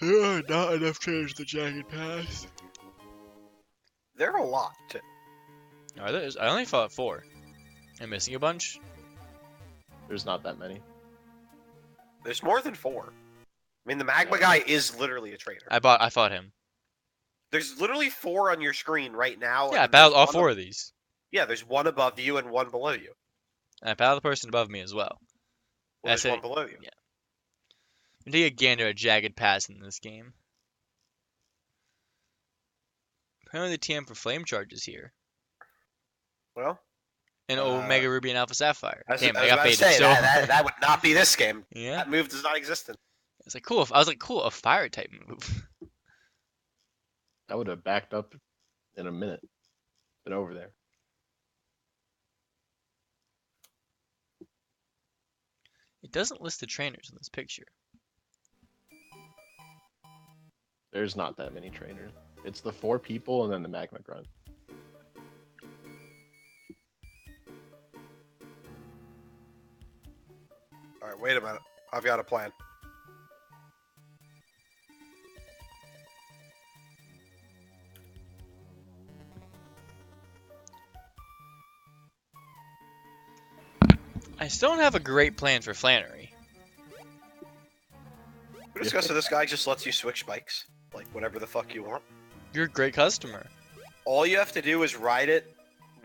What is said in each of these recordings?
Not enough trainers to Jagged Pass. There are a lot, too. Are there? I only fought 4. I'm missing a bunch? There's not that many. There's more than 4. I mean, the magma guy is literally a trainer. I fought him. There's literally 4 on your screen right now. Yeah, I battled all 4 of these. Yeah, there's 1 above you and 1 below you. And I battled the person above me as well. Well, there's 1 below you. Yeah. I'm taking a gander at Jagged Pass in this game. Apparently the TM for flame charges here. Well, and Omega Ruby and Alpha Sapphire. Damn, I got was baited. say, So that would not be this game. yeah, That move does not exist. it's like cool. I was like, cool, a fire type move. I would have backed up in a minute. Been over there. It doesn't list the trainers in this picture. There's not that many trainers. It's the 4 people and then the magma grunt. Alright, wait a minute. I've got a plan. I still don't have a great plan for Flannery. We discussed that this guy just lets you switch bikes. Like, whatever the fuck you want. You're a great customer. All you have to do is ride it,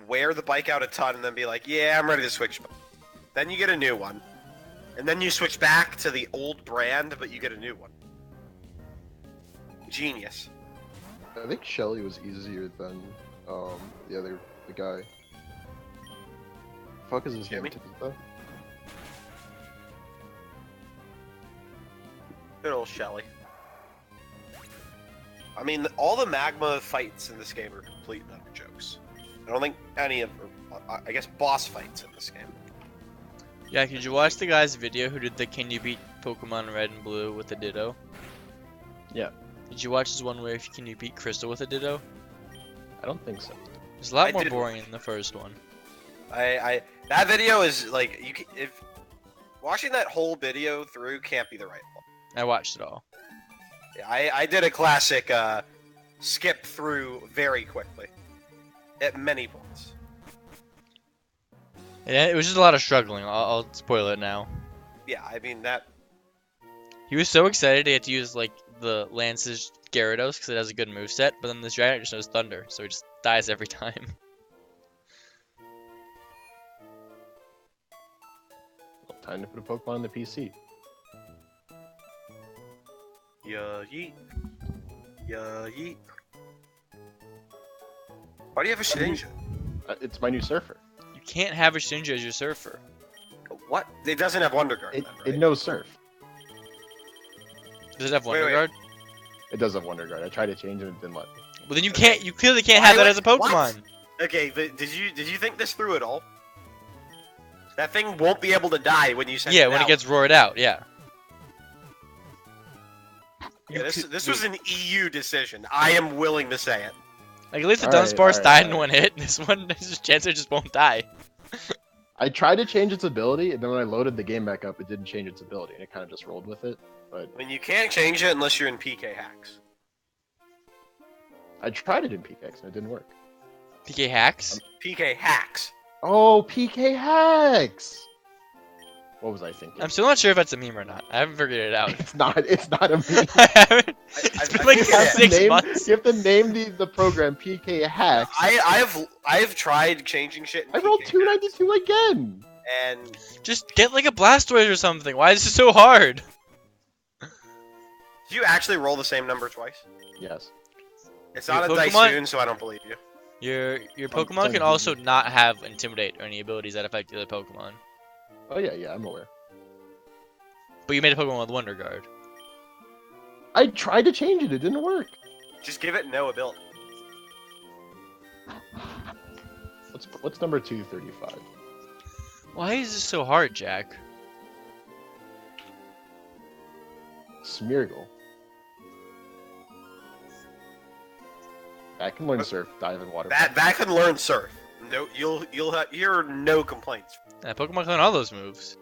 wear the bike out a ton, and then be like, yeah, I'm ready to switch. Then you get a new one. And then you switch back to the old brand, but you get a new one. Genius. I think Shelly was easier than the guy. Fuck is his Jimmy? name? Though? Good old Shelly. I mean, all the magma fights in this game are complete and utter jokes. I don't think any of, I guess, boss fights in this game. Yeah, did you watch the guy's video who did the Can You Beat Pokemon Red and Blue with a Ditto? Yeah. Did you watch his one where Can You Beat Crystal with a Ditto? I don't think so. It's a lot I more did boring than the first one. That video is like, if watching that whole video through can't be the right one. I watched it all. Yeah, I did a classic skip through very quickly at many points. Yeah, it was just a lot of struggling. I'll spoil it now. Yeah, I mean that. He was so excited to get to use like the Lance's Gyarados because it has a good moveset, but then this Dragonite just knows Thunder, so he just dies every time. Time to put a Pokemon on the PC. Yeah, yeet. Yeah, yeet. Why do you have a Shedinja? It's my new surfer. You can't have a Shinja as your surfer. What? It doesn't have Wonder Guard. It, then, right? it knows surf. Does it have Wonder Wait. Guard? It does have Wonder Guard. I tried to change it and it didn't let me. Well, then you can't. You clearly can't Why have that would- as a Pokemon. what? Okay, but did you think this through at all? That thing won't be able to die when you send it Yeah, when out. it gets roared out. Yeah. Yeah, this was an EU decision. I am willing to say it. Like at least the Alright, Dunsparce died in alright. one hit. This one, this Chancellor just won't die. I tried to change its ability, and then when I loaded the game back up, it didn't change its ability, and it kind of just rolled with it. But I mean, you can't change it unless you're in PK hacks. I tried it in PKX, and it didn't work. PK hacks. PK hacks. Oh, PK Hacks! What was I thinking? I'm still not sure if that's a meme or not. I haven't figured it out. It's not a meme. I haven't. It's been like think it is. 6 months. You have to name the program PK Hacks. I've tried changing shit. In I rolled PK 292 again! hacks, and Just get like a Blastoise or something. Why is this so hard? did you actually roll the same number twice? Yes. It's Your not a Pokemon- Dysoon, so I don't believe you. Your Pokemon can also not have Intimidate or any abilities that affect the other Pokemon. Oh yeah, I'm aware. But you made a Pokemon with Wonder Guard. I tried to change it, it didn't work. Just give it no ability. What's number 235? Why is this so hard, Jack? Smeargle. That can learn surf, dive, and water. That can learn Surf. No, you'll hear no complaints. That Pokemon can learn all those moves.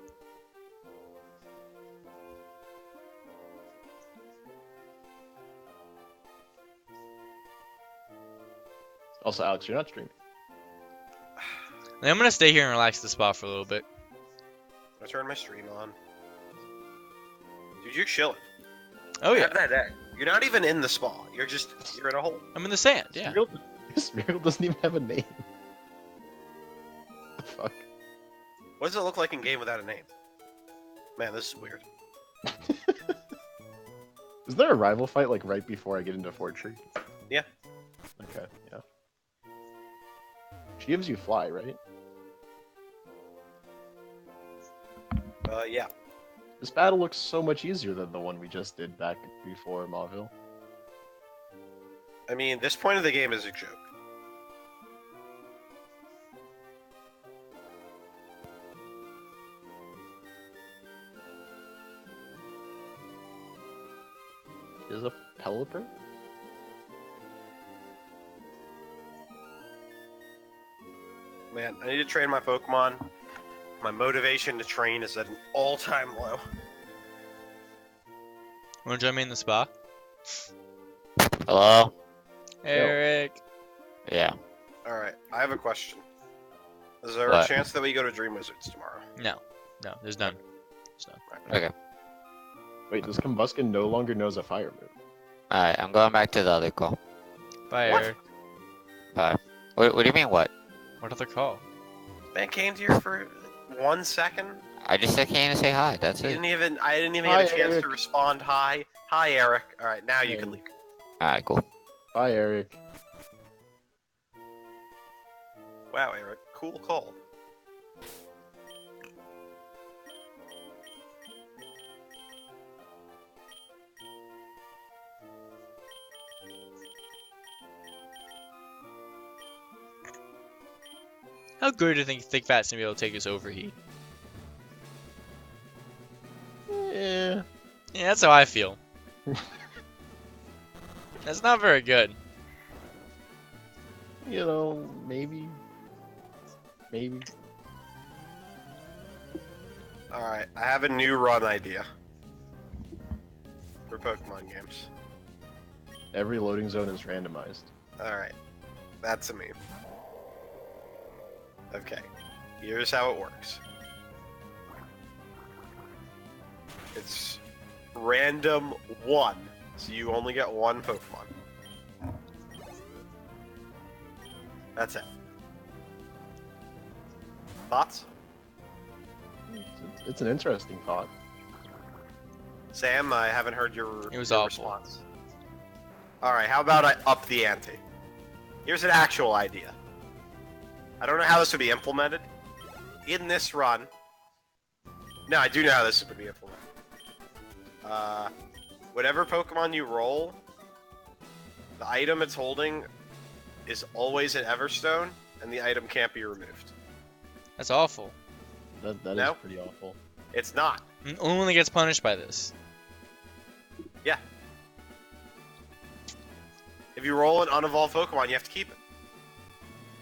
Also, Alex, you're not streaming. And I'm gonna stay here and relax the spa for a little bit. I turn my stream on. Dude, you're chilling. Oh yeah, Have that egg. You're not even in the spa. You're in a hole. I'm in the sand. Yeah. Smeargle doesn't even have a name. The fuck? What does it look like in game without a name? Man, this is weird. Is there a rival fight like right before I get into Fort Tree? Yeah. Okay, yeah. She gives you fly, right? Yeah. This battle looks so much easier than the one we just did back before Mauville. I mean, this point of the game is a joke. Is a Pelipper? Man, I need to train my Pokemon. My motivation to train is at an all-time low. Wanna join me in the spa? Hello? Eric. Yeah. Alright, I have a question. Is there What? a chance that we go to Dream Wizards tomorrow? No, there's none. Okay. Wait, does Combuskin no longer knows a fire move? Alright, I'm going back to the other call. Bye, What? Eric. Bye. What do you mean, what? What other call? Man came to here for 1 second. I just came to say hi, that's I it. didn't even Hi, get a chance Eric. to respond. Hi. Hi, Eric. Alright, now you Hey. can leave. Alright, cool. Bye, Eric. Wow, Eric. Cool call. How good do you think Thick Fat's gonna be able to take his overheat? Yeah. Yeah, that's how I feel. That's not very good. You know, maybe. Maybe. Alright, I have a new run idea. For Pokemon games. Every loading zone is randomized. Alright. That's a meme. Okay. Here's how it works. It's random 1, so you only get 1 Pokemon. That's it. Thoughts? It's an interesting thought. Sam, I haven't heard your, It was your awful. response. Alright, how about I up the ante? Here's an actual idea. I don't know how this would be implemented. In this run... No, I do know how this would be implemented. Whatever Pokemon you roll, the item it's holding is always an Everstone, and the item can't be removed. That's awful. That is No? pretty awful. It's not. Only one that gets punished by this. Yeah. If you roll an unevolved Pokemon, you have to keep it.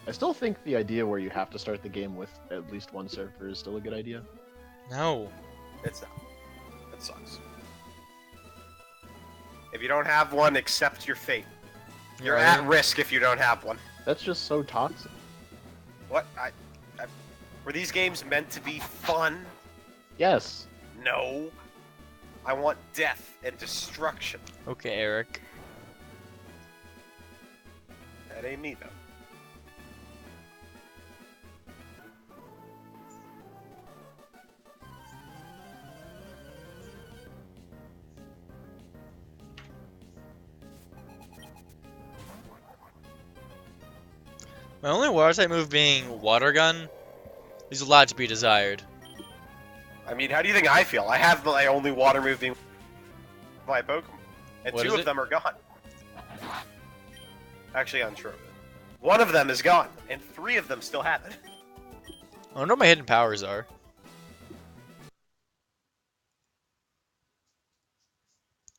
I still think the idea where you have to start the game with at least one surfer is still a good idea. No. It's not. It sucks. If you don't have one, accept your fate. You're Right. at risk if you don't have one. That's just so toxic. What? Were these games meant to be fun? Yes. No. I want death and destruction. Okay, Eric. That ain't me, though. My only water type move being Water Gun leaves a lot to be desired. I mean, how do you think I feel? I have my only water move being my Pokemon. And What 2 is of it? them are gone. Actually, untrue. 1 of them is gone, and 3 of them still have it. I wonder what my hidden powers are.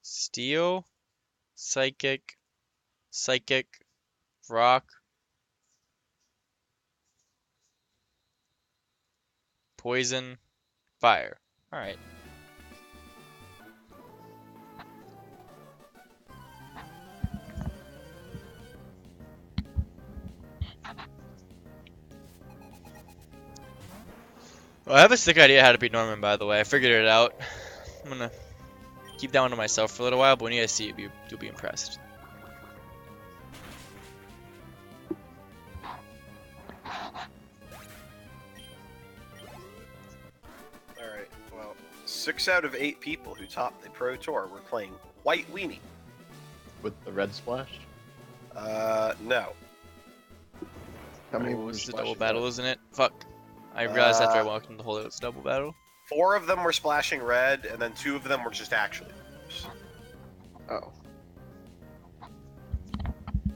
Steel, Psychic, Rock, Poison, Fire. Alright. Well, I have a sick idea how to beat Norman, by the way. I figured it out. I'm gonna keep that one to myself for a little while, but when you guys see it, you'll be impressed. Alright, well, 6 out of 8 people who topped the Pro Tour were playing White Weenie. With the red splash. No. How many Oh, were it's a splashes double battle, red? isn't it? Fuck. I realized after I walked in the hole that it's a double battle. 4 of them were splashing red, and then 2 of them were just actually blues. Oh.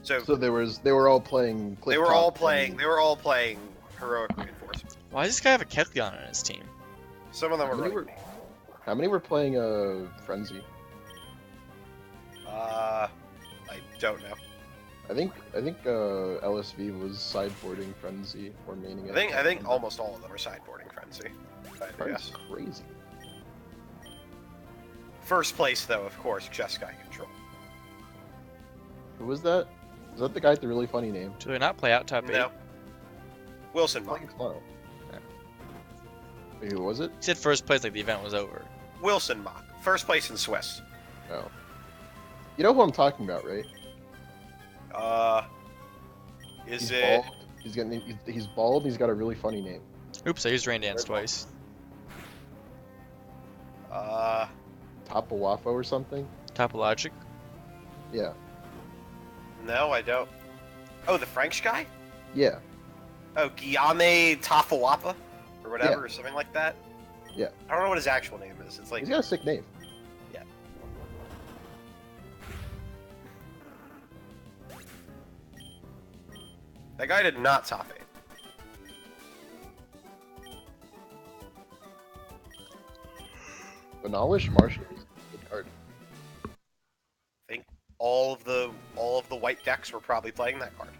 So So they were all playing. they were all playing heroic reinforcement. Why does this guy have a Kecleon on his team? Some of them were How many running. How many were playing Frenzy? I don't know. I think LSV was sideboarding Frenzy or maining it. I think almost all of them are sideboarding Frenzy. That's Yes. crazy. First place, though, of course, Chess Guy Control. Who was that? Is that the guy with the really funny name? Do they not play out top 8? No. Wilson I Monk. think it's tomorrow. Wait, who was it? He said first place like the event was over. Wilson Mock. First place in Swiss. Oh. You know who I'm talking about, right? Is He's it? bald. He's bald. He's got a really funny name. Oops, I used Rain Dance twice. Tapawafo or something? Topologic? Yeah. No, I don't. Oh, the French guy? Yeah. Oh, Guillaume Tafawapa? Or whatever, or something like that? Yeah. I don't know what his actual name is. It's like... He's got a sick name. Yeah. That guy did not top 8. Banalish Martian is a good card. I think all of the white decks were probably playing that card.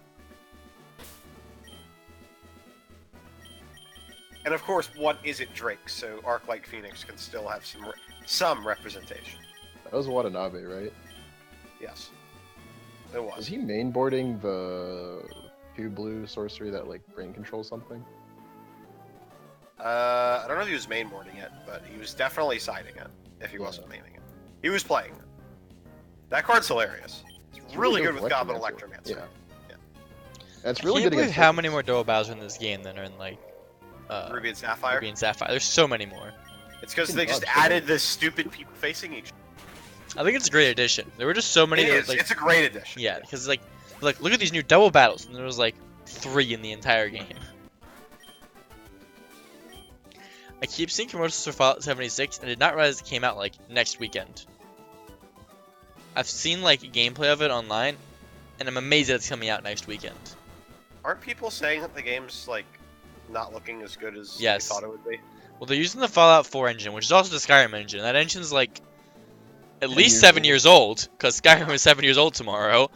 And of course, what isn't Drake? So Arc-like Phoenix can still have some representation. That was Watanabe, right? Yes, it Was was. he mainboarding the 2 blue sorcery that like brain controls something? I don't know if he was mainboarding it, but he was definitely siding it. If he wasn't maining it, he was playing it. That card's hilarious. It's really good with Goblin Electromancer. Yeah. That's really I good can't believe against how many Circus. more double battles are in this game than are in like Ruby and Sapphire. Ruby and Sapphire. There's so many more. It's because Fucking they just God, so added the stupid people facing each. I think it's a great addition. There were just so many. It is. Like, It's a great addition. yeah, because like look at these new double battles, and there was like 3 in the entire game. I keep seeing commercials for Fallout 76, and I did not realize it came out like next weekend. I've seen like gameplay of it online, and I'm amazed that it's coming out next weekend. Aren't people saying that the game's like not looking as good as Yes. they thought it would be? Well, they're using the Fallout 4 engine, which is also the Skyrim engine. That engine's like at 10 least years 7 old. years old, because Skyrim is 7 years old tomorrow.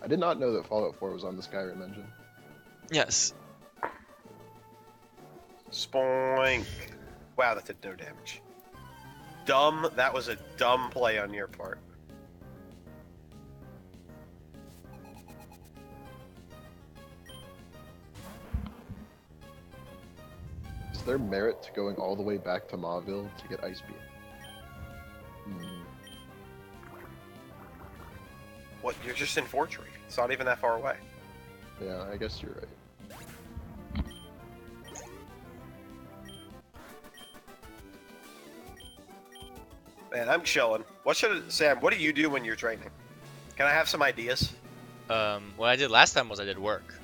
I did not know that Fallout 4 was on the Skyrim engine. Yes. Spoink. Wow, that did no damage. Dumb. That was a dumb play on your part. Is there merit to going all the way back to Mauville to get Ice Beam? What? You're just in Fortree. It's not even that far away. Yeah, I guess you're right. Man, I'm chilling. Sam? What do you do when you're training? Can I have some ideas? What I did last time was I did work.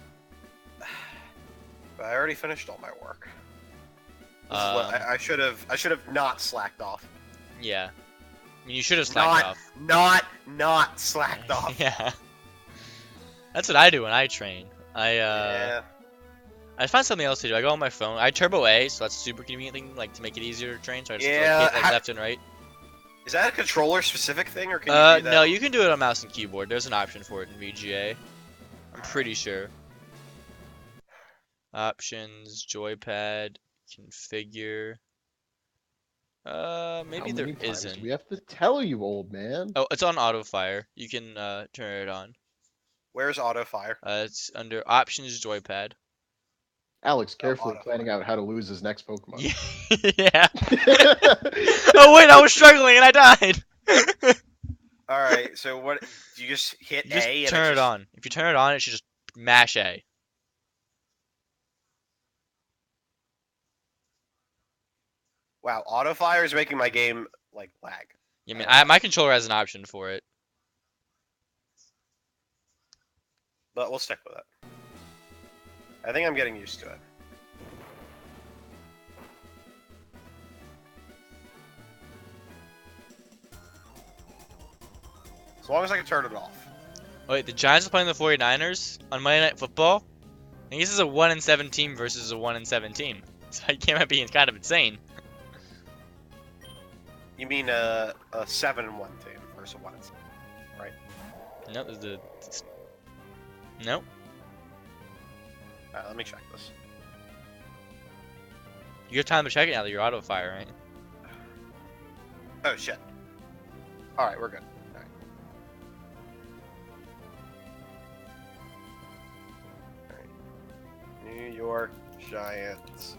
I already finished all my work. This is Um, what- I should have not slacked off. Yeah. I mean, you should have slacked off. Not slacked off. Yeah. That's what I do when I train. Yeah. I find something else to do. I go on my phone. I turbo A, so that's a super convenient thing, like to make it easier to train. So I just Yeah, hit like left and right. Is that a controller specific thing, or can you do that? No, you can do it on mouse and keyboard. There's an option for it in VGA. I'm pretty sure. Options, joypad, configure. Maybe How there many times isn't. do we have to tell you, old man? Oh, it's on auto fire. You can turn it on. Where's auto fire? It's under options joypad. Alex carefully auto planning out how to lose his next Pokemon. Yeah. Oh wait, I was struggling and I died. All right. So what? You just hit You just A and turn it just, on. If you turn it on, it should just mash A. Wow, auto fire is making my game like lag. Yeah, my controller has an option for it. But we'll stick with it. I think I'm getting used to it. As long as I can turn it off. Wait, the Giants are playing the 49ers on Monday Night Football? And this is a 1-7 team versus a 1-7 team. So I can't be kind of insane. You mean a 7-1 team versus a 1-7, right? No, no. Alright, let me check this. You have time to check it now that you're auto fire, right? Oh shit. Alright, we're good. Alright. New York Giants.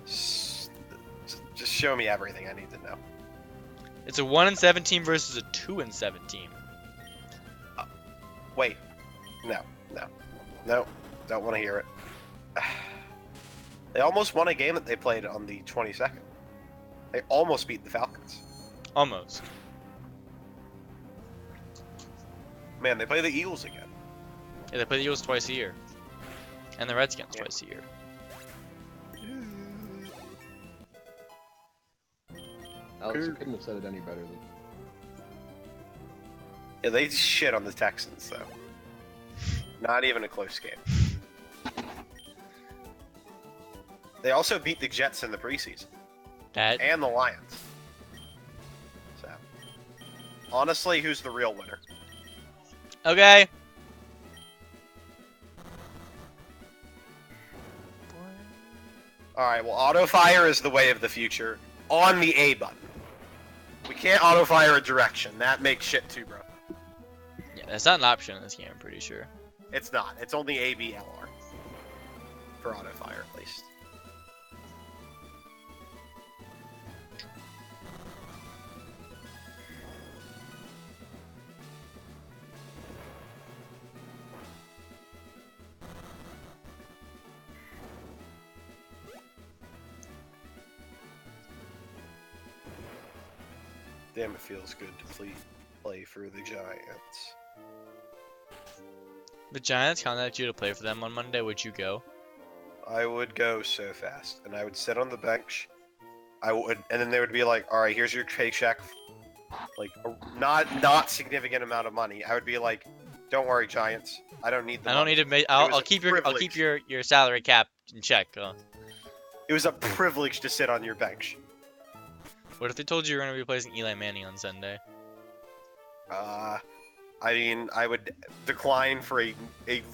Just show me everything I need to know. It's a 1-7 team versus a 2-7 team. Wait. No. Don't want to hear it. They almost won a game that they played on the 22nd. They almost beat the Falcons. Almost. Man, they play the Eagles again. Yeah, they play the Eagles twice a year. And the Redskins twice a year. Alex, you couldn't have said it any better. Yeah, they shit on the Texans, though. Not even a close game. They also beat the Jets in the preseason. That And the Lions. So, honestly, who's the real winner? okay. Alright, well, auto fire is the way of the future on the A button. We can't auto fire a direction. That makes shit too, bro. Yeah, that's not an option in this game, I'm pretty sure. It's not. It's only A, B, L, R. For auto fire, at least. Damn, it feels good to play for the Giants. The Giants contact you to play for them on Monday, would you go? I would go so fast, and I would sit on the bench. I would, and then they would be like, "All right, here's your paycheck, like not significant amount of money." I would be like, "Don't worry, Giants. I don't need the I don't money." need to make. It was I'll a keep privilege. your salary cap in check. It was a privilege to sit on your bench. What if they told you you were going to be replacing Eli Manning on Sunday? I mean, I would decline for a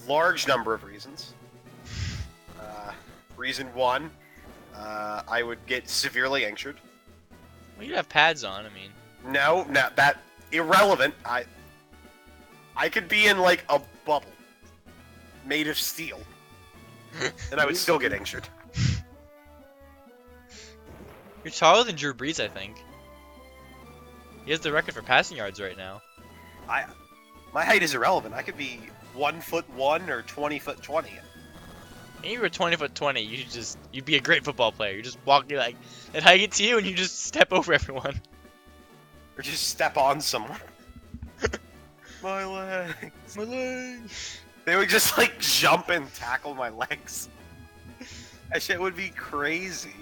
large number of reasons. Reason one, I would get severely injured. Well, you'd have pads on. I mean, No, that irrelevant. I could be in like a bubble made of steel, and I would still get injured. you're taller than Drew Brees, I think. He has the record for passing yards right now. My height is irrelevant. I could be 1'1" or 20'20". And you were 20'20", you'd be a great football player. You just walk, you like, and I get to you and you just step over everyone. Or just step on someone. My legs. My legs. They would just like jump and tackle my legs. That shit would be crazy.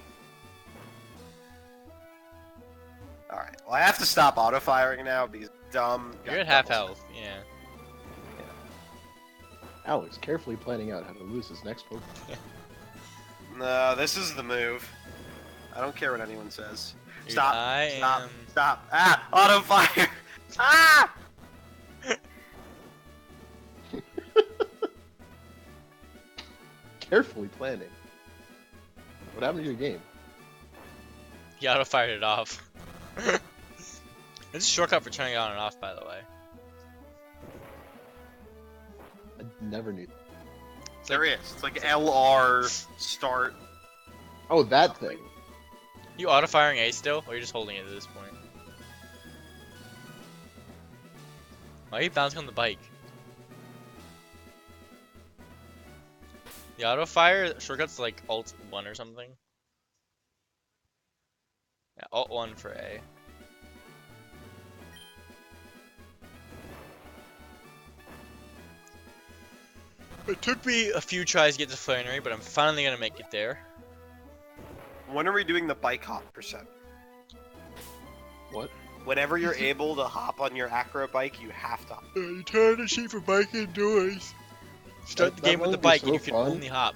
Alright, well I have to stop auto firing now because dumb. You're at half health, yeah. Alex carefully planning out how to lose his next Pokemon. No, this is the move. I don't care what anyone says. Dude, Stop. I Stop. am... Stop. Ah! Auto fire! Ah! Carefully planning. What happened to your game? He auto-fired it off. It's a shortcut for turning it on and off, by the way. never knew. There is. It's like LR start. Oh, that thing. You auto firing A still, or you're just holding it at this point? Why are you bouncing on the bike? The auto fire shortcut's like Alt 1 or something. Yeah, Alt 1 for A. It took me a few tries to get to Flannery, but I'm finally gonna make it there. When are we doing the bike hop percent? What? Whenever you're able to hop on your acro bike, you have to hop. You turn the sheet for bike indoors. Start the game with the bike and you can only hop.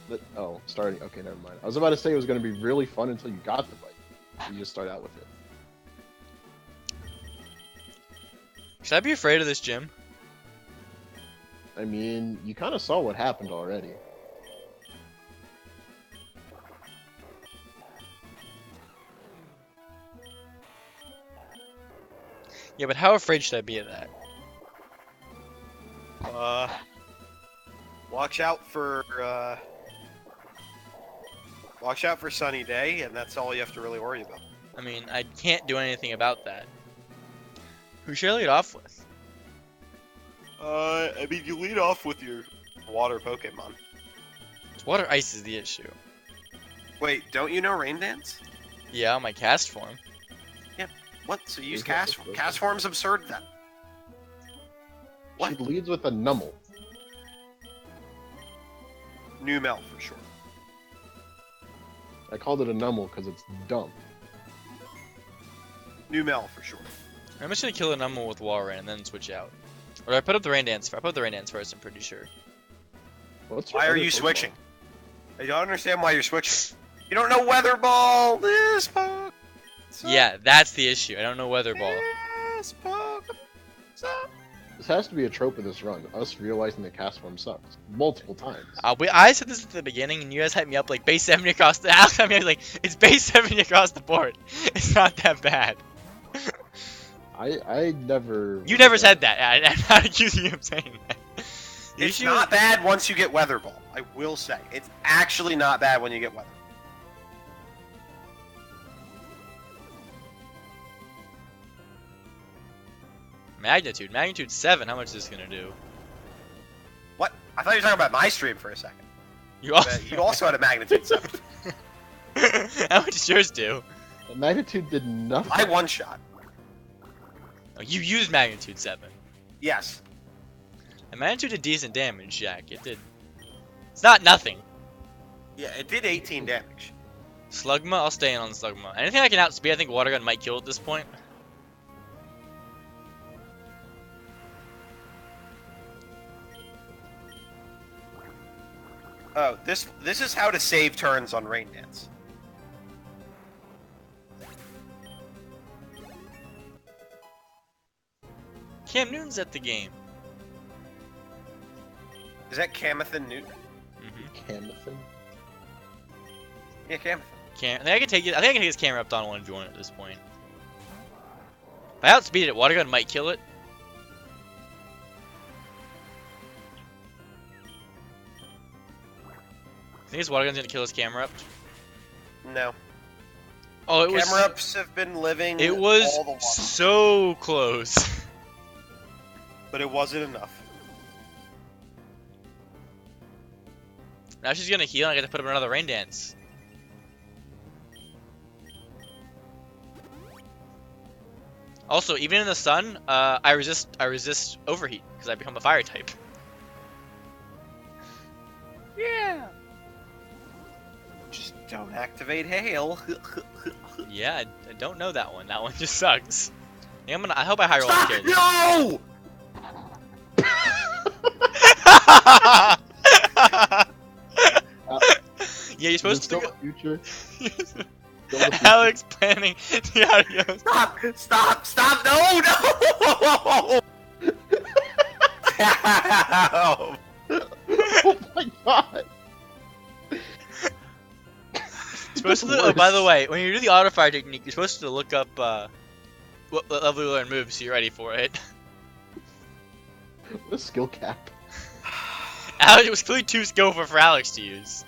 But, oh, starting. Okay, never mind. I was about to say it was going to be really fun until you got the bike. You just start out with it. Should I be afraid of this gym? I mean, you kind of saw what happened already. Yeah, but how afraid should I be of that? Watch out for sunny day, and that's all you have to really worry about. I mean, I can't do anything about that. Who should I lead off with? I mean, you lead off with your water Pokemon. Water ice is the issue. Wait, don't you know Rain Dance? Yeah, on my cast form. What? So use Is that Cast the- Cast Form's absurd then. What? She leads with a Numel. Numel for sure. I called it a Numel because it's dumb. Numel for sure. I'm just gonna kill a number with Walrein and then switch out. Or I put up the Rain Dance. I put up the Rain Dance first, I'm pretty sure. What's your Why are other you Pokemon? switching? I don't understand why you're switching. You don't know Weather Ball. This Pokemon. Yeah, that's the issue. I don't know Weather Ball. This Pokemon. This has to be a trope of this run. Us realizing that cast form sucks multiple times. I said this at the beginning, and you guys hyped me up like base 70 across the. Alex hyped me up like it's base 70 across the board. It's not that bad. I never. You never said that. I'm not accusing you of saying that. The It's issue not is- bad once you get Weather Ball. I will say it's actually not bad when you get Weather. Magnitude. Magnitude 7. How much is this gonna do? What? I thought you were talking about my stream for a second. You also. But you also had a magnitude 7. How much does yours do? The magnitude did nothing. I one shot. Oh, you used magnitude 7. Yes. And magnitude did decent damage, Jack. It did. It's not nothing. Yeah, it did 18 damage. Slugma, I'll stay in on Slugma. Anything I can outspeed, I think Water Gun might kill at this point. Oh, this is how to save turns on Rain Dance. Cam Newton's at the game. Is that Camathan Newton? Camathan. Yeah, Camathan. I think I can take it. I think I can take his camera up to on 1v1 at this point. If I outspeed it, Water Gun might kill it. Think his Water Gun's gonna kill his camera up? No. Oh, it was. Camera ups have been living. It was all the while, so close. but it wasn't enough. Now she's gonna heal, and I get to put up another Rain Dance. Also, even in the sun, I resist overheat because I become a fire type. Yeah. Just don't activate hail. Yeah, I don't know that one. That one just sucks. I hope I high roll Stop! kill. No! Yeah, you're supposed Still to. the future. Still the future. Alex planning the audio. Stop! Stop! Stop! No! No! Ow. Oh my god. You're supposed to. Oh, by the way, when you do the auto fire technique, you're supposed to look up what level you learn moves so you're ready for it. What a skill cap. Alex, it was clearly too skillful for Alex to use.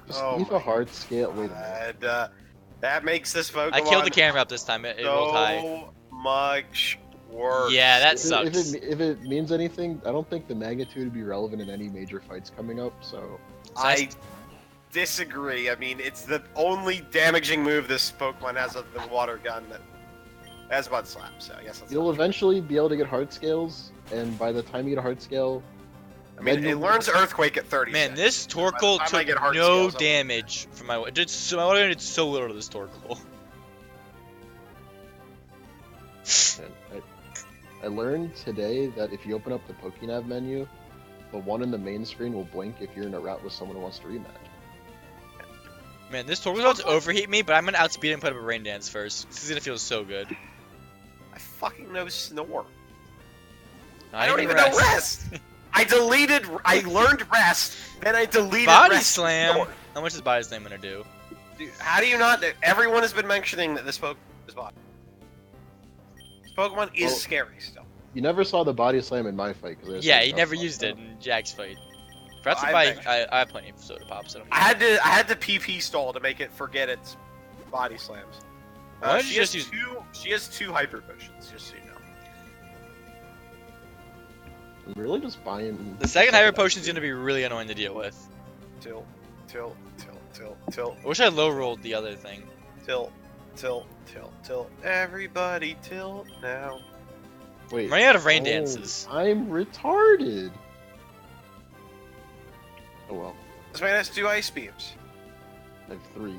Just Oh leave my a hard scale. Wait a minute. And that makes this Pokemon I killed the camera up this time. It rolled high. so much worse. Yeah, that If sucks. if it means anything, I don't think the magnitude would be relevant in any major fights coming up. So I disagree. I mean, it's the only damaging move this Pokemon has of the water gun that has Mud Slap. So I guess that's you'll eventually be able to get hard scales, and by the time you get a hard scale, I mean, then it you'll- learns Earthquake at 30 Man, seconds. this By the Torkoal time I took get hard no scales, I'm- damage from my. It did so, my water gun did so little to this Torkoal. And I learned today that if you open up the Pokénav menu, the one in the main screen will blink if you're in a route with someone who wants to rematch. Man, this Torkoal's about to overheat me, but I'm gonna outspeed and put up a rain dance first. This is gonna feel so good. I fucking know Snore. Not I don't even know Rest. I learned Rest, then I deleted Body Rest. Slam. Snore. How much is Body Slam gonna do? Dude, how do you not? Everyone has been mentioning that this Pokemon is body. This Pokemon is Well- scary still. You never saw the body slam in my fight, because Yeah, he never used it in Jack's fight. Forgot to buy. I have plenty of soda pops. I don't. I had to PP stall to make it forget its body slams. Why don't She you has just She has 2 hyper potions, just so you know. I'm really just buying. The second Hyper Potion's gonna be really annoying to deal with. Tilt, tilt, tilt, tilt, tilt, I wish I low rolled the other thing. tilt, tilt, tilt, tilt. Everybody tilt now. Wait. I'm running out of rain Oh, dances. I'm retarded. Oh well, This man has 2 ice beams. I have 3.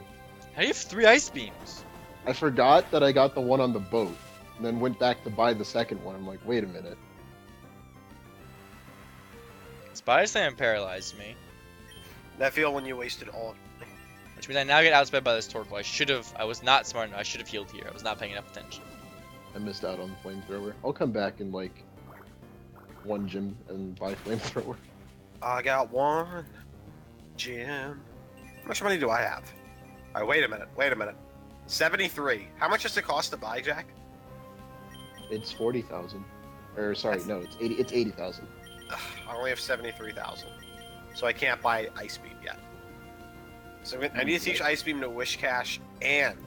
How do you have 3 ice beams? I forgot that I got the one on the boat, and then went back to buy the second one. I'm like, wait a minute. Body Slam paralyzed me, That feel when you wasted all of it. which means I now get outsped by this Torkoal. I was not smart enough. I should have healed here. I was not paying enough attention. I missed out on the flamethrower. I'll come back in like one gym and buy flamethrower. I got 1 gym. How much money do I have? Alright, wait a minute. 73. How much does it cost to buy, Jack? It's 40,000. Or sorry, no, it's 80. It's 80,000. Ugh, I only have 73,000. So I can't buy Ice Beam yet. So I need to teach Ice Beam to Wish Cash and...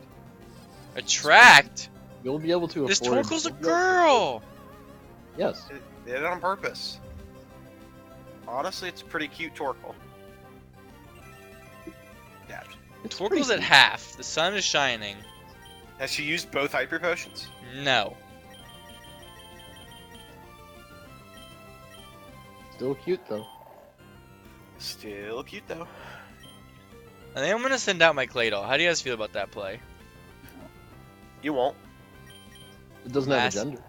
Attract. You'll be able to This afford. Torkoal's a girl. Yes. They did it on purpose. Honestly, it's a pretty cute Torkoal. Yeah. It's Torkoal's at pretty half. The sun is shining. Has she used both Hyper Potions? No. Still cute though. Still cute, though. I think I'm gonna send out my Claydol. How do you guys feel about that play? You won't. It doesn't have a Last- gender.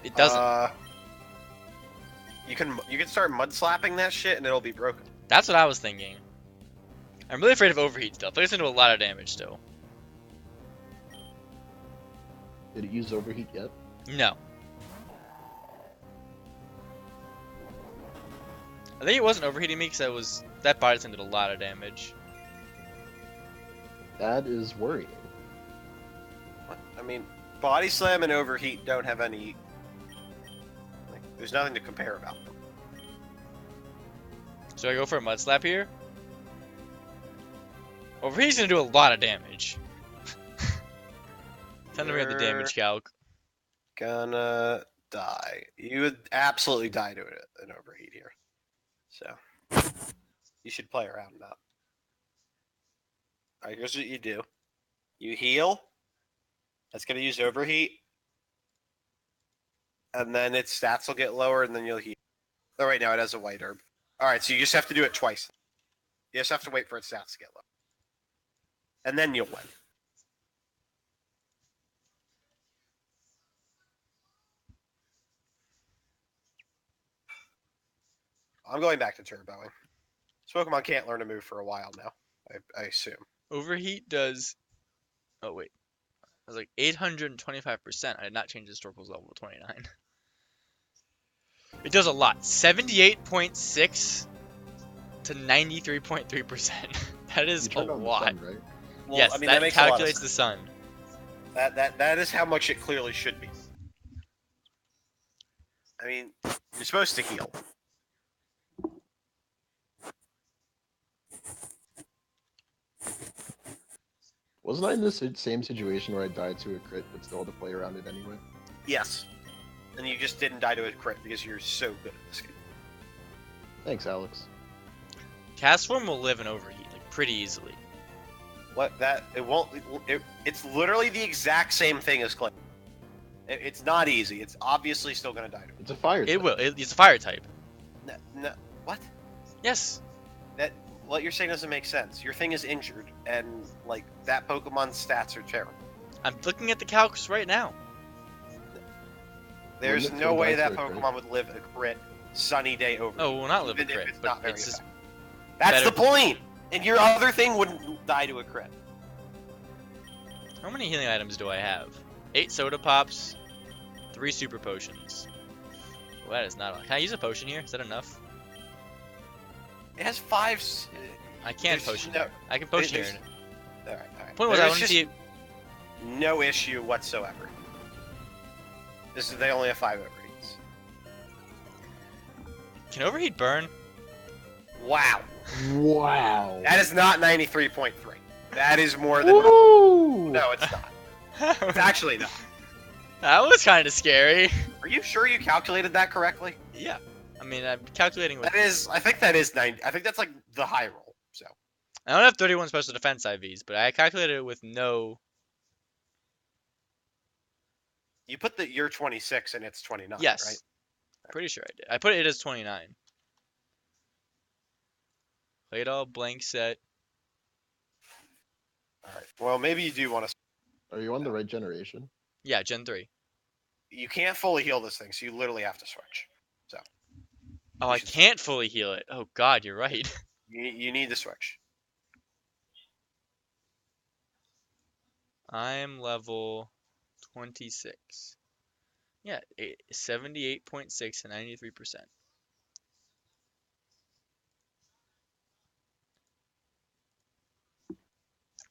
It doesn't. You can start mud slapping that shit and it'll be broken. That's what I was thinking. I'm really afraid of overheat stuff. It's gonna do a lot of damage still. Did it use overheat yet? No. I think it wasn't overheating me because that body slam did a lot of damage. That is worrying. I mean, Body Slam and Overheat don't have any... Like, there's nothing to compare about them. So I go for a mud slap here. Overheat's gonna do a lot of damage. Time to bring up the damage calc. Gonna die. You would absolutely die to an Overheat here. So, you should play around that. Alright, here's what you do. You heal. That's gonna use Overheat. And then its stats will get lower, and then you'll heal. Oh, right now it has a white herb. Alright, so you just have to do it twice. You just have to wait for its stats to get low. And then you'll win. I'm going back to turboing. This Pokemon can't learn a move for a while now, I assume. Overheat does. Oh wait, I was like 825%. I did not change the Storkle's level to 29. It does a lot. 78.6 to 93.3%. That is You a turned on the lot. sun, right? Well, Yes, I mean, that makes a lot of calculates the sense. sun. That is how much it clearly should be. I mean, you're supposed to heal. Wasn't I in this same situation where I died to a crit but still had to play around it anyway? Yes. And you just didn't die to a crit because you're so good at this game. Thanks, Alex. Cast form will live in overheat like pretty easily. What that it won't. It's literally the exact same thing as clay. It's not easy. It's obviously still gonna die to it. It's a fire. It type. will. It's a fire type. No, what? Yes. That what you're saying doesn't make sense. Your thing is injured, and like that Pokemon's stats are terrible. I'm looking at the calcs right now. There's Wouldn't it no come way back that to a crit? Pokemon would live a crit sunny day over. Oh, well, not live a even if crit, it's but not very it's just effective. That's better. the point. And your other thing wouldn't die to a crit. How many healing items do I have? 8 soda pops, 3 super potions. Well, that is not. Can I use a potion here? Is that enough? It has 5. I can't There's potion. no- Here. I can potion there's- here. All right. Point was, I There's want to just see. no issue whatsoever. They only have 5 overheats. Can overheat burn? Wow. Wow. That is not 93.3. That is more than. Woo! No, it's not. It's actually not. That was kind of scary. Are you sure you calculated that correctly? Yeah. I mean, I'm calculating with. That is. I think that is 90. I think that's like the high roll. So. I don't have 31 special defense IVs, but I calculated it with no. You put the you're 26 and it's 29. Yes. Right. Pretty sure I did. I put it as 29. Played all blank set. All right. Well, maybe you do want to. Are you on the right generation? Yeah, Gen 3. You can't fully heal this thing, so you literally have to switch. Oh, You I should- can't fully heal it. Oh god, you're right. You need to switch. I'm level 26. Yeah, 78.6 and 93%.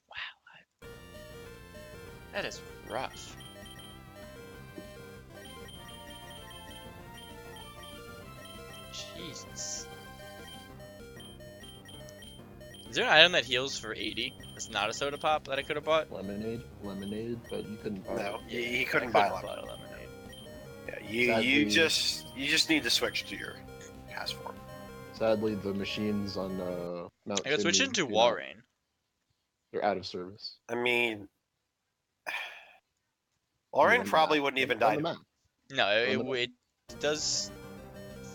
Wow. That is rough. Jesus. Is there an item that heals for 80? That's not a soda pop that I could have bought? Lemonade, but you couldn't buy No, it. he couldn't I buy have lemon. bought a lemonade. Yeah, you Sadly- just need to switch to your cast form. Sadly, the machines on Mount I got switched Chimney into do Wall not- Rain. They're out of service. I mean, Lauren On the probably map. wouldn't even On die. the To map. No, On the it does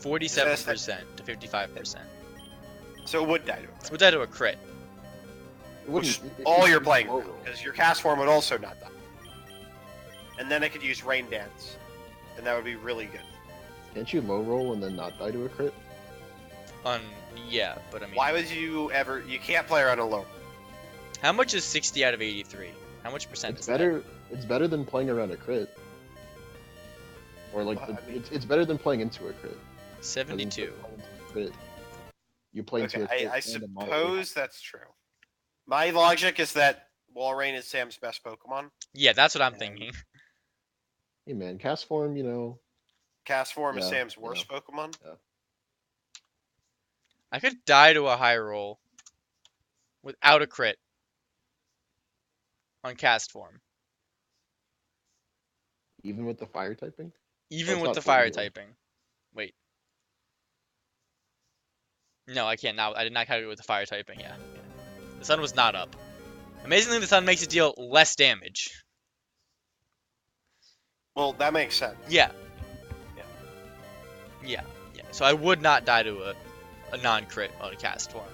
47% to 55%. So it would die to it. Would that to a crit? It Which wouldn't- is it- all it- you're it's playing low with, roll. because your cast form would also not die. And then I could use Rain Dance, and that would be really good. Can't you low roll and then not die to a crit? Yeah, but I mean, Why would you ever? You can't play around a low. how much is 60 out of 83? How much percent It's is better. It's better than playing around a crit. Or like, Well, I mean- it's better than playing into a crit. that? Because 72. instead of playing into a crit, you play into Okay, a crit. I and a mono. suppose that's true. My logic is that Walrein is Sam's best Pokemon. Yeah, that's what I'm Yeah. thinking. Hey man, cast form, you know. Cast form is Yeah, Sam's worst Pokemon. I could die to a high roll without a crit on cast form, Even with the fire typing? even it's with not the full fire heal. typing. Wait. No, I can't now. I did not calculate with the fire typing. Yeah. The sun was not up. Amazingly, the sun makes it deal less damage. Well, that makes sense. Yeah. Yeah. Yeah. Yeah. So I would not die to a non-crit on a cast form.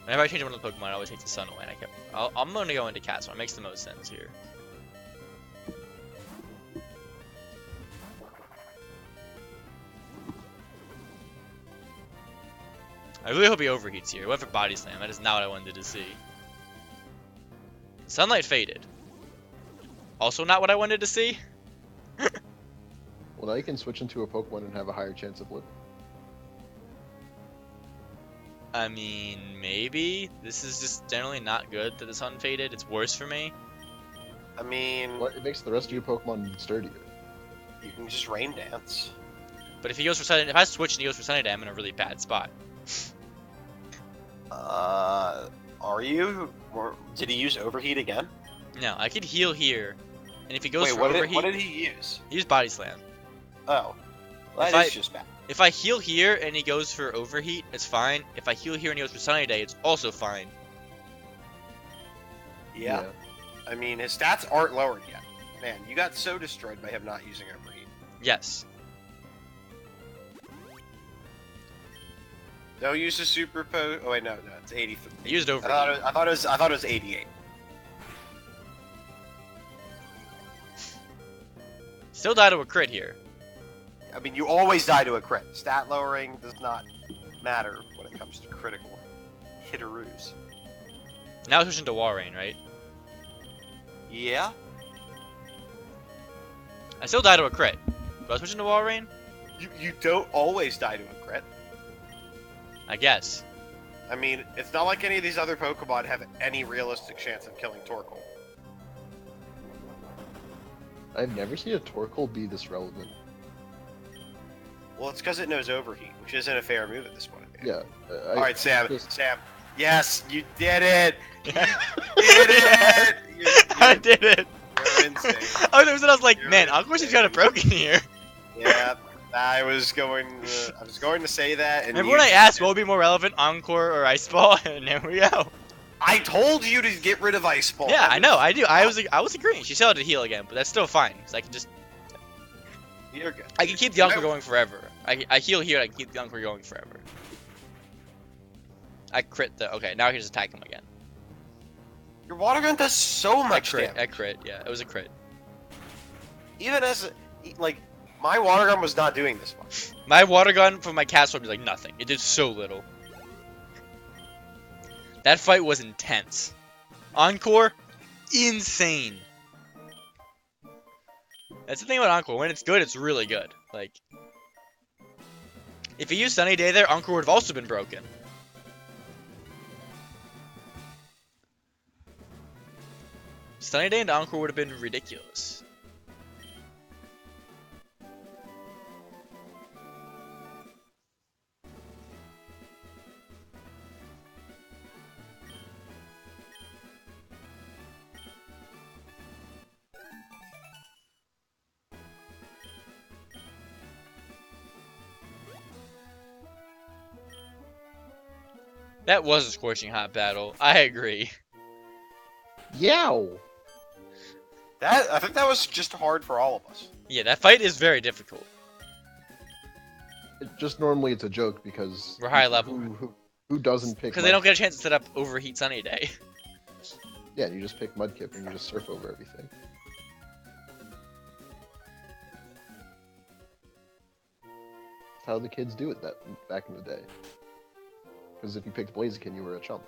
Whenever I change one of the Pokemon, I always take the sun away. And I'm going to go into cast form. It makes the most sense here. I really hope he overheats here. He went for Body Slam. That is not what I wanted to see. Sunlight faded. Also not what I wanted to see. Well, now you can switch into a Pokemon and have a higher chance of living. I mean, maybe. This is just generally not good that the sun faded. It's worse for me. I mean, Well, it makes the rest of your Pokemon sturdier. you can just Rain Dance. But if he goes for Sunny, if I switch and he goes for Sunny Day, I'm in a really bad spot. Are you? Or did he use overheat again? No, I could heal here, and if he goes Wait, for what overheat, did he use? he used body slam. Oh, well, If that I- is just bad. If I heal here and he goes for overheat, it's fine. If I heal here and he goes for sunny day, it's also fine. Yeah. I mean, his stats aren't lowered yet. Man, you got so destroyed by him not using overheat. Yes. Don't use the super po. Oh wait, no, it's 83. He used I overheat. thought it was 88. Still died to a crit here. I mean, you always die to a crit. Stat lowering does not matter when it comes to critical hitaroos. Now switching to Wall Rain, right? Yeah. I still die to a crit. Do I switch into Wall Rain? You don't always die to a crit. I guess. I mean, it's not like any of these other Pokemon have any realistic chance of killing Torkoal. I've never seen a Torkoal be this relevant. Well, it's because it knows overheat, which isn't a fair move at this point. Yeah. All right, Sam. just- Sam. Yes, you did it. I Did it. did it. You're insane. I was like, You're man, Aqua's insane. kind of broken here. Yeah, I was going to say that. And Remember you when I just asked did. what would be more relevant, Encore or Ice Ball? And there we go. I told you to get rid of Ice Ball. Yeah, That I know, was- I do. I was agreeing. She still had to heal again, but that's still fine. Cause I can just, You're good. I can keep the Encore going forever. I heal here, I can keep the Encore going forever. I crit the, okay, now I can just attack him again. Your water gun does so much I damage. crit, yeah, it was a crit. Even as like my water gun was not doing this much. My water gun from my cast sword was like nothing. It did so little. That fight was intense. Encore, insane. That's the thing about Encore. When it's good, it's really good. Like, if you used Sunny Day there, Encore would have also been broken. Sunny Day and Encore would have been ridiculous. That was a scorching hot battle. I agree. Yow! I think that was just hard for all of us. Yeah, that fight is very difficult. Just normally it's a joke because We're high level. Who doesn't pick? Because they don't get a chance to set up Overheat Sunny Day. Yeah, you just pick Mudkip and you just surf over everything. That's how the kids do it back in the day. Because if you picked Blaziken, you were a chump.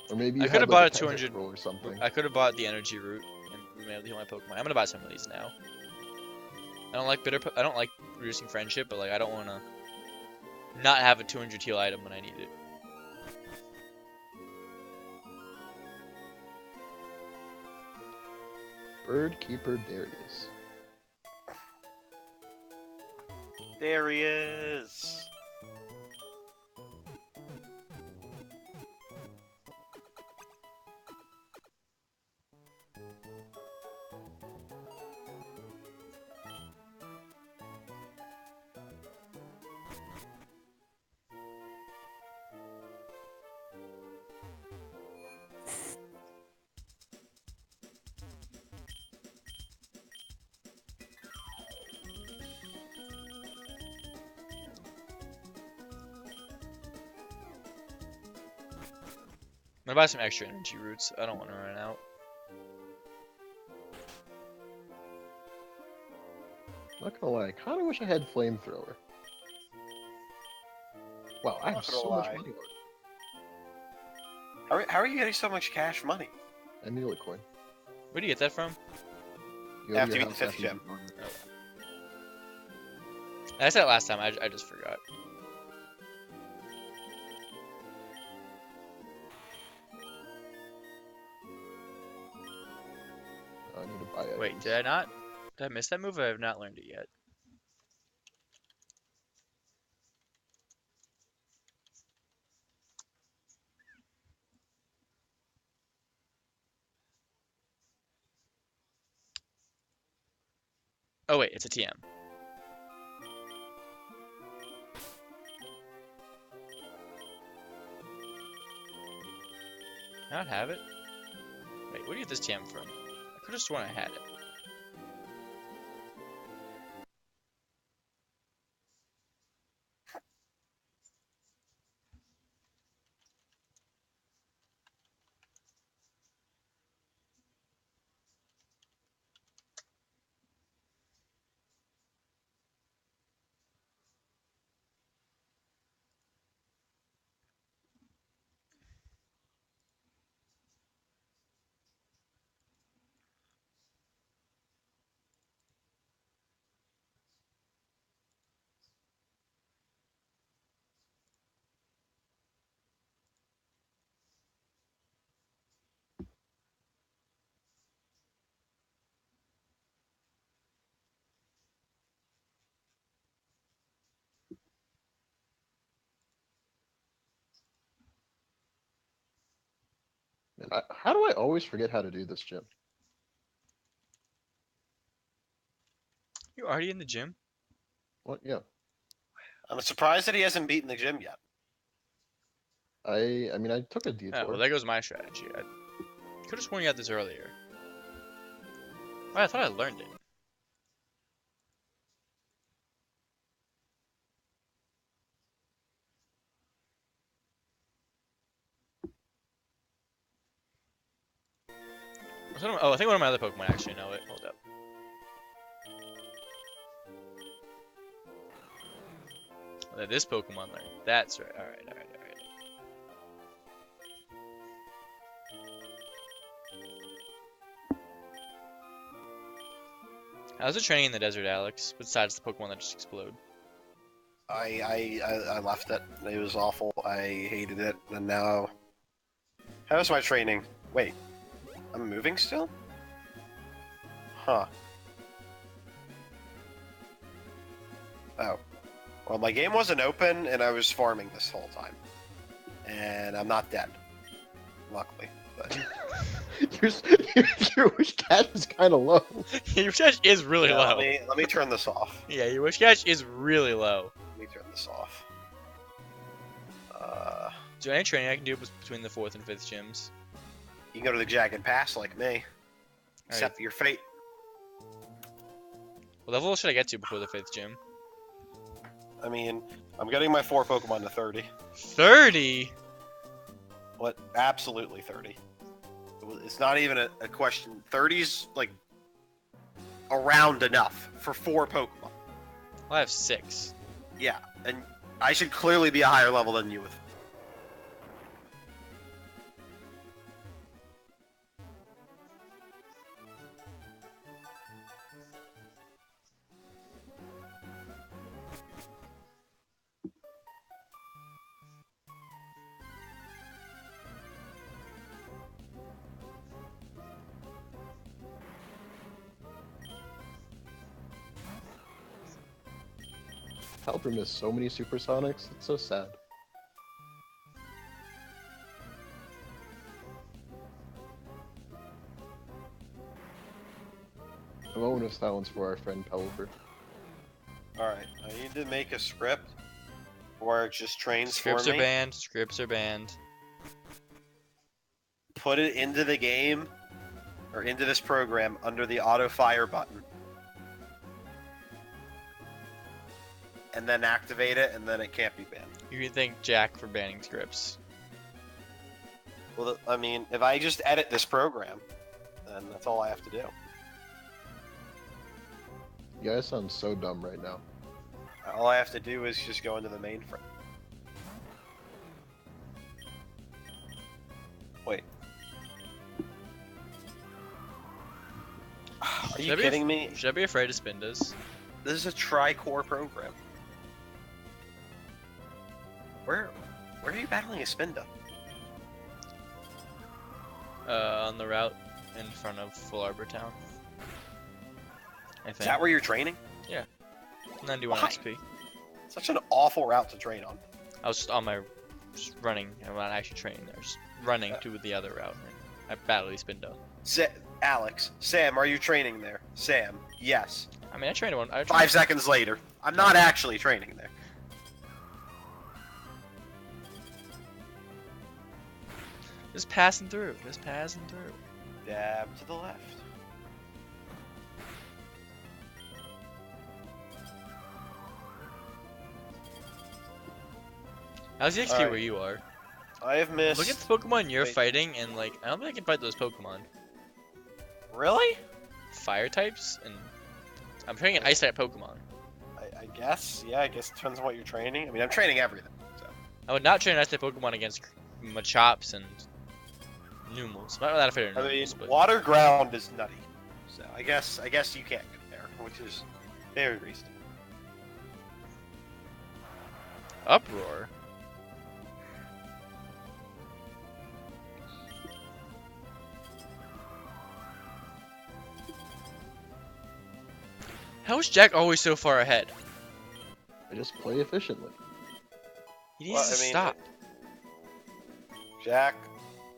Or maybe you I had, could've like, bought a Pentakill 200 or something. I could have bought the energy route and been able to heal my Pokemon. I'm gonna buy some of these now. I don't like I don't like reducing friendship, but like I don't wanna not have a 200 heal item when I need it. Bird Keeper Darius. There he is. I'm gonna buy some extra energy roots. I don't want to run out. Not gonna lie, I kinda wish I had Flamethrower. Wow, I have Not gonna so much lie. money. How are you getting so much cash money? I need a coin. Where do you get that from? You go to After your you beat the house 50 after gem. you beat I said it last time. I just forgot. I need to buy it. Wait, did I miss that move? Or I have not learned it yet. Oh wait, it's a TM. I not have it? Wait, where do you get this TM from? I could have sworn I had it. Man, how do I always forget how to do this, Jim? You already in the gym? What? Yeah. I'm surprised that he hasn't beaten the gym yet. I mean, I took a Oh, detour. well, there goes my strategy. I could have sworn you had this earlier. Oh, I thought I learned it. Oh, I think one of my other Pokemon actually know it. Hold up. Oh, this Pokemon learned. That's right. Alright, alright, alright. How's the training in the desert, Alex? Besides the Pokemon that just explode. I left it. It was awful. I hated it, and now... How's my training? Wait. I'm moving still? Huh. Oh. Well, my game wasn't open, and I was farming this whole time. And I'm not dead. Luckily. But... your wish catch is kind of low. Your wish catch is really Yeah, low. let me turn this off. Yeah, your wish catch is really low. Let me turn this off. Is there any training I can do between the 4th and 5th gyms? You can go to the Jagged Pass like me. Accept your fate. What level should I get to before the 5th gym? I mean, I'm getting my 4 Pokemon to 30. 30? What? Absolutely 30. It's not even a question. 30's like around enough for 4 Pokemon. Well, I have 6. Yeah, and I should clearly be a higher level than you with. Halper missed so many supersonics. It's so sad. I'm bonus that one's for our friend Pelipper. Alright, I need to make a script where it just trains Scripts for are me. banned. Scripts are banned. Put it into the game, or into this program, under the auto fire button. And then activate it, and then it can't be banned. You can thank Jack for banning scripts. Well, I mean, if I just edit this program, then that's all I have to do. You guys sound so dumb right now. All I have to do is just go into the mainframe. Wait. Are you kidding me? Should I be afraid of Spindas? This is a tri-core program. Where are you battling a Spinda? On the route in front of Full Arbor Town. I think. Is that where you're training? 91 Why? XP. Such an awful route to train on. I was just on my just running. I'm not actually training there. Just running to the other route. I badly spinned out. Alex, Sam, are you training there? Sam, yes. I mean, I trained one. 5 seconds later, I'm not actually training there. Just passing through. Just passing through. Dab to the left. How's the XP Alright. where you are? I have missed. Look at the Pokemon you're Wait. fighting, and like, I don't think I can fight those Pokemon. Really? Fire types, and I'm training an Ice type Pokemon. I guess. Yeah, I guess it depends on what you're training. I mean, I'm training everything. So. I would not train an Ice type Pokemon against Machops and Numels. Not that afraid of I mean, Numels, but water ground is nutty. So I guess you can't compare, which is very reasonable. Uproar. How is Jack always so far ahead? I just play efficiently. He needs Well, to I mean, stop. Jack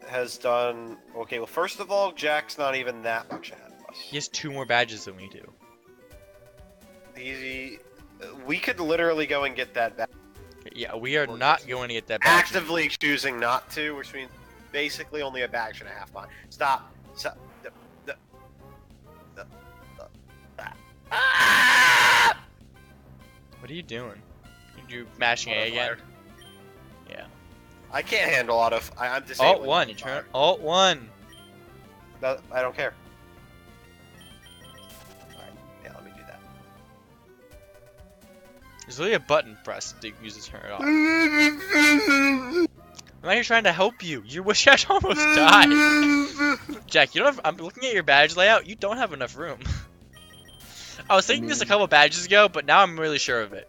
has done okay. Well, first of all, Jack's not even that much ahead of us. He has 2 more badges than we do. We could literally go and get that back. Yeah, we are Or not just going to get that badge. Actively choosing not to, which means basically only a badge and a half behind. Stop. Stop. Ah! What are you doing? You mashing A again? Autofire. Yeah. I can't handle I'm disabled. Alt 1, you turn. Alt 1. No, I don't care. Alright, yeah, let me do that. There's literally a button press to use to turn it off. I'm not here trying to help you. Your wish I almost died. Jack, you don't have. I'm looking at your badge layout. You don't have enough room. I was thinking this a couple badges ago, but now I'm really sure of it.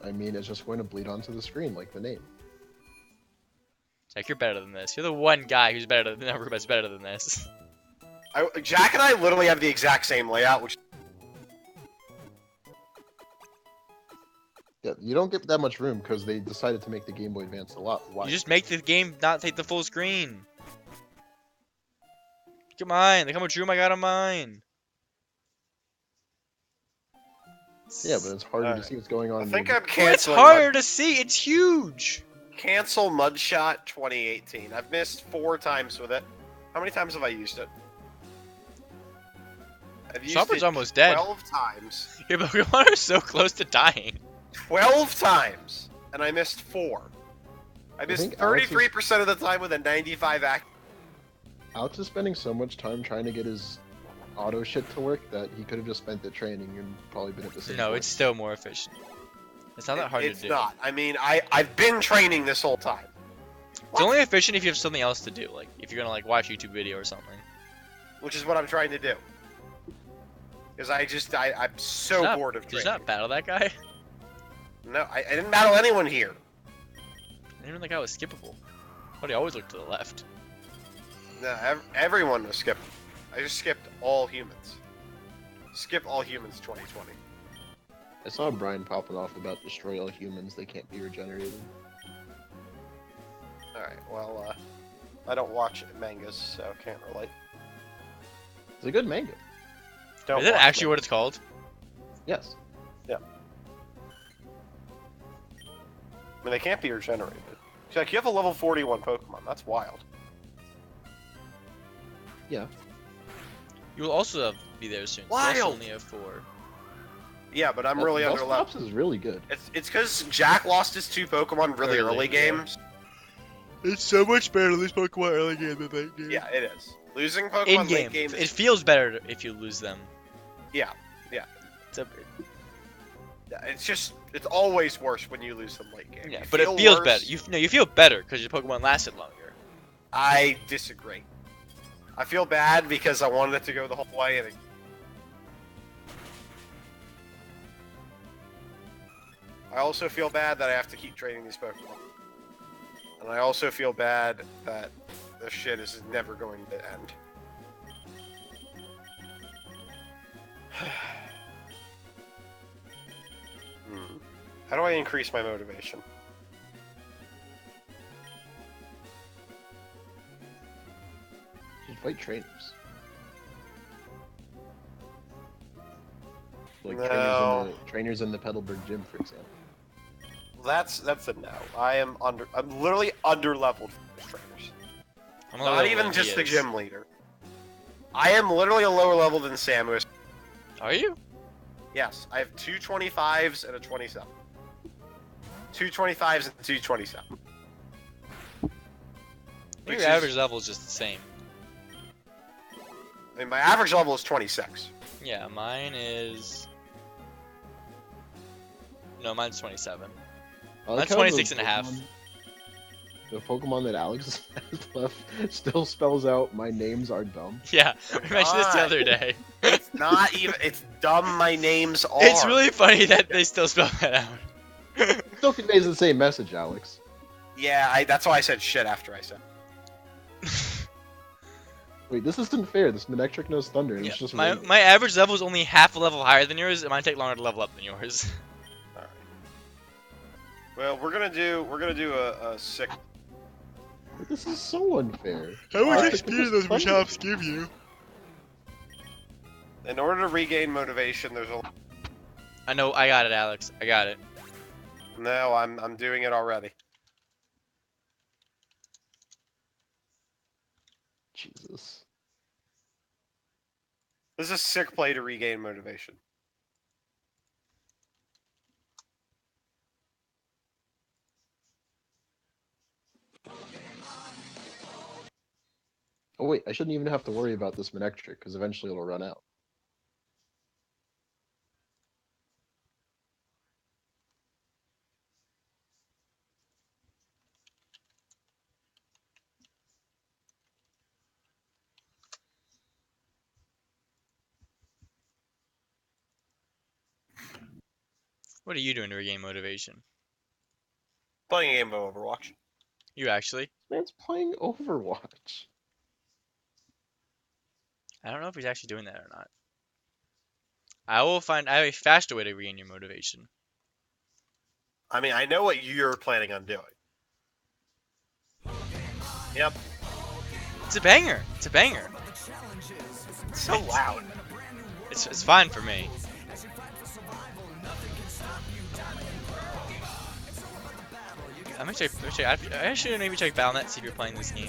I mean, it's just going to bleed onto the screen like the name. Jack, you're better than this. You're the one guy who's better than everybody's better than this. Jack and I literally have the exact same layout, which Yeah, you don't get that much room because they decided to make the Game Boy Advance a lot wider. You just make the game not take the full screen. Look at mine. Look how much room I got on mine. Yeah, but it's harder Alright. to see what's going on. I in think the- I'm Well, it's canceling. harder to see. It's huge. Cancel Mudshot 2018. I've missed 4 times with it. How many times have I used it? I've used Chopper's it almost dead. 12 times. Your Pokemon are so close to dying. 12 times! And I missed 4. I missed think Alex is- 33% of the time with a 95 act. Alex is spending so much time trying to get his auto shit to work that he could have just spent it training and probably been at the same No, point. it's still more efficient. It's not that hard It's to do. not. I mean, I've been training this whole time. It's only efficient if you have something else to do, like if you're gonna like watch a YouTube video or something. Which is what I'm trying to do. Because I'm so Not- bored of Did you training. not battle that guy? No, I didn't battle anyone here. I didn't even think I was skippable. But I always look to the left. No, everyone was skipped. I just skipped all humans. Skip all humans 2020. I saw Brian popping off about destroy all humans, they can't be regenerated. Alright, well, I don't watch mangas, so can't relate. It's a good manga. Don't Is that watch actually mangas. what it's called? Yes. I mean, they can't be regenerated. Jack, you have a level 41 Pokemon. That's wild. Yeah. You will also be there soon. You Wild. also only have 4. Yeah, but I'm really under level. Velociraptor is really good. It's because Jack lost his 2 Pokemon really Early, early yeah. games. It's so much better to lose Pokemon early game than late game. Yeah, it is. Losing Pokemon In late game, game it is... feels better if you lose them. Yeah, It's a, it's just... It's always worse when you lose them late game. yeah, You but it feel feels worse. better. You feel better because your Pokemon lasted longer. I disagree. I feel bad because I wanted it to go the whole way and it... I also feel bad that I have to keep training these Pokemon. And I also feel bad that this shit is never going to end. How do I increase my motivation? You fight trainers. Like No. trainers in the Petalburg gym, for example. That's a no. I'm literally under leveled for trainers. I'm Not even just the gym leader. I am literally a lower level than Samus. Are you? Yes, I have 225s and a 27. 225s and 227. Your average level is just the same. I mean, my average level is 26. Yeah, mine is... No, mine's 27. I like Mine's how 26 and a half. The Pokemon that Alex has left still spells out, "My names are dumb." Yeah, we mentioned this the other day. It's not even. It's dumb. My names are. It's really funny that they still spell that out. Still conveys the same message, Alex. Yeah, that's why I said shit after I said. Wait, this isn't fair. This Manectric knows Thunder, and Yeah, it's just my random. average level is only half a level higher than yours. It might take longer to level up than yours. All right. Well, we're gonna do a sick. This is so unfair. How much Alright, XP because do those Thunder- shops give you? In order to regain motivation, there's a. I know, I got it, Alex. I got it. No, I'm doing it already. Jesus. This is a sick play to regain motivation. Oh wait, I shouldn't even have to worry about this Manectric, because eventually it'll run out. What are you doing to regain motivation? Playing a game of Overwatch. You actually? Man's playing Overwatch. I don't know if he's actually doing that or not. I have a faster way to regain your motivation. I mean, I know what you're planning on doing. Yep. It's a banger. It's a banger. It's so loud. It's fine for me. I'm gonna check. I should maybe check Battle.net, see if you're playing this game.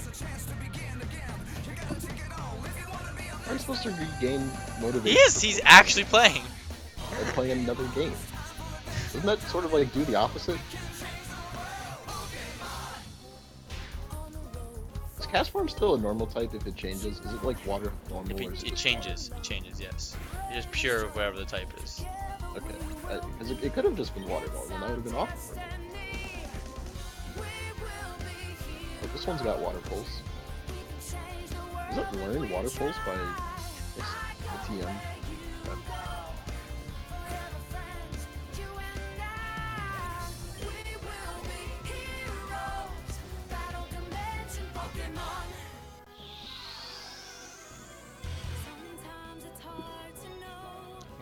I'm supposed to regain motivation. He is. He's actually playing. By playing another game. Doesn't that sort of like do the opposite? Is Castform still a normal type if it changes? Is it like water normal? If or is it changes. It changes. Yes. It's just pure of whatever the type is. Okay. Because it could have just been water normal, and that would have been awful for me. Oh, this one's got water pulse. Does it learn water pulse by this TM?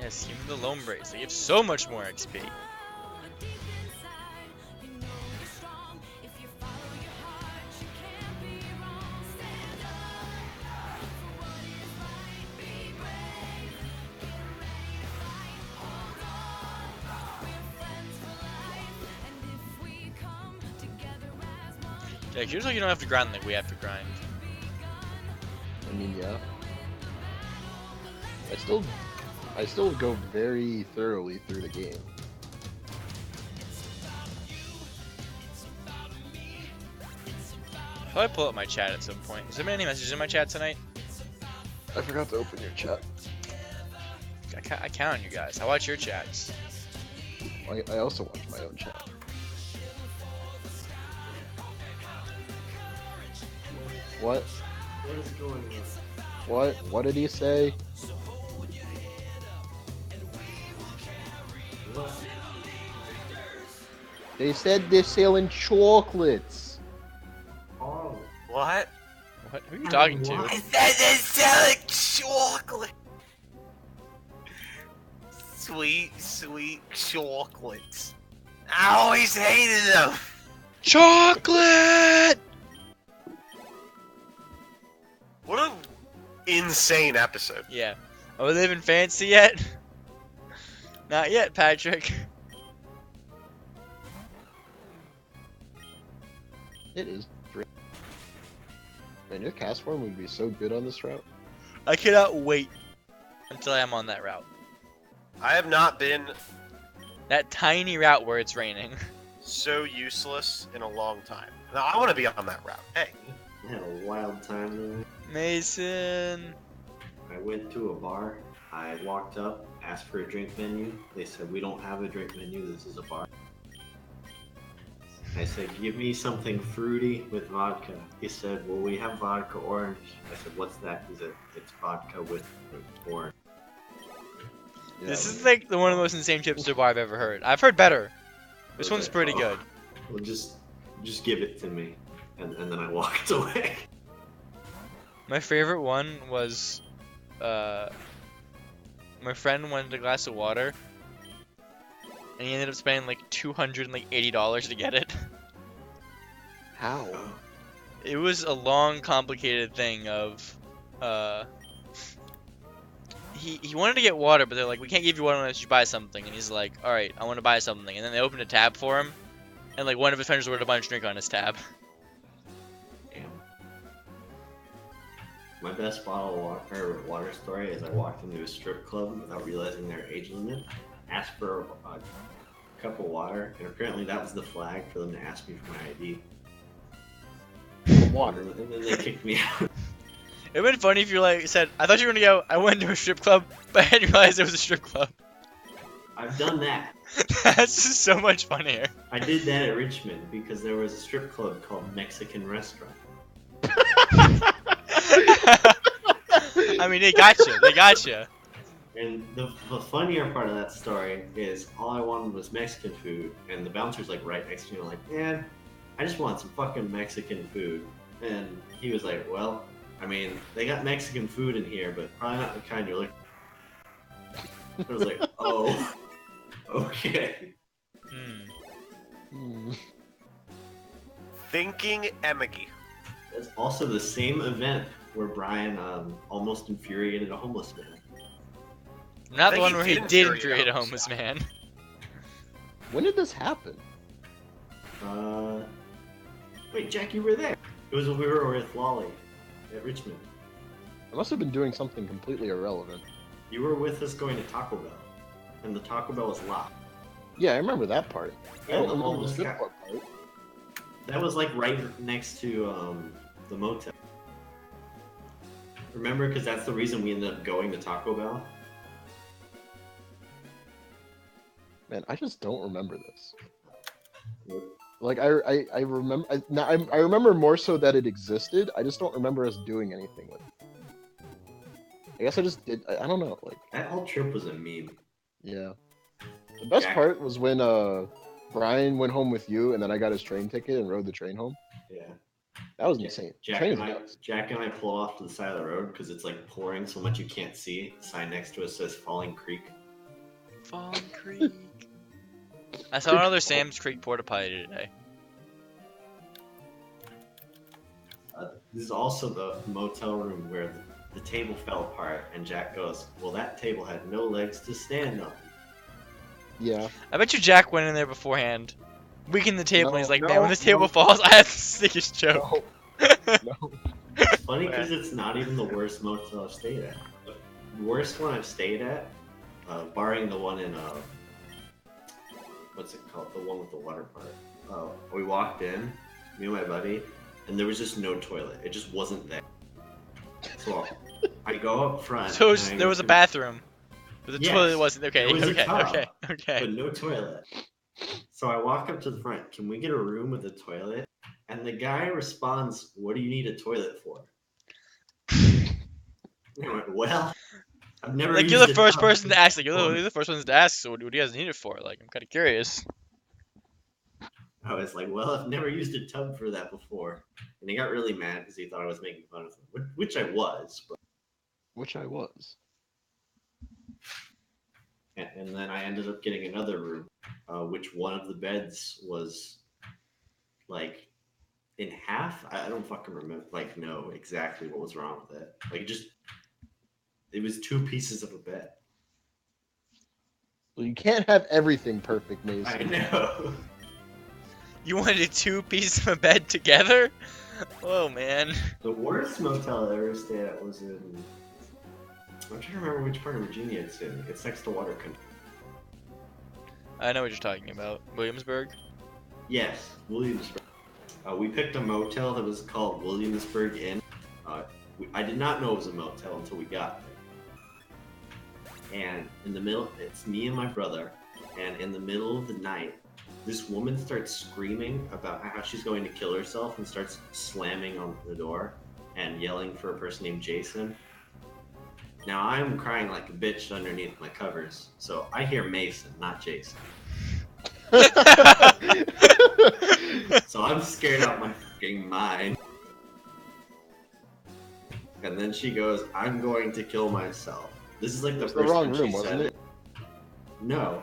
Yes, even the Lone Brace. They give so much more XP. Yeah, here's why you don't have to grind like we have to grind. I mean, yeah. I still go very thoroughly through the game. How do I pull up my chat at some point? Is there any messages in my chat tonight? I forgot to open your chat. I count on you guys. I watch your chats. I also watch my own chat. What? What is going on? What? What did he say? What? They said they're selling chocolates. Oh. What? What? Who are you talking to? What? I said they're selling chocolate. Sweet, sweet chocolates. I always hated them. Chocolate! What an insane episode. Yeah. Are we living fancy yet? Not yet, Patrick. It is. Man, your cast form would be so good on this route. I cannot wait until I'm on that route. I have not been That tiny route where it's raining. so useless in a long time. Now I want to be on that route. Hey, I had a wild time there. Mason. I went to a bar. I walked up, asked for a drink menu. They said, we don't have a drink menu. This is a bar. I said, give me something fruity with vodka. He said, well, we have vodka orange. I said, what's that? He said, it's vodka with orange. Yeah, This is like one of the most insane chips to bar I've ever heard. I've heard better. This I was one's like, pretty "Oh, good. Well, just give it to me. And then I walked away. My favorite one was, my friend wanted a glass of water, and he ended up spending like $280 to get it. How? It was a long, complicated thing of, he wanted to get water, but they're like, we can't give you water unless you buy something. And he's like, all right, I want to buy something. And then they opened a tab for him, and like one of his friends ordered a bunch of drink on his tab. Damn. My best bottle of water story is I walked into a strip club without realizing their age limit, asked for a cup of water, and apparently that was the flag for them to ask me for my ID. Water. And then they kicked me out. It would been funny if you like said, I thought you were gonna go, I went to a strip club, but I didn't realize it was a strip club. I've done that. That's just so much funnier. I did that at Richmond because there was a strip club called Mexican Restaurant. I mean, they got you. They got you. And the funnier part of that story is all I wanted was Mexican food, and the bouncer's like right next to me, like, man, I just want some fucking Mexican food. And he was like, well, I mean, they got Mexican food in here, but probably not the kind you're looking for. I was like, oh, okay. Hmm. thinking Emigi. That's also the same event where Brian almost infuriated a homeless man. Not the think one he where he did did infuriate infuriate a a homeless homeless man. When did this happen? Wait, Jack, you were there. It was when we were with Lolly at Richmond. I must have been doing something completely irrelevant. You were with us going to Taco Bell, and the Taco Bell was locked. Yeah, I remember that part. I And don't the remember the homeless strip guy. club part. That was like right next to the motel. Remember, because that's the reason we ended up going to Taco Bell. Man, I just don't remember this. Like I remember I remember more so that it existed. I just don't remember us doing anything with it. I guess I just did. I don't know. Like That whole trip was a meme. yeah. The best Jack- part was when Brian went home with you, and then I got his train ticket and rode the train home. Yeah. That was Ja- insane. Jack Train is and, I, nuts. Jack and I pulled off to the side of the road because it's like pouring so much you can't see. The sign next to us says Falling Creek. Falling Creek. I saw another Sam's Creek porta potty today. This is also the motel room where the table fell apart, and Jack goes, well, that table had no legs to stand on. Yeah. I bet you Jack went in there beforehand, weakened the table, and he's like, man, No, when this table no. falls, I have the sickest joke. No. No. It's funny because it's not even the worst motel I've stayed at. The worst one I've stayed at, barring the one in, what's it called? The one with the water park. We walked in, me and my buddy, and there was just no toilet. It just wasn't there. So I go up front. So and I there go was a to- bathroom, but the Yes, toilet wasn't. Okay, there was a okay, tub. okay, okay. but no toilet. So I walk up to the front. Can we get a room with a toilet? And the guy responds, "What do you need a toilet for?" And I went, "Well, I've never." Like, used you're the a first tub person to ask. Like, before." you're the first ones to ask. So what do you guys need it for? Like, I'm kind of curious. I was like, "Well, I've never used a tub for that before," and he got really mad because he thought I was making fun of him, which I was. But... Which I was. and then I ended up getting another room, which one of the beds was like in half. I don't fucking remember, like, know exactly what was wrong with it. Like, it was two pieces of a bed. Well, you can't have everything perfect, I Mason. know. You wanted two pieces of a bed together? Oh man. The worst motel I ever stayed at was in. I'm trying to remember which part of Virginia it's in. It's next to water country. I know what you're talking about. Williamsburg? Yes, Williamsburg. We picked a motel that was called Williamsburg Inn. I did not know it was a motel until we got there. And in the middle, it's me and my brother. And in the middle of the night, this woman starts screaming about how she's going to kill herself and starts slamming on the door and yelling for a person named Jason. Now I'm crying like a bitch underneath my covers, so I hear Mason, not Jason. So I'm scared out my fucking mind. And then she goes, "I'm going to kill myself." This is like the It was first the wrong time room, she wasn't said it? No.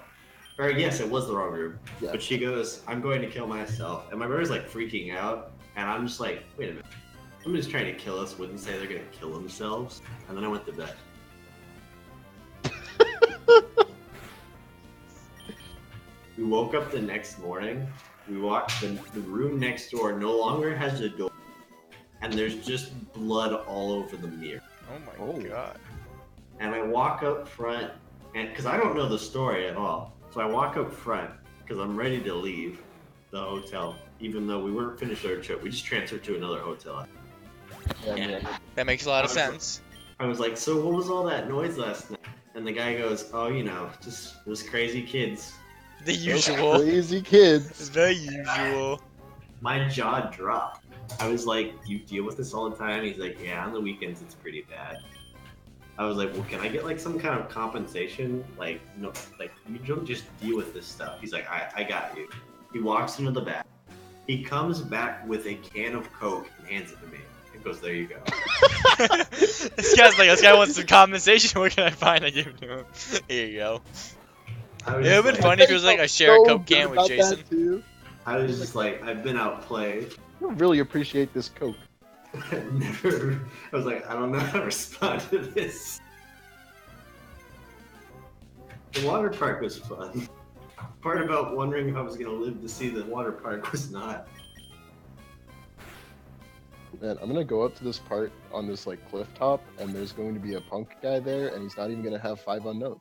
Or yes, it was the wrong room. Yeah. But she goes, "I'm going to kill myself." And my brother's like freaking out. And I'm just like, wait a minute. Somebody's trying to kill us, wouldn't say they're going to kill themselves. And then I went to bed. We woke up the next morning. We walked, the room next door no longer has a door. And there's just blood all over the mirror. Oh my god. And I walk up front, and because I don't know the story at all, so I walk up front because I'm ready to leave the hotel, even though we weren't finished our trip. We just transferred to another hotel. Yeah, Yeah. yeah. That makes a lot of I was- sense. I was like, "So what was all that noise last night?" And the guy goes, "Oh, just those crazy kids." The Those usual. crazy kids. The usual. My jaw dropped. I was like, "You deal with this all the time?" He's like, "Yeah, on the weekends it's pretty bad." I was like, "Well, can I get like some kind of compensation? Like, no, like you don't just deal with this stuff." He's like, I got you." He walks into the back. He comes back with a can of Coke and hands it to me. He goes, "There you go." This guy's like, this guy wants some compensation. What can I find? I give it to him. Here you go. I was It just would've been like, funny if it was like a share a Coke can with about Jason. that, too. I was just like, I've been outplayed. I really appreciate this Coke. I was like, I don't know how to respond to this. The water park was fun. Part about wondering if I was gonna live to see the water park was not. Man, I'm gonna go up to this part on this like cliff top, and there's going to be a punk guy there, and he's not even gonna have 5 unknown.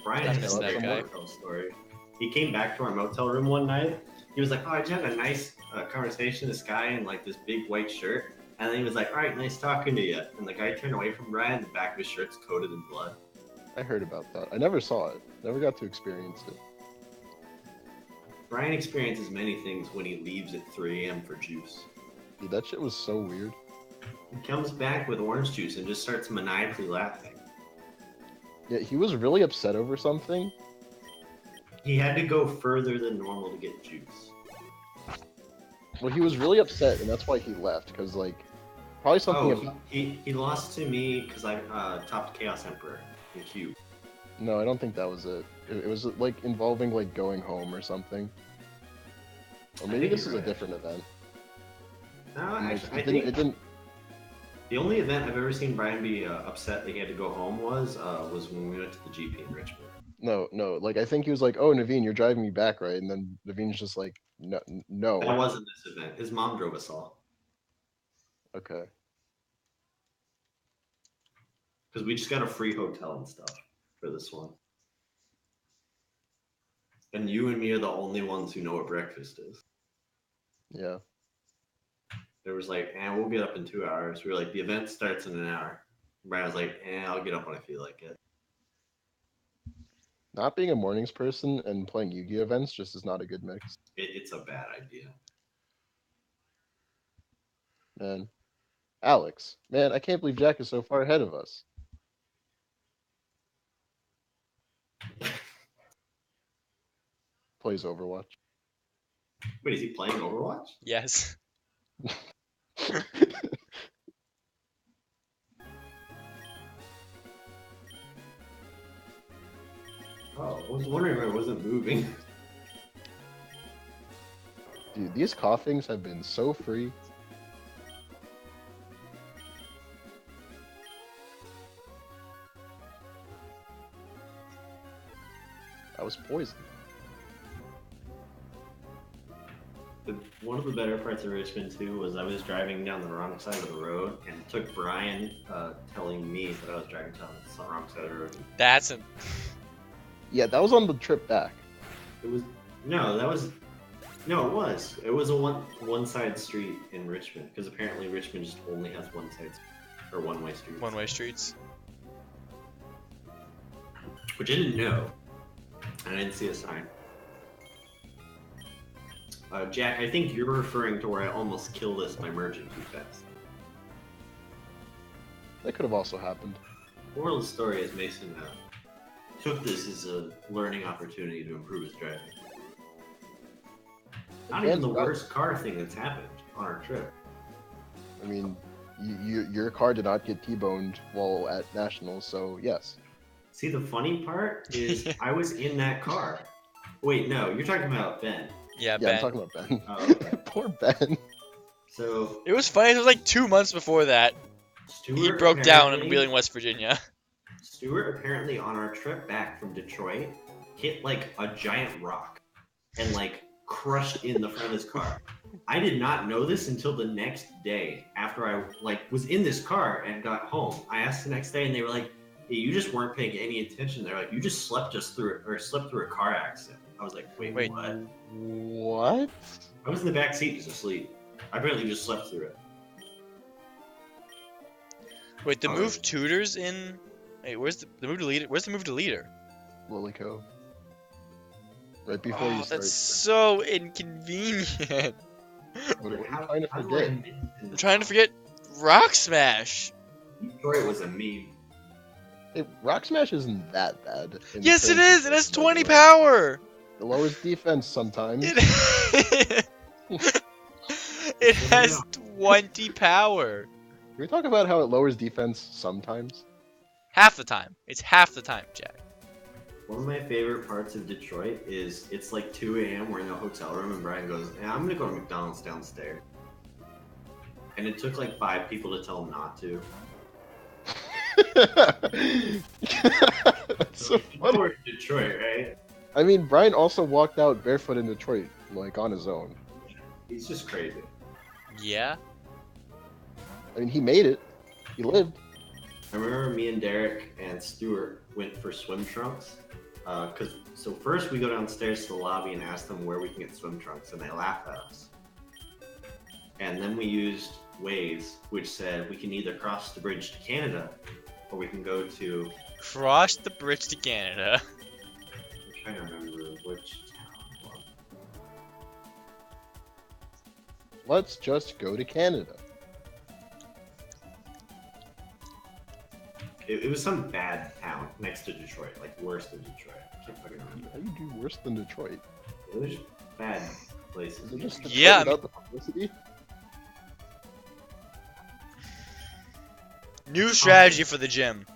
Brian I has miss a that guy. motel story. He came back to our motel room one night. He was like, "Oh, I just had a nice conversation with this guy in like this big white shirt." And then he was like, "All right, nice talking to you." And the guy turned away from Brian. The back of his shirt's coated in blood. I heard about that. I never saw it. Never got to experience it. Brian experiences many things when he leaves at 3 a.m. for juice. Dude, that shit was so weird. He comes back with orange juice and just starts maniacally laughing. Yeah, he was really upset over something. He had to go further than normal to get juice. Well, he was really upset, and that's why he left. Because like, probably something. Oh, he lost to me because I topped Chaos Emperor in Cube. No, I don't think that was it. It was like involving like going home or something. Or I maybe think this you're is a right. different event. No, Like, actually, it didn't. the only event I've ever seen Brian be upset that he had to go home was when we went to the GP in Richmond. No. Like, I think he was like, "Oh, Naveen, you're driving me back, right?" And then Naveen's just like, "No, no." That wasn't this event. His mom drove us all Okay. because we just got a free hotel and stuff for this one. And you and me are the only ones who know what breakfast is. Yeah. There was like, we'll get up in 2 hours. We were like, the event starts in an hour. Brian was like, I'll get up when I feel like it. Not being a mornings person and playing Yu-Gi-Oh events just is not a good mix, It's a bad idea. man. Alex, man, I can't believe Jack is so far ahead of us. Plays Overwatch. Wait, is he playing Overwatch? Yes. wondering why it wasn't moving. Dude, these coughings have been so free. That was poison. One of the better parts of Richmond too was I was driving down the wrong side of the road, and it took Brian telling me that I was driving down the wrong side of the road. That's a... Yeah, that was on the trip back. It was it was a one-side street in Richmond, because apparently Richmond just only has one side or one-way streets. One-way streets. Which I didn't know, and I didn't see a sign. Jack, I think you're referring to where I almost killed us by merging too fast. That could have also happened. Moral of the story is Mason took this as a learning opportunity to improve his driving. Not even the worst car thing that's happened on our trip. I mean, your car did not get T-boned while at Nationals, so yes. See, the funny part is I was in that car. Wait, no, you're talking about Ben. Yeah, Yeah, Ben. I'm talking about Ben. Oh, okay. Poor Ben. So It was funny. It was like 2 months before that. Stuart He broke down in apparently- Wheeling, West Virginia. Stuart apparently on our trip back from Detroit hit like a giant rock and like crushed in the front of his car. I did not know this until the next day after I like was in this car and got home. I asked the next day and they were like, hey, you just weren't paying any attention. They're like, you just slept through a car accident. I was like, wait. What? What? I was in the back seat just asleep. I apparently just slept through it. Wait, the Oh. move tutors in... Hey, where's the move to leader? Where's the move to leader? Lily Cove. Right before you start. That's so inconvenient. What are you How- trying to how do I forget? miss I'm trying to forget Rock Smash. Detroit was a meme. Hey, Rock Smash isn't that bad. in Yes, it terms is. of It has like, 20 like, power. It lowers defense sometimes. It it has 20 power. Can we talk about how it lowers defense sometimes? Half the time. It's half the time, Jack. One of my favorite parts of Detroit is it's like 2 a.m. We're in a hotel room and Brian goes, yeah, I'm gonna go to McDonald's downstairs. And it took like 5 people to tell him not to. That's so You know funny. we're in Detroit, right? I mean, Brian also walked out barefoot in Detroit, like on his own. He's just crazy. Yeah. I mean, he made it. He lived. I remember me and Derek and Stuart went for swim trunks. So first we go downstairs to the lobby and ask them where we can get swim trunks, and they laugh at us. And then we used Waze, which said we can either cross the bridge to Canada, or we can go to. Cross the bridge to Canada. I'm trying to remember which town it was. Let's just go to Canada. It was some bad town next to Detroit, like worse than Detroit. I can't fucking remember. How do you do worse than Detroit? It was just bad places. Is it just Detroit Yeah, I without the publicity? New strategy for the gym.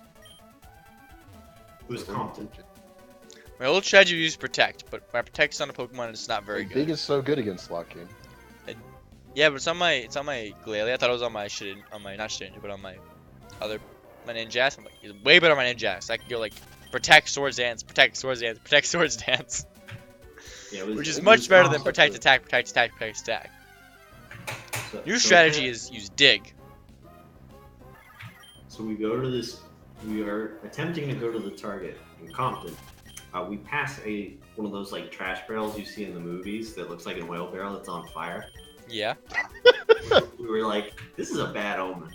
It was Compton. My old strategy was Protect, but my Protect's on a Pokemon and it's not very Big good. is so good against locking. Yeah, but it's on my Glalie. I thought it was on my not Shedinja, but on my Ninjask. I'm like, it's way better on my Ninjask. I can go like Protect, Swords Dance, Protect, Swords Dance, Protect, Swords Dance. Yeah, it was, Which is it much was better than awesome. Protect, Attack, Protect, Attack, Protect, Attack. New So strategy is use Dig. So we go to this. We are attempting to go to the Target in Compton. We pass one of those like trash barrels you see in the movies that looks like an oil barrel that's on fire. Yeah. We were like, this is a bad omen.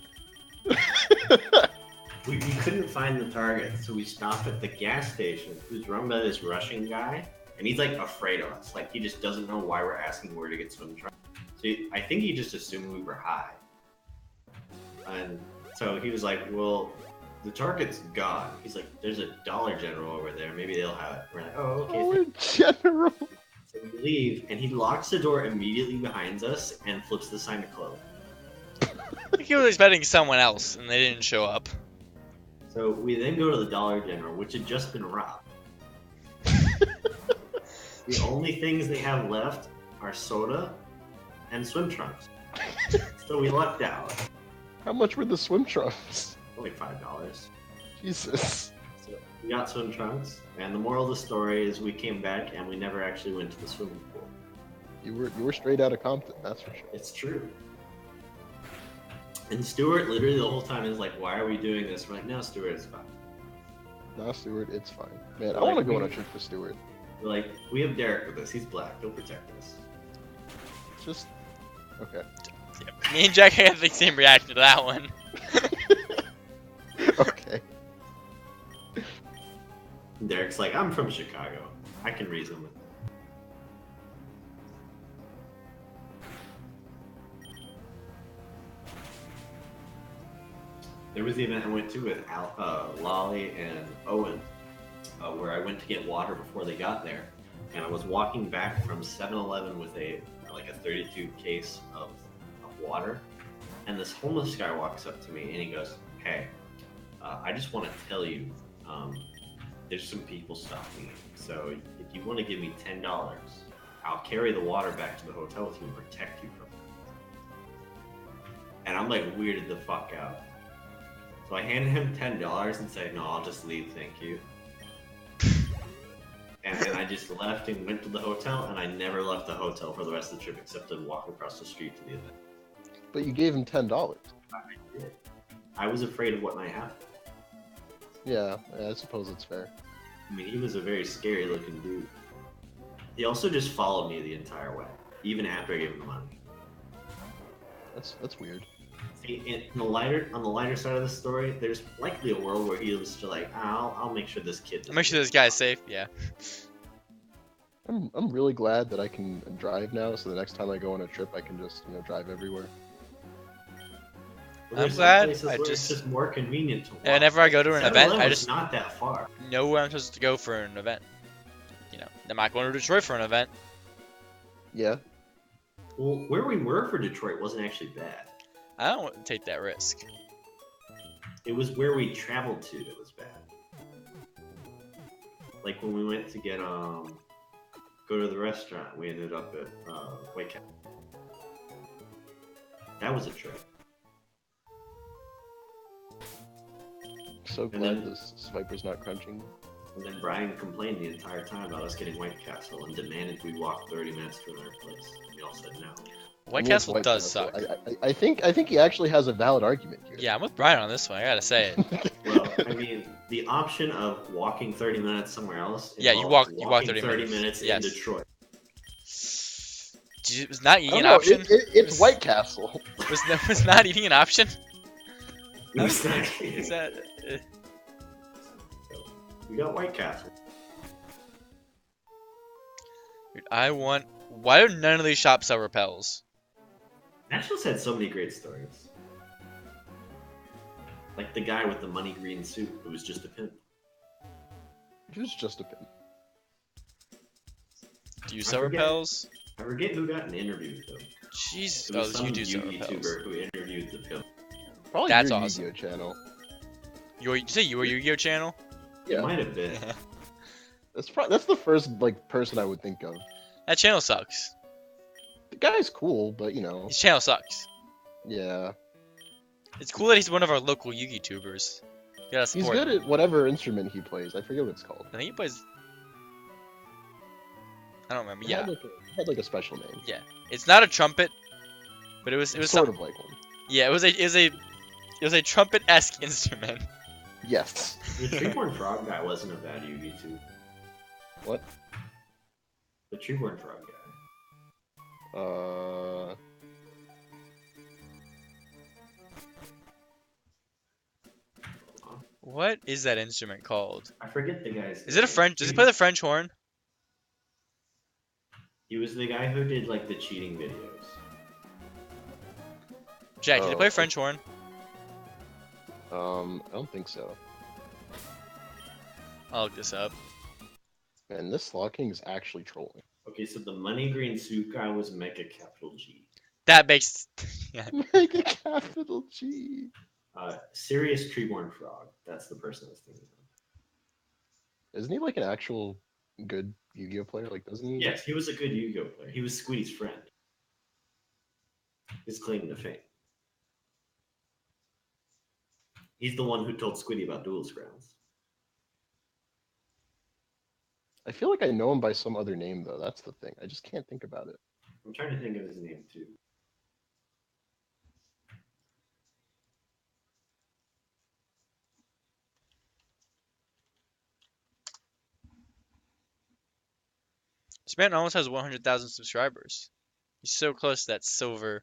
We couldn't find the Target, so we stopped at the gas station. It was run by this Russian guy, and he's like afraid of us. Like he just doesn't know why we're asking where to get swim trunks. So I think he just assumed we were high. And so he was like, well, the Target's gone. He's like, there's a Dollar General over there. Maybe they'll have it. We're like, oh, okay. Oh, in general. So we leave, and he locks the door immediately behind us and flips the sign to close. I think he was expecting someone else and they didn't show up. So we then go to the Dollar General, which had just been robbed. The only things they have left are soda and swim trunks. So we lucked out. How much were the swim trunks? Only $5. Jesus. So we got swim trunks, and the moral of the story is we came back and we never actually went to the swimming pool. You were straight out of Compton, that's for sure. It's true. And Stuart literally the whole time is like, why are we doing this? We're like, no, Stuart, it's fine. Nah, Stewart, it's fine. Man, I Like, want to go on we- a trip with Stewart. We're like, we have Derek with us. He's black. He'll protect us. It's just okay. Me and Jack had the same reaction to that one. Okay. And Derek's like, I'm from Chicago. I can reason with them. There was the event I went to with Lolly and Owen, where I went to get water before they got there, and I was walking back from 7-Eleven with a 32 case of water, and this homeless guy walks up to me and he goes, "Hey, I just want to tell you, there's some people stalking you. So if you want to give me $10, I'll carry the water back to the hotel with you and protect you from them." And I'm like weirded the fuck out. So I handed him $10 and said, "No, I'll just leave, thank you." And then I just left and went to the hotel, and I never left the hotel for the rest of the trip except to walk across the street to the event. But you gave him $10. I did. I was afraid of what might happen. Yeah, I suppose it's fair. I mean, he was a very scary looking dude. He also just followed me the entire way, even after I gave him the money. That's weird. See, on the lighter side of the story, there's likely a world where he was just like, I'll make sure this kid. Make sure this guy's safe. Yeah. I'm really glad that I can drive now, so the next time I go on a trip, I can just drive everywhere. Well, I'm glad. It's just more convenient to walk. Whenever I go to an event, 7-Eleven I is just not that far. know where I'm supposed to go for an event. I'm not going to Detroit for an event. Yeah. Well, where we were for Detroit wasn't actually bad. I don't want to take that risk. It was where we traveled to that was bad. Like when we went to get go to the restaurant, we ended up at White Castle. That was a trip. So And glad then- this Viper's not crunching. And then Brian complained the entire time about us getting White Castle and demanded we walk 30 minutes to another place. And we all said no. White I mean, Castle White does Castle. suck. I think he actually has a valid argument here. Yeah, I'm with Brian on this one. I gotta say it. Well, I mean, the option of walking 30 minutes somewhere else. Yeah, you involves walk walking 30 minutes. in Yes. Detroit. Was not I eating don't an know, option? it's White Castle. Was not eating an option? It was not- Is that? We got White Castle. Dude, why do none of these shops sell repels? Nationals had so many great stories. Like the guy with the money green suit who was just a pimp. It was just a pin. Do you sell forget. repels? I forget who got an interview with him. Jesus. It Oh, was some you do sell repels. YouTuber who interviewed the pimp. Probably That's your awesome. Yu-Gi-Oh channel. You say your Yu-Gi-Oh channel? It Yeah, might have been. that's the first person I would think of. That channel sucks. The guy's cool, but His channel sucks. yeah, It's cool that he's one of our local Yu-Gi tubers. You gotta he's support good him. at whatever instrument he plays. I forget what it's called. I think he plays. I don't remember. It Yeah, had like a special name. it's not a trumpet, but it was Sort some, of like one. Yeah, it was a trumpet-esque instrument. Yes. The Treeborn Frog guy wasn't a bad Yugi too. What? The Treeborn Frog guy. What is that instrument called? I forget the guy's Is it a name. French? Does he play the French horn? He was the guy who did like the cheating videos. Jack, did he Oh. play French horn? I don't think so. I'll look this up. Man, this Law King is actually trolling. Okay, so the money green suit guy was Mega Capital G. That makes. Yeah. Make a capital G. Serious Treeborn Frog. That's the person I was thinking of. Isn't he like an actual good Yu-Gi-Oh player? Like, doesn't he? Yes, he was a good Yu-Gi-Oh player. He was Squiddy's friend. His claim to fame. He's the one who told Squiddy about Duelist Grounds. I feel like I know him by some other name though. That's the thing. I just can't think about it. I'm trying to think of his name too. This man almost has 100,000 subscribers. He's so close to that silver.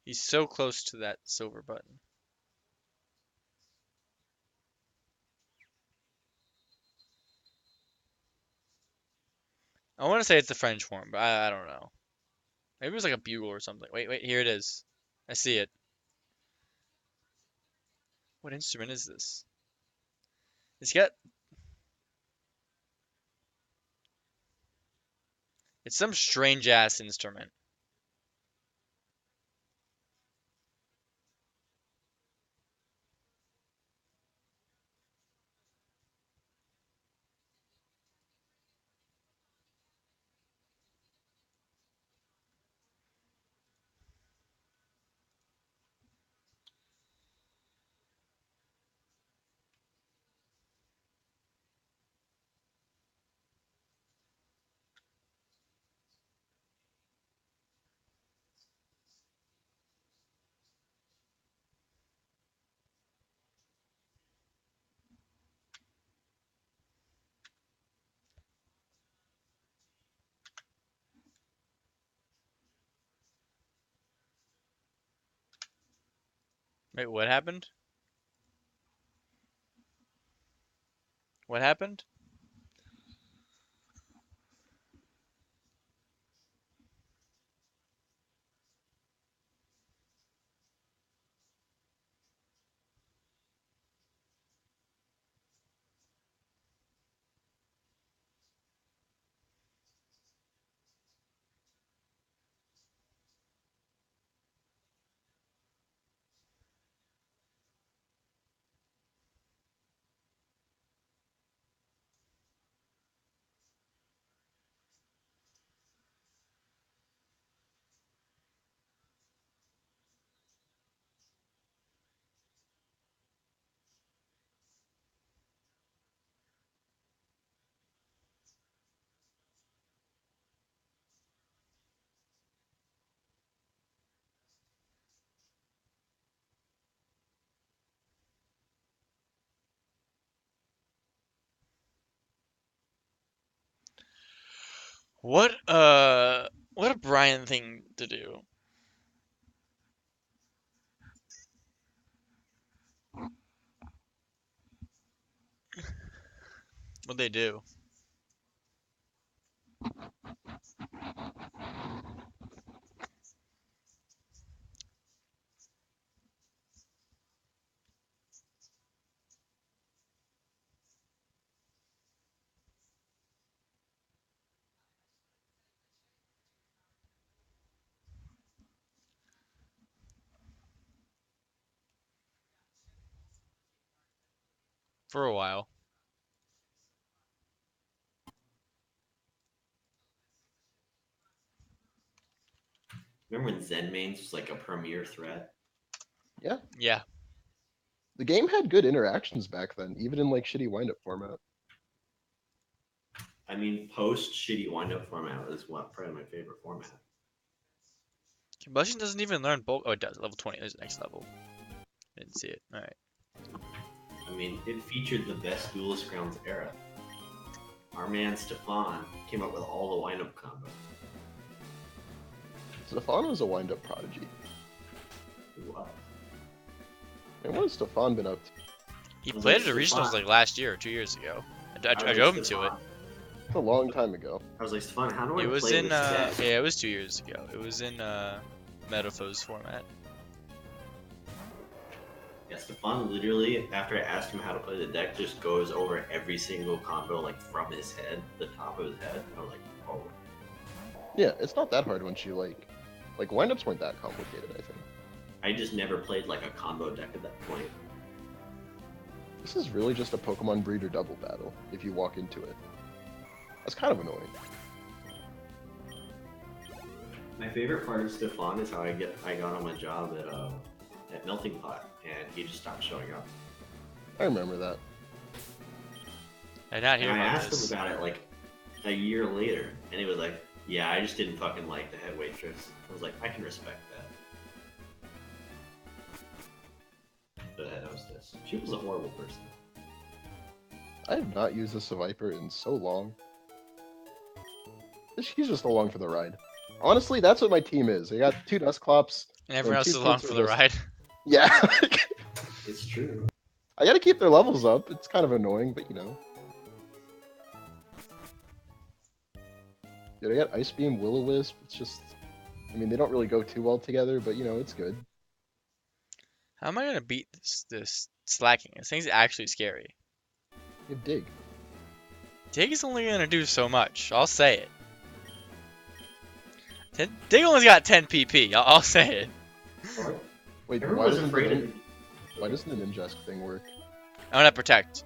He's so close to that silver button. I want to say it's the French form, but I don't know. Maybe it was like a bugle or something. Wait, here it is. I see it. What instrument is this? It's got... It's some strange ass instrument. Wait, what happened? What happened? What a Brian thing to do. What'd they do? For a while. Remember when Zen Mains was like a premier threat? Yeah, Yeah. the game had good interactions back then, even in like shitty wind-up format. I mean, post shitty wind-up format is probably my favorite format. Combustion doesn't even learn bulk. Oh, it does. Level 20. There's the next level. Didn't see it. Alright. I mean, it featured the best Duelist Grounds era. Our man Stefan came up with all the wind-up combos. Stefan was a wind-up prodigy. What? And what has Stefan been up to? He Was played it at a regionals Stefan? like last year or 2 years ago. I was drove like, him to it. Stefan. It's a long time ago. I was like, Stefan, how do I It was play in this deck? yeah, it was 2 years ago. It was in Metaphos format. Yeah, Stefan literally, after I asked him how to play the deck, just goes over every single combo like from his head, the top of his head. I was like, oh. Yeah, it's not that hard once you like wind-ups weren't that complicated, I think. I just never played like a combo deck at that point. This is really just a Pokemon breeder double battle if you walk into it. That's kind of annoying. My favorite part of Stefan is how I got on my job at Melting Pot, and he just stopped showing up. I remember that. I did not hear And I about asked this. him about it like a year later, and he was like, "Yeah, I just didn't fucking like the head waitress." I was like, "I can respect that." The head hostess. She was a horrible person. I have not used this Viper in so long. She's just along for the ride. Honestly, that's what my team is. I got 2 Dusclops. And everyone else two is along kids for are the just- ride. Yeah. It's true. I gotta keep their levels up. It's kind of annoying, but you know. Dude, I got Ice Beam, Will-O-Wisp. It's just... I mean, they don't really go too well together, but you know, it's good. How am I gonna beat this slacking? This thing's actually scary. You have Dig. Dig is only gonna do so much. I'll say it. Dig only's got 10 PP. I'll say it. Wait, why Everyone's doesn't, afraid the, of why doesn't the Ninjask thing work? I'm gonna protect.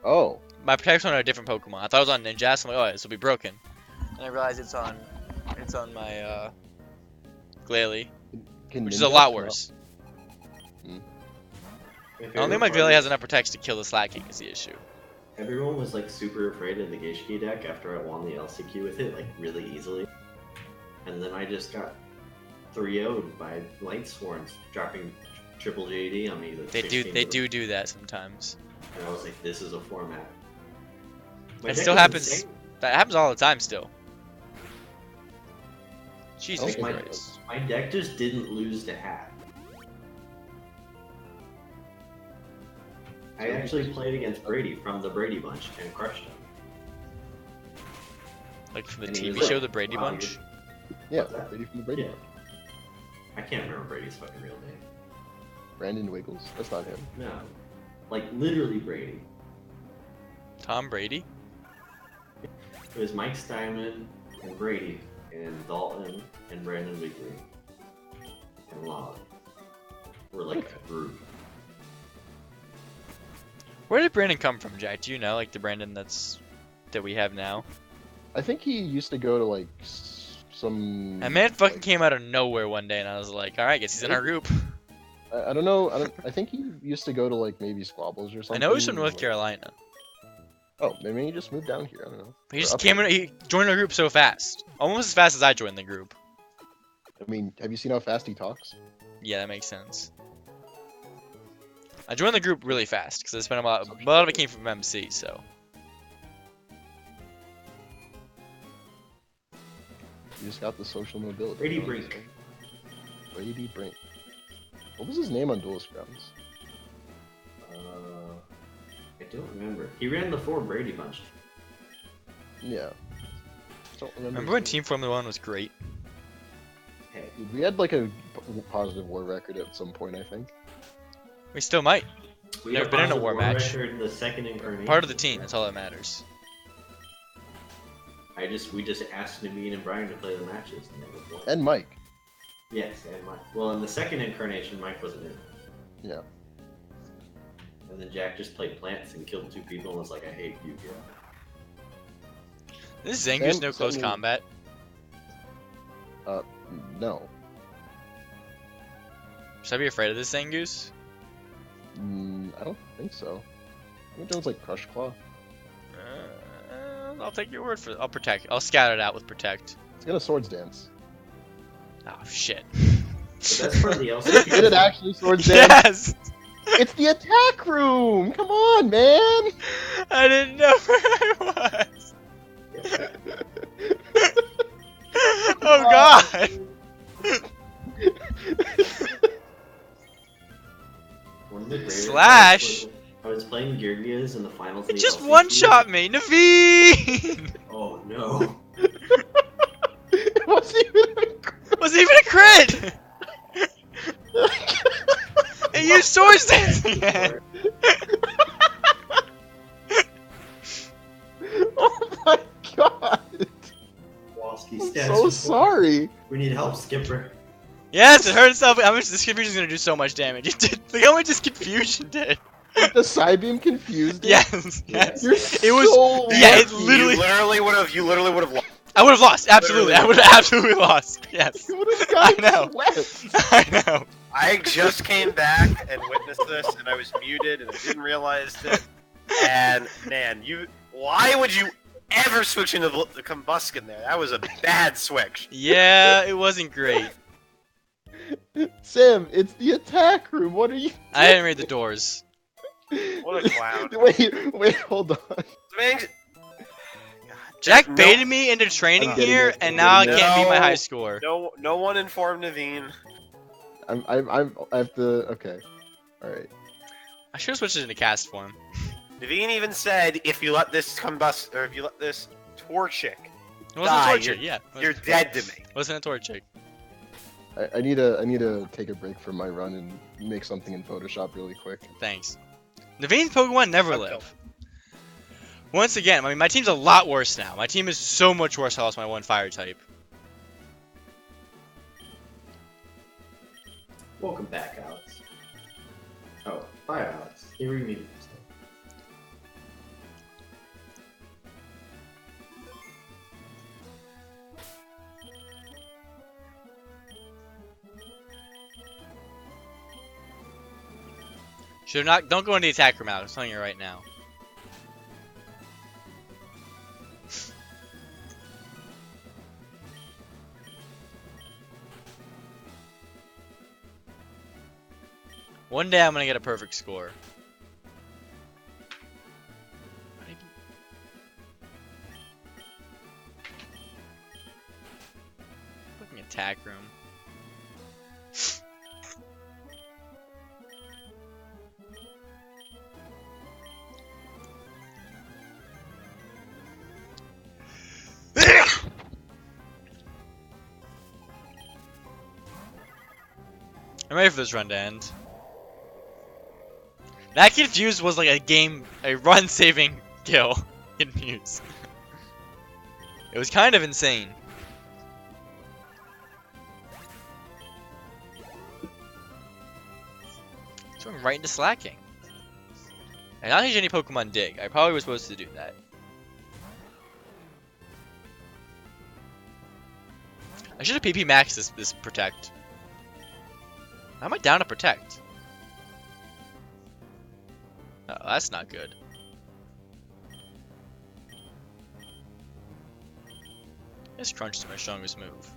Oh. My protect's on a different Pokemon. I thought it was on Ninjask. I'm like, oh, this will be broken. And I realized it's on my Glalie, Can which is a Ninjask lot not- worse. My I don't think favorite my part Glalie is has enough protects to kill the slacking. Is the issue. Everyone was like super afraid of the Geishki deck after I won the LCQ with it, like really easily. And then I just got 3-0'd by Lightsworns, dropping triple JD on me. Like They 16 do that sometimes. And I was like, this is a format. My That deck still is happens. insane. That happens all the time still. Jesus Okay. Christ. My deck just didn't lose to Hat. I actually played against Brady from the Brady Bunch and crushed him. Like from the And he TV was show, like, The Brady wow, Bunch. Yeah, What's that? Brady from the Brady Yeah. Bunch. I can't remember Brady's fucking real name. Brandon Wiggles. That's not him. No. Like, literally Brady. Tom Brady. It was Mike Steinman and Brady and Dalton and Brandon Wigley and Lolly. We're like a group. Where did Brandon come from, Jack? Do you know, like the Brandon that we have now? I think he used to go to like some. That man fucking like, came out of nowhere one day, and I was like, all right, guess he's in our group. I don't know. I think he used to go to like maybe Squabbles or I something. know he's from and, North like- Carolina. Oh, maybe he just moved down here. I don't know. He Or just up came here. in. He joined our group so fast, almost as fast as I joined the group. I mean, have you seen how fast he talks? Yeah, that makes sense. I joined the group really fast because I spent a lot of it came from MC. So He just got the social mobility. Brady you know what I'm Brink. saying? Brady Brink. What was his name on Duelist Grounds? I don't remember. He ran the 4 Brady Bunch. Yeah. Don't remember. remember when his Team Formula One was great? Hey, name. We had like a positive war record at some point, I think. We still might. we Never had been in a positive war match. record in the second incarnation. Part of the team. That's all that matters. We just asked Naveen and Brian to play the matches and they were won. And Mike. Yes, and Mike. Well, in the second incarnation, Mike wasn't in. Yeah. And then Jack just played plants and killed 2 people and was like, I hate you, bro. This Zangoose Sam- no close Sam- combat. No. Should I be afraid of this Zangoose? I don't think so. I think Jones like Crush Claw. I'll take your word for it. I'll protect. I'll scout it out with protect. It's gonna Swords Dance. Oh shit. The best part of the LCQ Did it actually Swords Dance? Yes. It's the attack room! Come on, man! I didn't know where I was. Oh god. One of the greatest Slash! parts was I was playing Geargias in the finals. of It the just LCQ. one shot me, Naveen. Oh no. It wasn't even Was even a crit. It used Swords Dance again. Oh my god! Kowalski I'm stats so report. sorry. We need help, Skipper. Yes, it hurt itself. How much this confusion is gonna do so much damage. It did. Look how much this confusion did. The Psybeam confused it? Yes, yes. You're It was. so Yeah, it lucky. literally. You literally would have lost. I would have lost. Absolutely, I would have absolutely lost. Yes. You would have I gotten know. swept. I know. I just came back and witnessed this, and I was muted, and I didn't realize it. And man, why would you ever switch into the combustion there? That was a bad switch. Yeah, it wasn't great. Sam, it's the attack room. What are you? I didn't read the doors. What a clown. Wait, hold on. Man, Jack no- baited me into training I'm getting here, it, and I'm now I getting it. can't beat my No. high score. No one informed Naveen. I have to. Okay. All right. I should have switched it into cast form. Naveen even said, if you let this combust, or if you let this Torchic, It wasn't Die, a torture, you're- yeah. you're dead to me. Wasn't a torture. I need to take a break from my run and make something in Photoshop really quick. Thanks. Naveen's Pokemon never Okay. live. Once again, I mean, my team's a lot worse now. My team is so much worse. I lost my one fire type. Welcome back, Alex. Oh, bye, Alex. Hey, what do you mean? Should not. Don't go into the attack room, Alex. I'm telling you right now. One day I'm gonna get a perfect score. Fucking attack room. I'm ready for this run to end. That Confuse was like a run-saving kill. Confuse. It was kind of insane. It's going right into slacking. I don't teach any Pokemon Dig. I probably was supposed to do that. I should have PP maxed this Protect. How am I down to Protect? Oh, that's not good. This Crunch is my strongest move.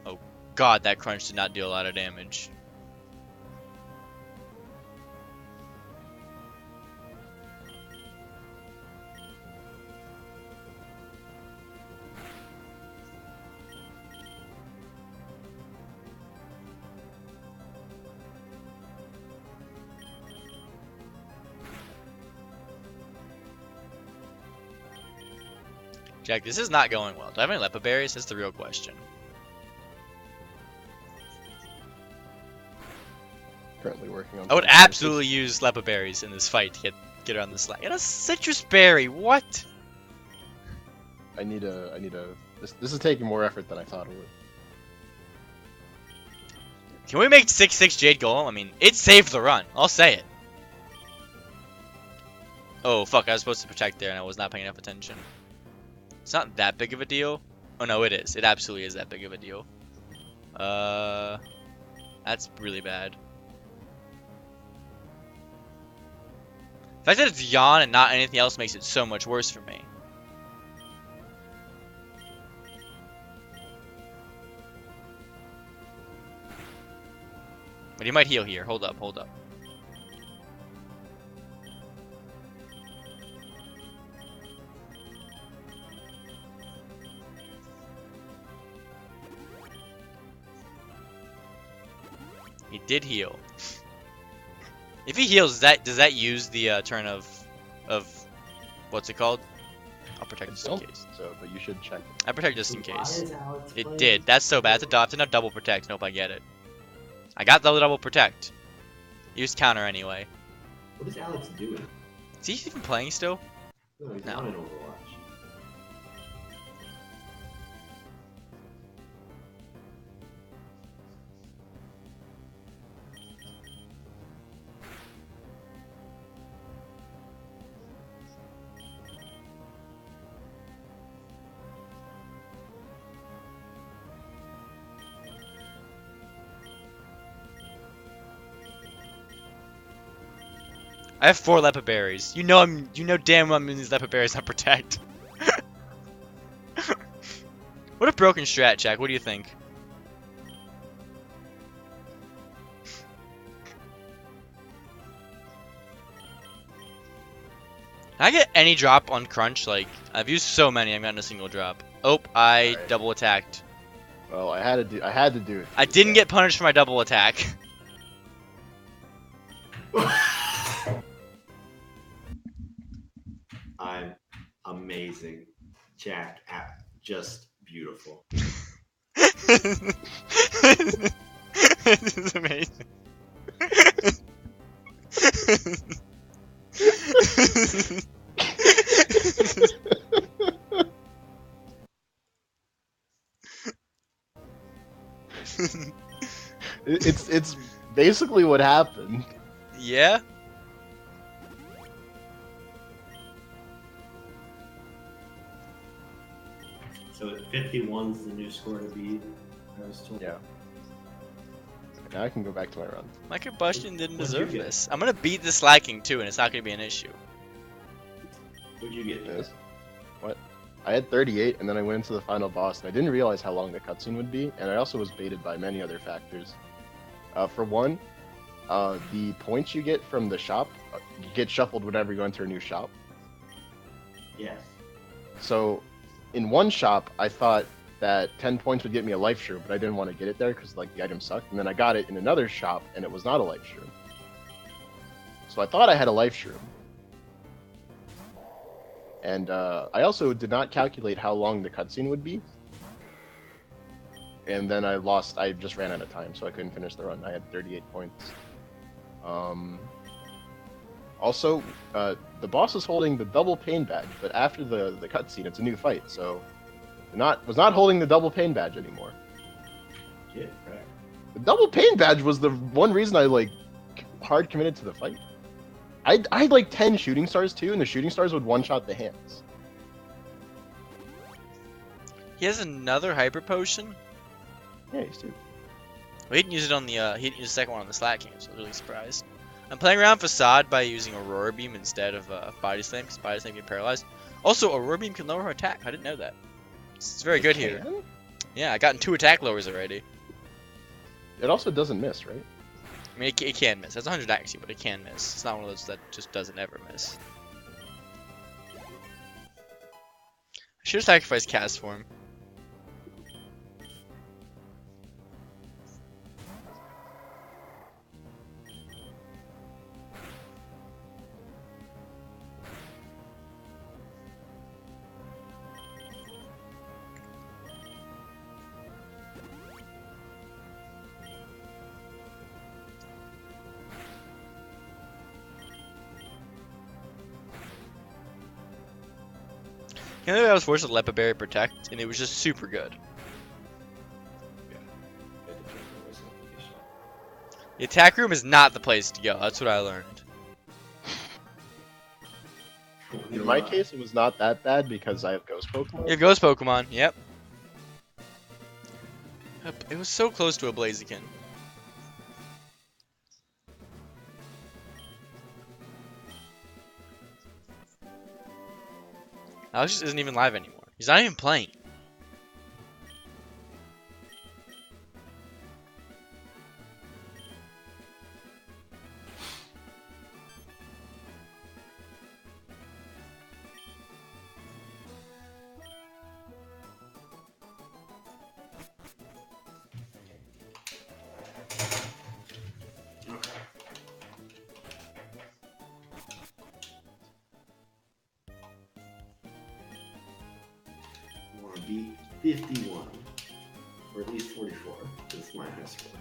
Oh god, that Crunch did not deal a lot of damage. Jack, this is not going well. Do I have any Lepa Berries? That's the real question. Currently working on. I would something like absolutely use Lepa Berries in this fight to get around the slack. And a Citrus Berry, what? this. I need a. This is taking more effort than I thought it would. Can we make 6-6 Jade Golem? I mean, it saved the run. I'll say it. Oh, fuck. I was supposed to protect there and I was not paying enough attention. It's not that big of a deal. Oh, no, it is. It absolutely is that big of a deal. That's really bad. The fact that it's Yawn and not anything else makes it so much worse for me. But he might heal here. Hold up, hold up. He did heal. If he heals, does that use the turn of what's it called? I'll protect just in Don't case. so, but you should check. I protect just in Why case. is Alex It playing? did. That's so bad. That's enough double protect. Nope, I get it. I got the double protect. Use counter anyway. What is Alex doing? Is he even playing still? No, he's No. not in Overwatch. I have 4 leopard berries. You know damn well I'm using these leopard berries on protect. What a broken strat, Jack. What do you think? Can I get any drop on Crunch? Like, I've used so many, I've gotten a single drop. Oh, I Alright. double attacked. Well, I had to do it. I didn't get punished for my double attack. I'm amazing. Jack, just beautiful. This is amazing. It's basically what happened. Yeah? So 51 is the new score to beat. I was told. Yeah. Now I can go back to my run. My combustion didn't What'd you deserve get? this. I'm gonna beat the slacking too, and it's not gonna be an issue. What'd you get? Yes. What? I had 38, and then I went into the final boss, and I didn't realize how long the cutscene would be, and I also was baited by many other factors. For one, the points you get from the shop get shuffled whenever you enter a new shop. Yes. So, in one shop, I thought that 10 points would get me a life shroom, but I didn't want to get it there because like the item sucked. And then I got it in another shop, and it was not a life shroom. So I thought I had a life shroom. And I also did not calculate how long the cutscene would be. And then I just ran out of time, so I couldn't finish the run. I had 38 points. Also, the boss is holding the double pain badge, but after the cutscene, it's a new fight, so was not holding the double pain badge anymore. Get right. The double pain badge was the one reason I like hard committed to the fight. I had like 10 shooting stars too, and the shooting stars would one-shot the hands. He has another hyper potion. Yeah, he's too. Well, he didn't use it on the he didn't use the second one on the slacking, so I was really surprised. I'm playing around Facade by using Aurora Beam instead of Body Slam, because Body Slam can paralyze. Also, Aurora Beam can lower her attack. I didn't know that. It's very good here. Can? Yeah, I gotten 2 attack lowers already. It also doesn't miss, right? I mean, it can miss. That's 100 accuracy, but it can miss. It's not one of those that just doesn't ever miss. I should have sacrificed Cast Form. You know, I was forced to Leopard Berry Protect, and it was just super good. The attack room is not the place to go. That's what I learned. In my case, it was not that bad because I have Ghost Pokemon. You have Ghost Pokemon, yep. It was so close to a Blaziken. Alex just isn't even live anymore. He's not even playing. I want to beat 51, or at least 44. That's my high score.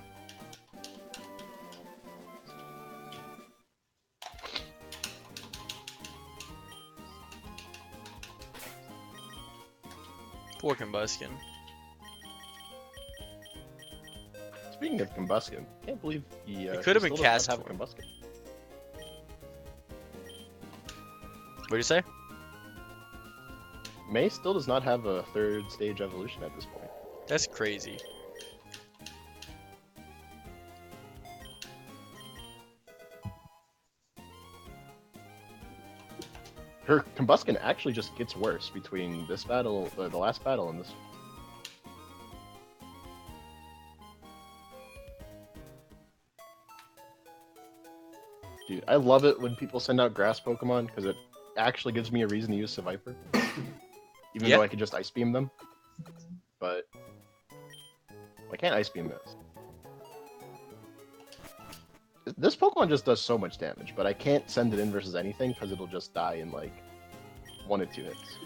Poor Combustion. Speaking of Combustion, can't believe he It could have he been still does Cast not have a Form. Combustion. What'd you say? May still does not have a 3rd stage evolution at this point. That's crazy. Her Combuskin actually just gets worse between this battle, the last battle, and this. Dude, I love it when people send out grass Pokemon because it actually gives me a reason to use Seviper. Even Yeah. though I could just Ice Beam them. But I can't Ice Beam this. This Pokemon just does so much damage, but I can't send it in versus anything because it'll just die in like 1 or 2 hits.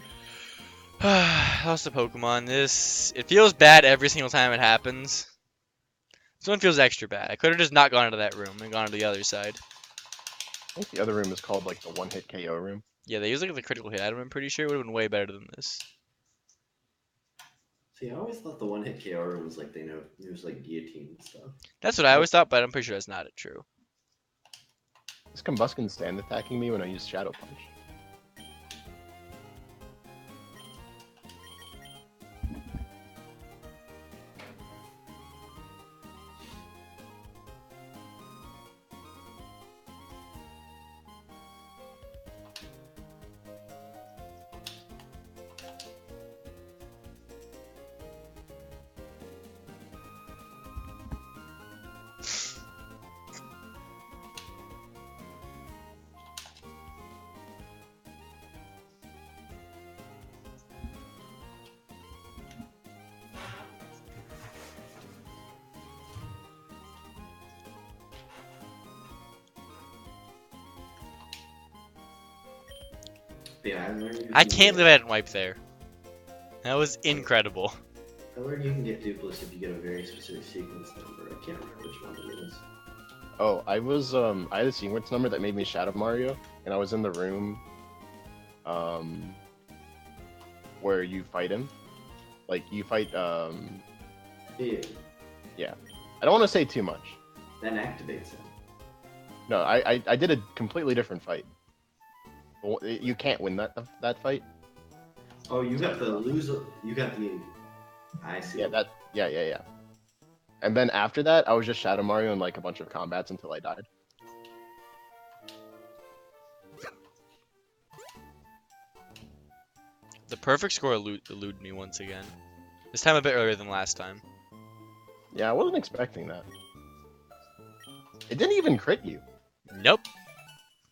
Lost a Pokemon. It feels bad every single time it happens. This one feels extra bad. I could have just not gone into that room and gone to the other side. I think the other room is called like the 1-hit KO room. Yeah, they use like the critical hit item. I'm pretty sure it would have been way better than this. See, I always thought the one-hit KO room was like it was like guillotine and stuff. That's what I always thought, but I'm pretty sure that's not true. This Combuskin stand attacking me when I use Shadow Punch. Yeah, I can't believe I didn't wipe there. That was incredible. I learned you can get dupless if you get a very specific sequence number. I can't remember which one it is. Oh, I had a sequence number that made me Shadow Mario, and I was in the room, where you fight him. Like, you fight, Yeah, I don't want to say too much. that activates him. No, I did a completely different fight. You can't win that fight. Oh, you got the loser. You got the. I see. Yeah. And then after that, I was just Shadow Mario in like a bunch of combats until I died. The perfect score eluded me once again. This time a bit earlier than last time. Yeah, I wasn't expecting that. It didn't even crit you. Nope.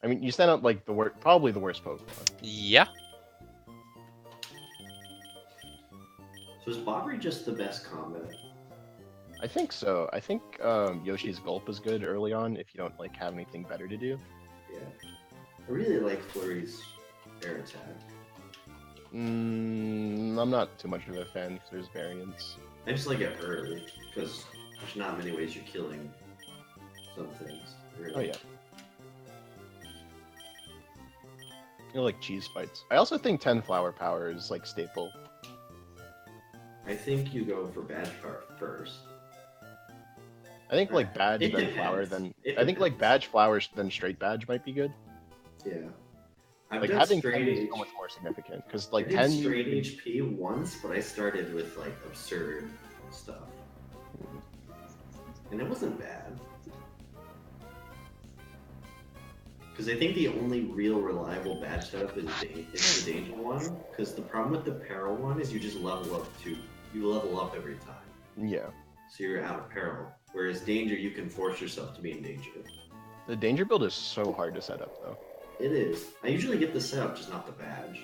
I mean, you sent out like probably the worst Pokemon. Yeah. So is Bobbery just the best combat? I think so. I think Yoshi's Gulp is good early on if you don't like have anything better to do. Yeah. I really like Flurry's air attack. I'm not too much of a fan because there's variants. I just like it early because there's not many ways you're killing some things. Early. Oh yeah. You know, like cheese fights. I also think 10 flower power is like staple. I think you go for badge power first. I think like badge It then flower depends. then. It I think like depends. badge flowers then straight badge might be good. Yeah. I've Like done having 10 straight is H. so much more significant because I like did 10 straight HP once, but I started with like absurd stuff, and it wasn't bad. Because I think the only real reliable badge setup is the danger one. Because the problem with the peril one is you just level up every time, Yeah. so you're out of peril. Whereas danger, you can force yourself to be in danger. The danger build is so hard to set up though. It is. I usually get the setup, just not the badge.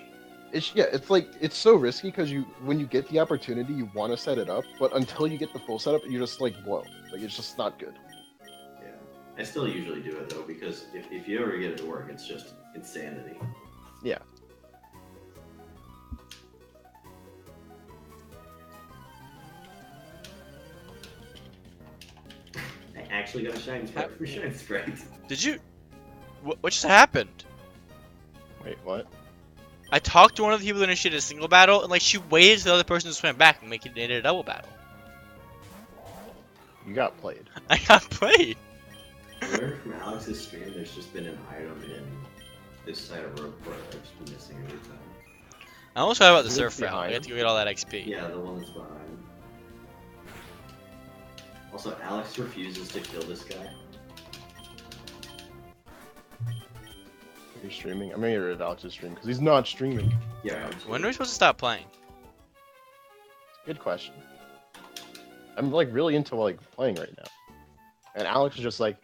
It's like it's so risky because when you get the opportunity you want to set it up, but until you get the full setup you just like blow. Like it's just not good. Yeah. I still usually do it though, because if you ever get it to work, it's just insanity. Yeah. I actually got a shine sprite for shine sprite. Did you? What just happened? Wait, what? I talked to one of the people that initiated a single battle, and like she waited till the other person to swim back and make it a double battle. You got played. I got played. I learned from Alex's stream there's just been an item in this side of rope where I've just been missing every time. I almost forgot about the Is it surf route. I behind? have to go get all that XP. Yeah, the one that's behind. Also, Alex refuses to kill this guy. You're streaming? I'm gonna get rid of Alex's stream because he's not streaming. Yeah. When are we supposed to stop playing? Good question. I'm like really into like playing right now. And Alex is just like,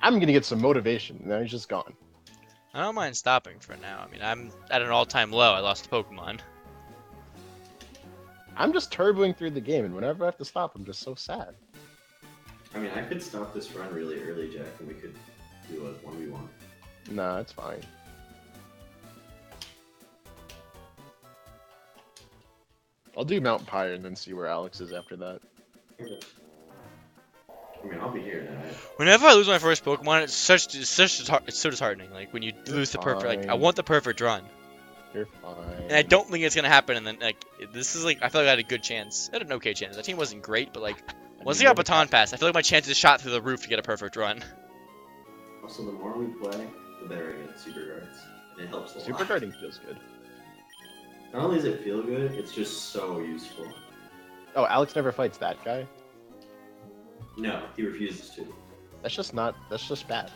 I'm gonna get some motivation. And then he's just gone. I don't mind stopping for now. I mean, I'm at an all-time low. I lost a Pokemon. I'm just turboing through the game, and whenever I have to stop, I'm just so sad. I mean, I could stop this run really early, Jack, and we could do a 1v1. Nah, it's fine. I'll do Mount Pyre and then see where Alex is after that. Okay. I mean, I'll be here now. Whenever I lose my first Pokemon, it's so disheartening. Like when you lose the perfect, like I fine. want the perfect run, You're fine. and I don't think it's gonna happen. And then like this is like I feel like I had a good chance. I had an okay chance. The team wasn't great, but like once I got Baton Pass, I feel like my chances shot through the roof to get a perfect run. Also, the more we play, the better I get at Super Guards. And it helps a lot. Super guarding feels good. Not only does it feel good, it's just so useful. Oh, Alex never fights that guy? No, he refuses to. That's just not, that's just bad.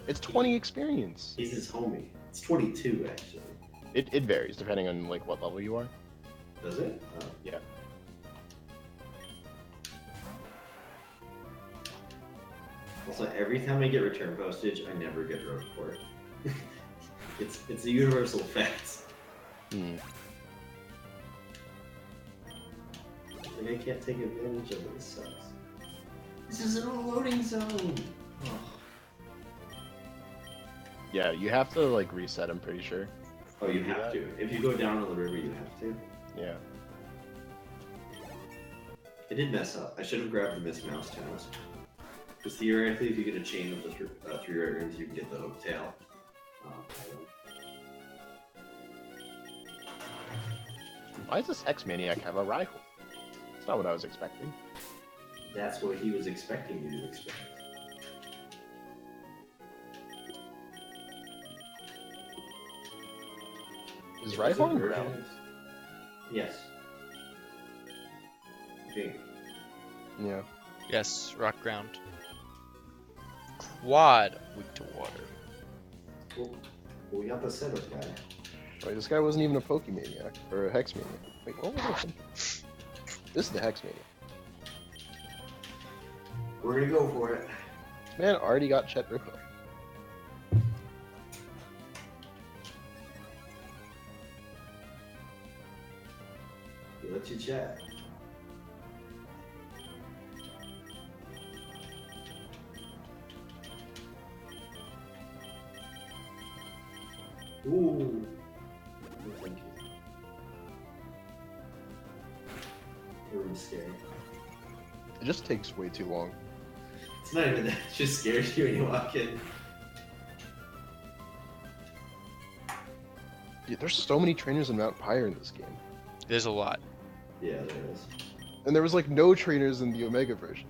It's 20 experience. He's his homie. It's 22, actually. It varies depending on like what level you are. Does it? Oh. Yeah. Also, every time I get return postage, I never get road report. it's a universal fact. Hmm. Like, I can't take advantage of it. This sucks. This isn't a loading zone! Oh. Yeah, you have to like reset, I'm pretty sure. Oh, you have to. If you go down on the river, you have to. Yeah. I did mess up. I should have grabbed the Miss Mouse Towns. Because theoretically, if you get a chain of the three red rings, you can get the hook tail. Why does this X-Maniac have a rifle? That's not what I was expecting. That's what he was expecting you to expect. Is rifle on ground? Versions? Yes. Okay. Yeah. Yes, rock ground. Quad, weak to water. Well, we got the setup guy. Wait, this guy wasn't even a Pokemaniac or a Hexmaniac. Wait, what was this? This is the Hexmaniac. We're gonna go for it. Man, already got Chet Ripper. Let you chat. Ooh. No, thank you. That room's scary. It just takes way too long. It's not even that. It just scares you when you walk in. Dude, there's so many trainers in Mount Pyre in this game. There's a lot. Yeah, there is. And there was like no trainers in the Omega version.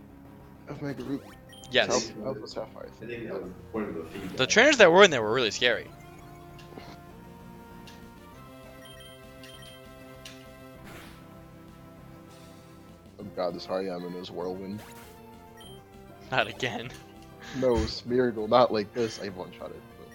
Omega Root. Yes. Alpha Sapphire. I think that was one of the feedback. The trainers that were in there were really scary. Oh god, this Hariyama knows Whirlwind. Not again. No, Smeargle, not like this. I one-shot it. But...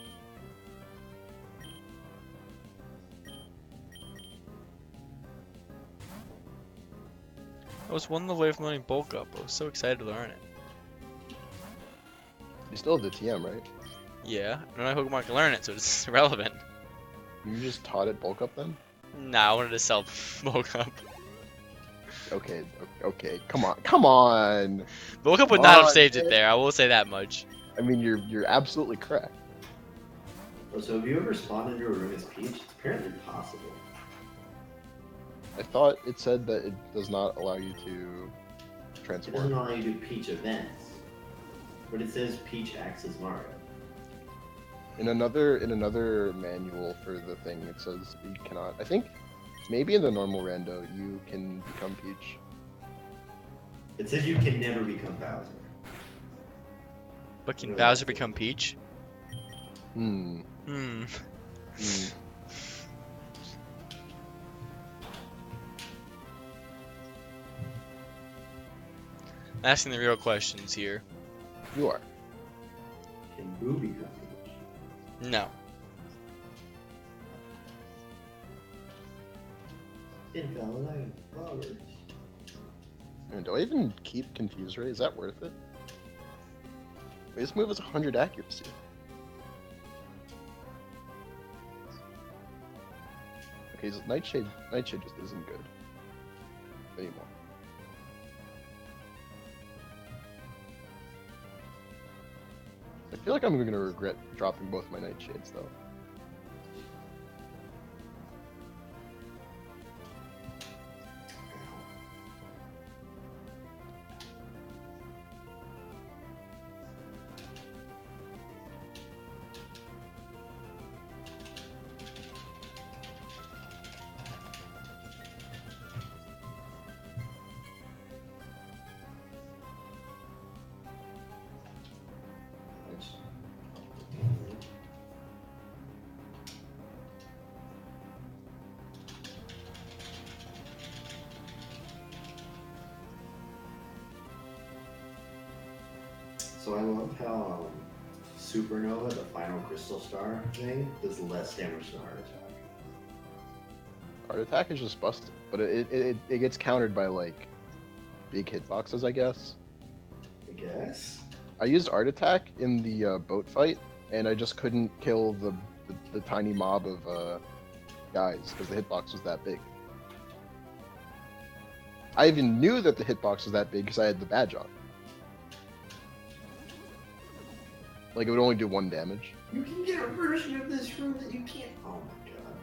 I was one away from learning bulk up. I was so excited to learn it. You still have the TM, right? Yeah, I don't know Pokemon can learn it, so it's irrelevant. You just taught it bulk up then? Nah, I wanted to sell bulk up. Okay, okay, come on! Bulk up would Come not have on, saved it man. there, I will say that much. I mean, you're absolutely correct. Oh, so have you ever spawned into a room as Peach? It's apparently possible. I thought it said that it does not allow you to It doesn't transform. allow you to do Peach events. But it says Peach acts as Mario. In another manual for the thing, it says you cannot. I think maybe in the normal rando you can become Peach. It says you can never become Bowser. But can Bowser become Peach? Hmm. Hmm. Hmm. Asking the real questions here. You are. Can Boo become Peach? No. Invalid flowers. Man, do I even keep Confuse Ray? Is that worth it? Wait, this move has 100 accuracy. Okay, so Nightshade just isn't good anymore. I feel like I'm gonna regret dropping both my Nightshades though. So I love how Supernova, the final crystal star thing, does less damage than Heart Attack. Art Attack is just busted, but it gets countered by like big hitboxes, I guess. I guess. I used Art Attack in the boat fight, and I just couldn't kill the tiny mob of guys because the hitbox was that big. I even knew that the hitbox was that big because I had the badge on. Like it would only do 1 damage. You can get a version of this room that you can't. Oh my god.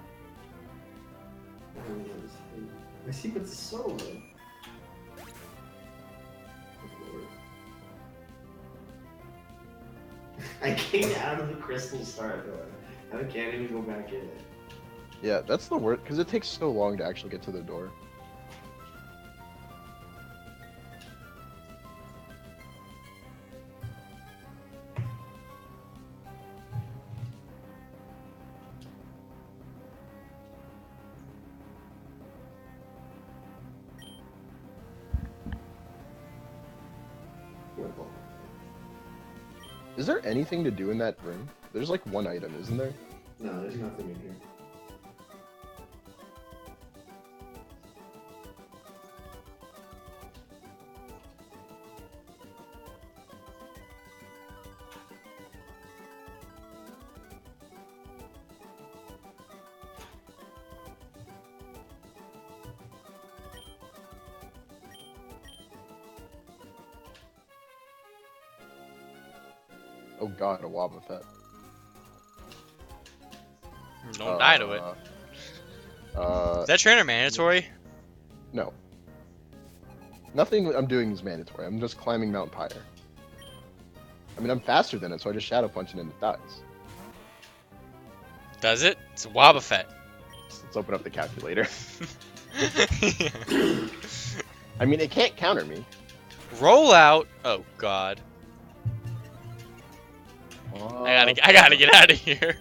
Oh, no, my sequence is so low. Good lord. I came out of the crystal star though. I can't even go back in it. Yeah, that's the worst because it takes so long to actually get to the door. Is there anything to do in that room? There's like 1 item, isn't there? No, there's nothing in here. Oh god, a Wobbuffet. Don't die to it. Is that trainer mandatory? No. Nothing I'm doing is mandatory. I'm just climbing Mount Pyre. I mean, I'm faster than it, so I just Shadow Punch it and it dies. Does it? It's a Wobbuffet. Let's open up the calculator. I mean, it can't counter me. Roll out. Oh god. I gotta get out of here.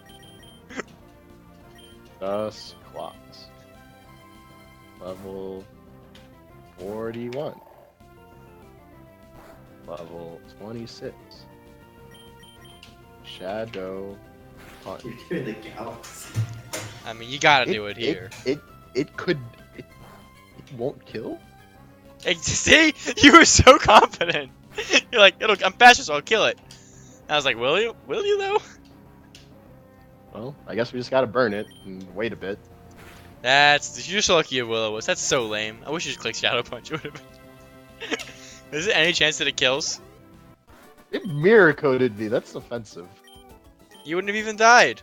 Dust clocks. Level 41. Level 26. Shadow Punch. You're doing the galaxy. I mean, you gotta do it here. It could. It won't kill? Hey, see? You were so confident. You're like, I'm faster, so I'll kill it. I was like, will you? Will you, though? Well, I guess we just gotta burn it and wait a bit. You're so lucky your Willow was. That's so lame. I wish you just clicked Shadow Punch. It would have been. Is there any chance that it kills? It mirror coded me. That's offensive. You wouldn't have even died.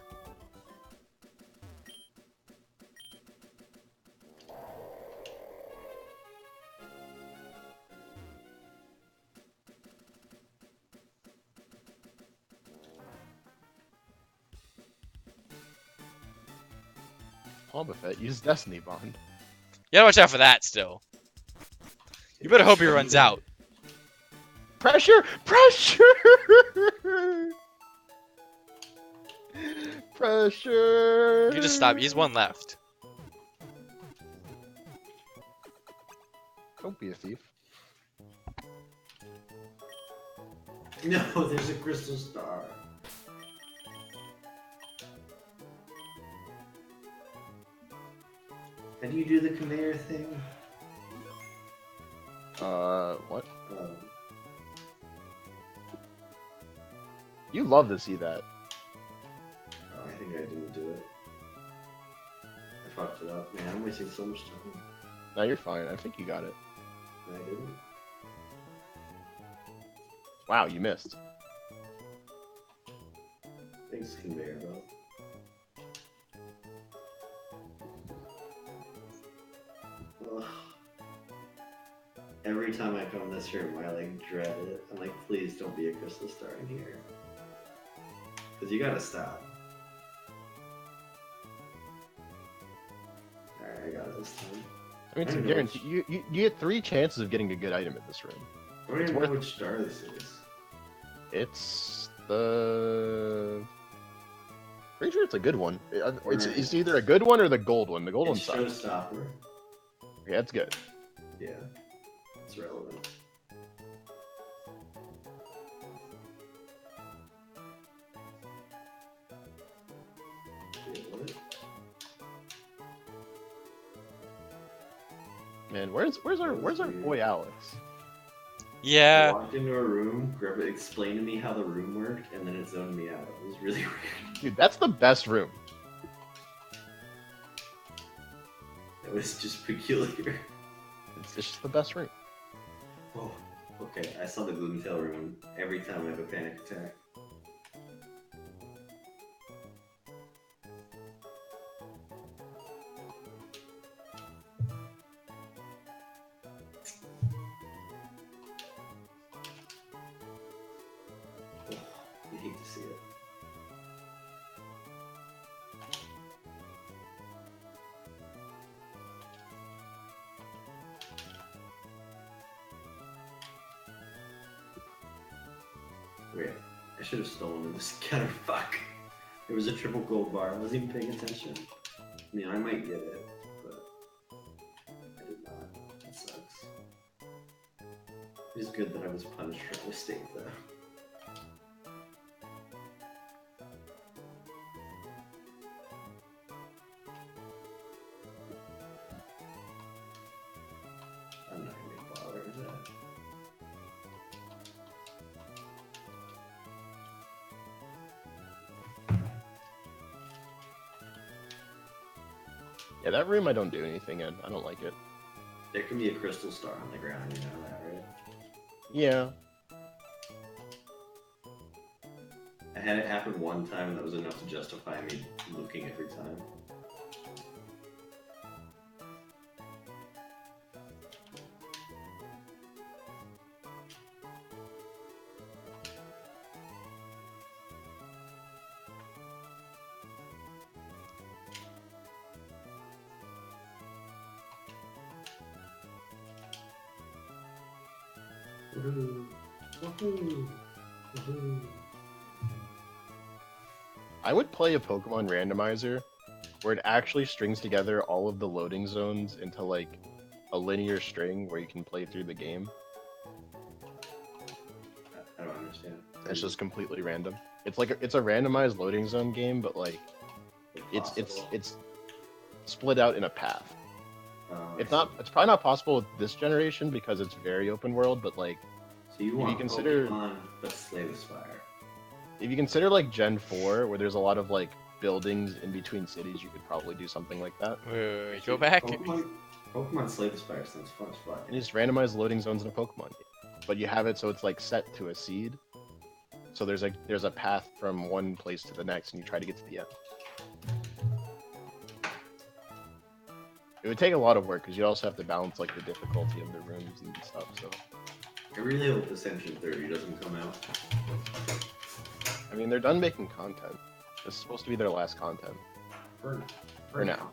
Wobbuffet use Destiny Bond. You gotta watch out for that still. You better hope he runs out. Pressure! Pressure! Pressure! You can just stop. He's 1 left. Don't be a thief. No, there's a crystal star. I do you do the conveyor thing? What? Um, You love to see that. oh, I think I didn't do it. I fucked it up. Man, I'm wasting so much time. No, you're fine. I think you got it. I didn't. Wow, you missed. Thanks, conveyor belt. Ugh. Every time I come this room, I like dread it. I'm like, please don't be a crystal star in here. Cause you gotta stop. Alright, I got it this time. I mean, it's I a don't know guarantee. You get 3 chances of getting a good item in this room. I don't It's even know worth- which star this is. It's the. Pretty sure it's a good one. It's, Right. it's either a good one or the gold one. The gold one It's sucks. Showstopper. Yeah, it's good. Yeah, it's relevant. Wait, what? Man, where's our boy Alex? I Yeah. walked into a room, Grub explained to me how the room worked, and then it zoned me out. It was really weird. Dude, that's the best room. It was just peculiar. It's just the best room. Oh, okay. I saw the Gloomtail room every time I have a panic attack. Oh, you hate to see it. Wait, I should have stolen this counter. Fuck. It was a triple gold bar. I wasn't even paying attention. I mean, I might get it, but I did not. That sucks. It is good that I was punished for a mistake, though. I'm not gonna bother with that. Yeah, that room I don't do anything in. I don't like it. There can be a crystal star on the ground, you know that, right? Yeah. I had it happen one time, and that was enough to justify me looking every time. Woohoo! Woohoo! Woohoo! I would play a Pokemon randomizer where it actually strings together all of the loading zones into like a linear string where you can play through the game. I don't understand. It's just completely random. It's like it's a randomized loading zone game, but like it's Possible. split out in a path. It's probably not possible with this generation because it's very open world, but like So you you want consider- Pokemon, but Slay the Spire. if you consider like Gen 4 where there's a lot of like buildings in between cities, you could probably do something like that. Wait, go back. Pokemon Slay the Spire sounds fun as fuck. And just randomize loading zones in a Pokemon game. But you have it so it's like set to a seed. So there's a path from one place to the next and you try to get to the end. It would take a lot of work because you also have to balance like the difficulty of the rooms and stuff. So I really hope Ascension 30 doesn't come out. I mean, they're done making content. This is supposed to be their last content. For now.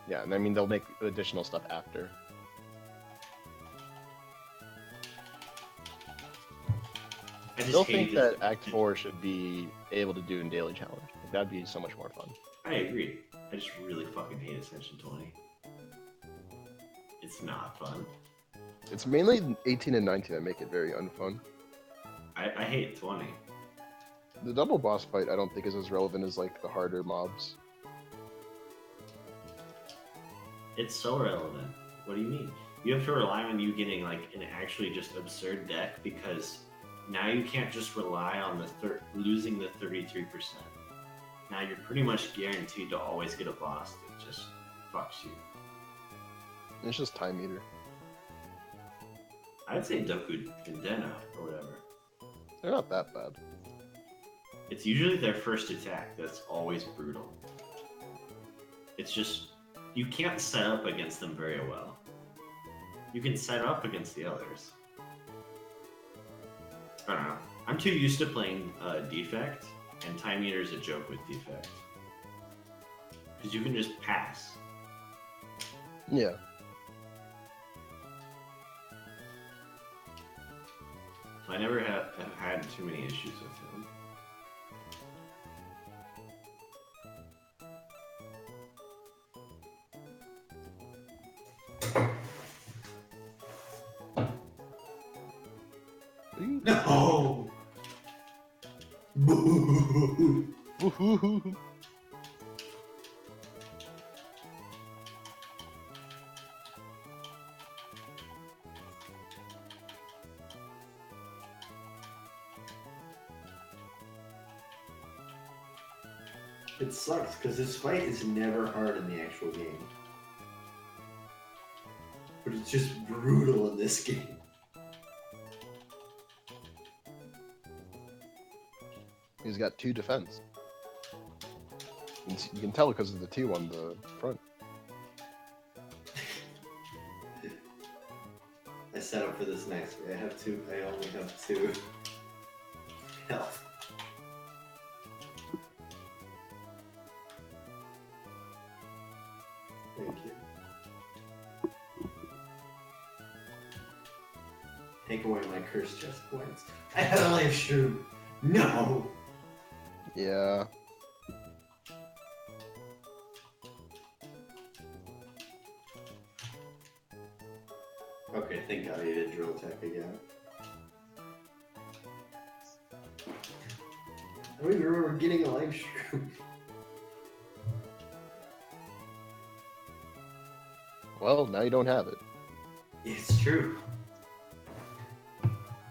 Yeah, and I mean they'll make additional stuff after. I I just still hate think it. that Act 4 should be able to do in daily challenge. Like, that'd be so much more fun. I agree. I just really fucking hate Ascension 20. It's not fun. It's mainly 18 and 19 that make it very unfun. I hate 20. The double boss fight I don't think is as relevant as like the harder mobs. It's so relevant. What do you mean? You have to rely on you getting like an actually just absurd deck because now you can't just rely on the losing the 33%. Now you're pretty much guaranteed to always get a boss that just fucks you. It's just time eater. I'd say Doku and Dena or whatever. They're not that bad. It's usually their first attack that's always brutal. It's just you can't set up against them very well. You can set up against the others. I don't know. I'm too used to playing Defect, and Time Eater's a joke with Defect. Because you can just pass. Yeah. So I never have had too many issues with him. No! Boo! Woohoo! It sucks because this fight is never hard in the actual game. But it's just brutal in this game. He's got 2 defense. You can tell because of the 2 on the front. I set up for this next. I have 2. I only have 2 health. Thank you. Take away my cursed chest points. I had a life shroom. No. Yeah. Okay, thank God he did drill tech again. I don't even remember getting a life shroom. Well, now you don't have it. It's true.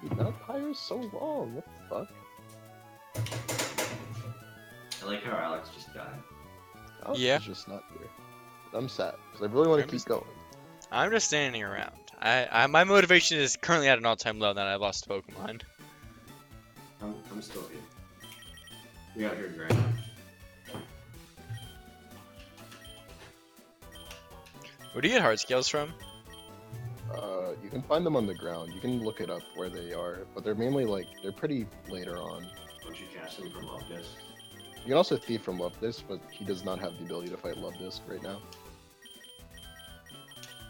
Dude, that pyre's so long. What the fuck? I like how Alex just died. Alex Yeah. is just not here. I'm sad because I really want to I'm keep just- going. I'm just standing around. My motivation is currently at an all-time low now that I've lost a Pokemon. I'm still here. We got here, Greg. Where do you get heart scales from? You can find them on the ground. You can look it up where they are, but they're mainly like they're pretty later on. Don't you catch them from Love Disc? You can also thief from Love-Disc, but he does not have the ability to fight Love-Disc right now.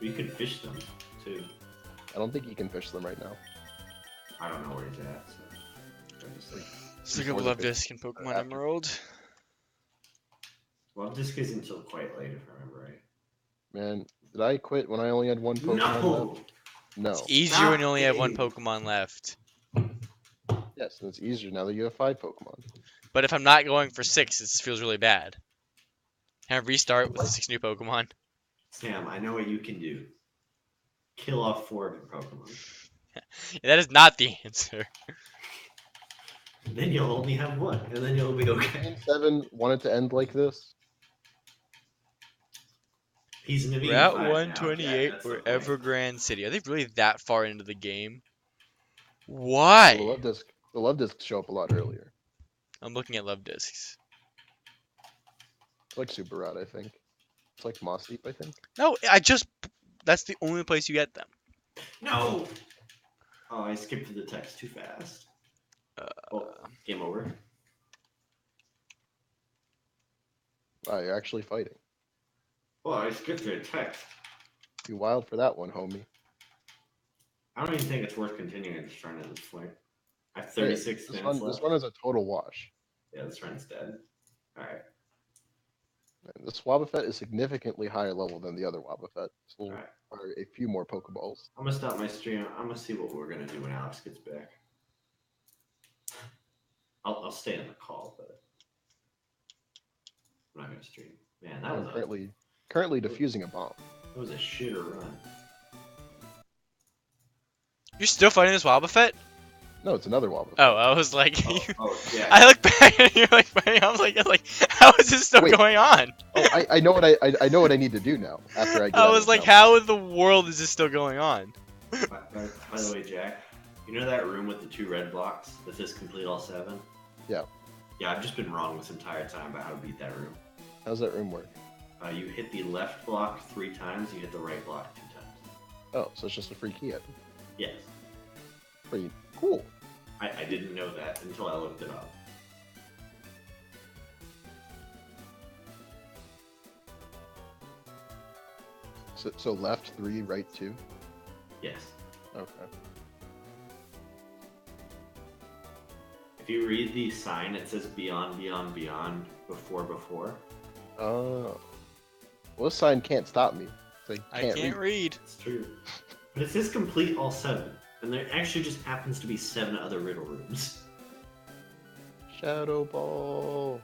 We could fish them, too. I don't think he can fish them right now. I don't know where he's at, so... I'm just like... Let's look Before up the Love big- Disc and Pokemon after- Emerald. Love Disc isn't until quite late, if I remember right. Man, did I quit when I only had 1 Pokemon left? No. It's easier when you only have one Stop it. Pokemon left. Yes, and it's easier now that you have 5 Pokemon. But if I'm not going for 6, it feels really bad. Can I restart with 6 new Pokemon? Sam, I know what you can do. Kill off 4 of your Pokemon. That is not the answer. Then you'll only have 1, and then you'll be okay. Game 7 wanted to end like this. He's in the Route 5 now, 128 Jack, that's the or point. Evergrande City. Are they really that far into the game? The Why? Love-Disc show up a lot earlier. I'm looking at Love Discs. It's like Super Rod, I think. It's like Moss Deep, I think. No, that's the only place you get them. No! Oh, I skipped to the text too fast. Oh, game over. Wow, you're actually fighting. Oh, I skipped to the text. You wild for that one, homie. I don't even think it's worth continuing this run at this point. I have 36 This minutes one, left. this one is a total wash. Yeah, this run's dead. Alright. This Wobbuffet is significantly higher level than the other Wobbuffet. So Alright. are a few more Pokeballs. I'm gonna stop my stream. I'm gonna see what we're gonna do when Alex gets back. I'll stay on the call, but I'm not gonna stream. Man, that I'm was currently defusing a bomb. That was a shitter run. You're still fighting this Wobbuffet? No, it's another Wobbuffet. Oh, I was like, Yeah. I look back and you're like fighting. I was like, how is this still Wait. going on? Oh, I know what I know what I need to do now. After I get I out was of like, the how in the world is this still going on? By the way, Jack, you know that room with the 2 red blocks that says complete all 7? Yeah. Yeah, I've just been wrong this entire time about how to beat that room. How's that room work? You hit the left block 3 times, you hit the right block 2 times. Oh, so it's just a free key item. Yes. Pretty cool. I didn't know that until I looked it up. So left 3, right 2? Yes. Okay. If you read the sign, it says beyond, beyond, beyond, before, before. Oh. Well, this sign can't stop me. It's like, I can't read. It's true. But it says complete all 7. And there actually just happens to be 7 other riddle rooms. Shadow Ball.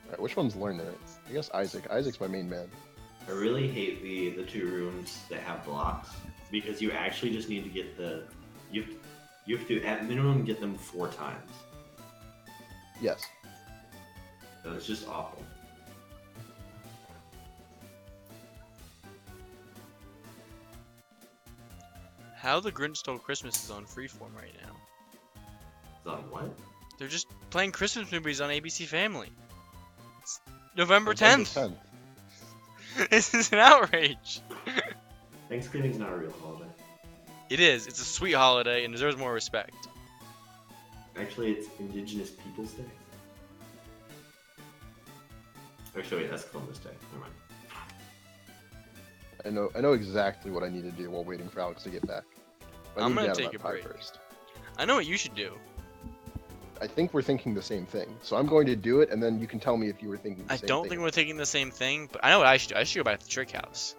Alright, which one's learning it? I guess Isaac. Isaac's my main man. I really hate the 2 rooms that have blocks because you actually just need to get the you have to at minimum get them 4 times. Yes. So it's just awful. How the Grinch Stole Christmas is on Freeform right now. It's on what? They're just playing Christmas movies on ABC Family. It's November 10th. This is an outrage. Thanksgiving's not a real holiday. It is. It's a sweet holiday and deserves more respect. Actually, it's Indigenous Peoples Day. Actually, wait, that's Columbus Day. Never mind. I know exactly what I need to do while waiting for Alex to get back. But I I'm need to gonna get out take of a that pie break. first. I know what you should do. I think we're thinking the same thing. So I'm going to do it, and then you can tell me if you were thinking the I same don't thing. think we're thinking the same thing, but I know what I should do. I should go back to the trick house.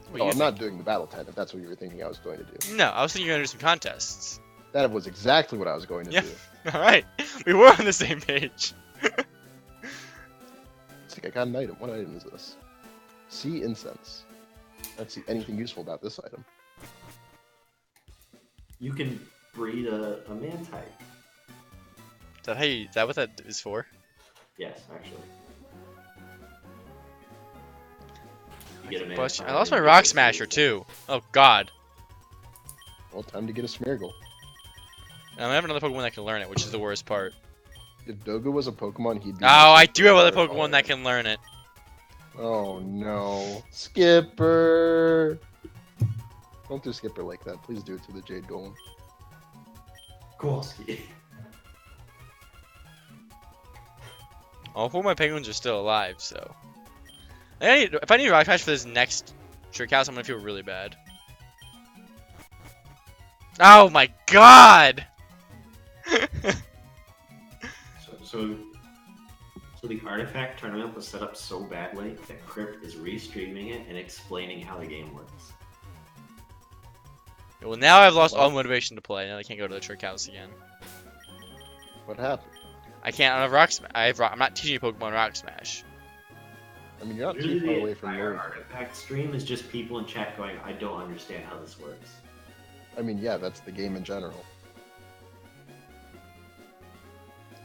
What No, you I'm not doing the battle tent, if that's what you were thinking I was going to do. think? No, I was thinking you were gonna do some contests. That was exactly what I was going to Yeah. do. Alright, we were on the same page. It's like I got an item. What item is this? Sea incense. I don't see anything useful about this item. You can breed a man-type. Is that what that is for? Yes, actually. You get a man Question. I type lost my and Rock you get Smasher a too. Oh god. Well, time to get a Smeargle. And I have another Pokemon that can learn it, which is the worst part. If Doga was a Pokemon, he'd be... Oh, I do have other Pokemon that can learn it. Oh no. Skipper! Don't do Skipper like that. Please do it to the Jade Golem. Kowalski. All 4 of my penguins are still alive, so. If I need a Rock Smash for this next trick house, I'm gonna feel really bad. Oh my god! So the artifact tournament was set up so badly that Crypt is restreaming it and explaining how the game works. Well, now I've lost all motivation to play. Now I can't go to the trick house again. What happened? I can't have Rock Smash. I'm not teaching you Pokemon Rock Smash. I mean, you're not Literally too far the away from entire learning. artifact stream is just people in chat going, I don't understand how this works. I mean, yeah, that's the game in general.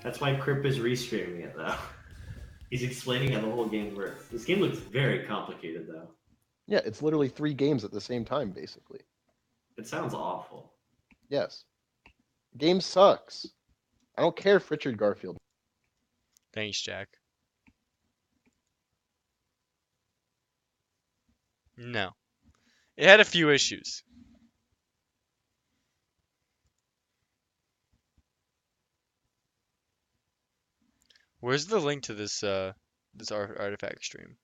That's why Crypt is restreaming it, though. He's explaining how the whole game works. This game looks very complicated, though. Yeah, it's literally 3 games at the same time, basically. It sounds awful. Yes. Game sucks. I don't care if Richard Garfield. Thanks, Jack. No. It had a few issues. Where's the link to this artifact stream?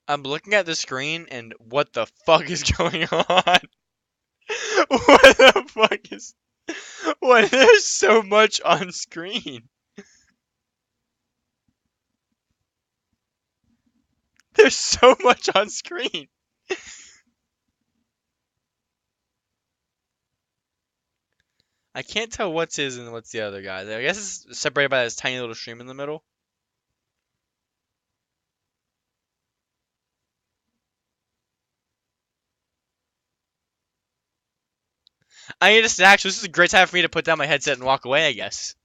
I'm looking at the screen and what the fuck is going on? What the fuck is... What? There's so much on screen. There's so much on screen. I can't tell what's his and what's the other guy. I guess it's separated by this tiny little stream in the middle. I need a snack, so this is a great time for me to put down my headset and walk away, I guess.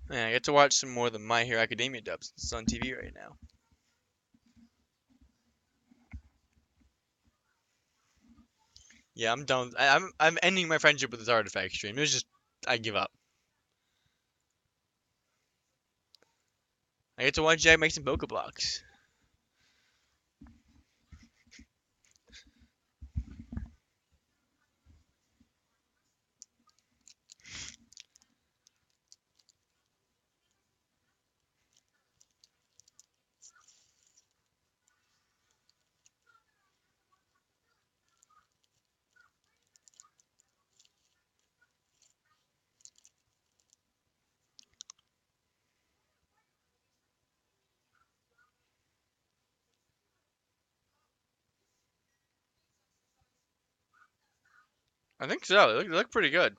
Man, I get to watch some more than My Hero Academia dubs. It's on TV right now. Yeah, I'm done. I'm ending my friendship with this artifact stream. It was just I give up. I get to watch Jack make some Poke Blocks. I think so. They look pretty good.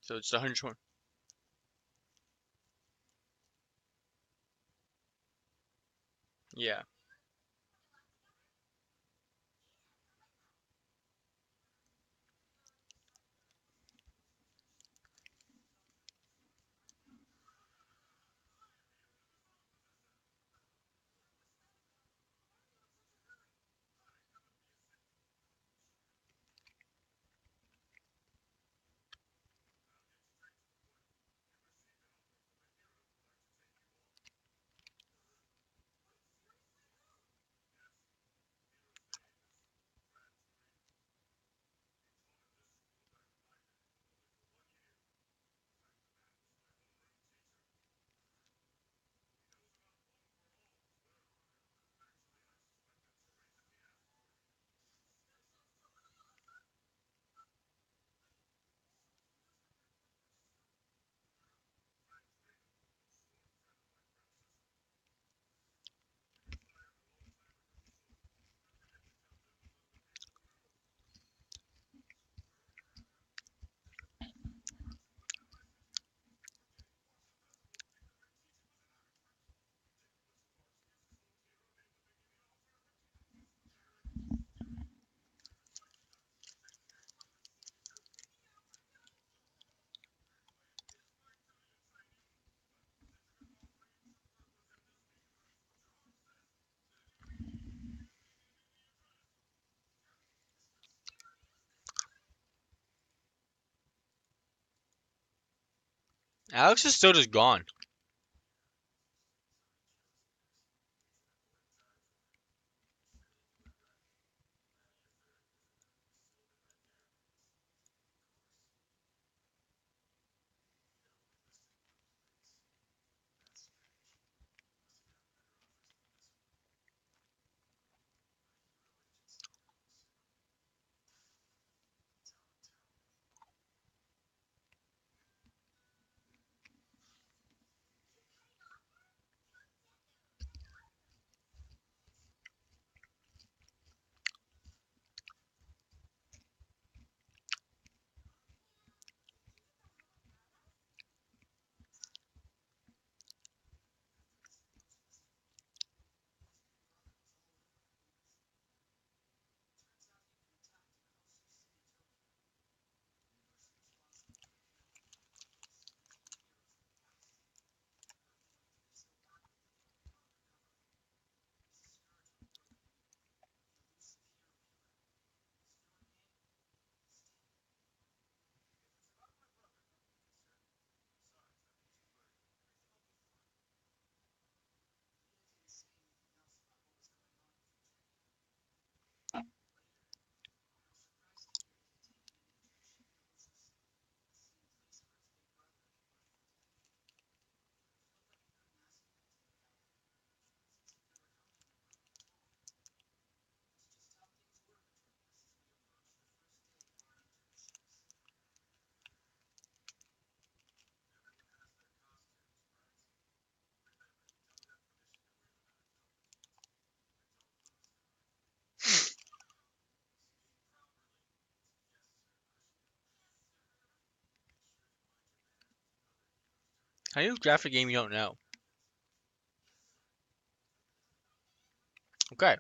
So it's 120. Yeah. Alex is still just gone. How do you draft a game you don't know? Okay.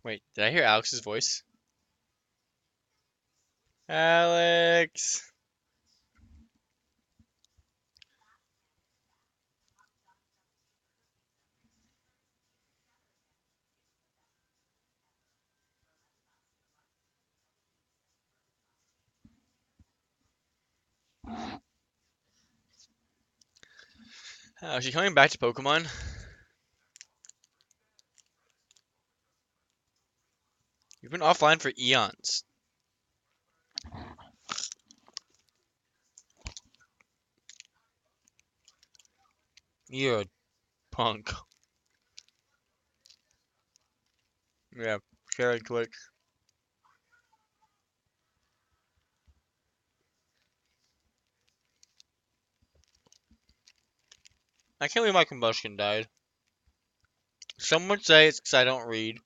Wait, did I hear Alex's voice? Alex! Oh, is she coming back to Pokemon? You've been offline for eons. You're a punk. Yeah, carry click. I can't believe my combustion died. Some would say it's because I don't read.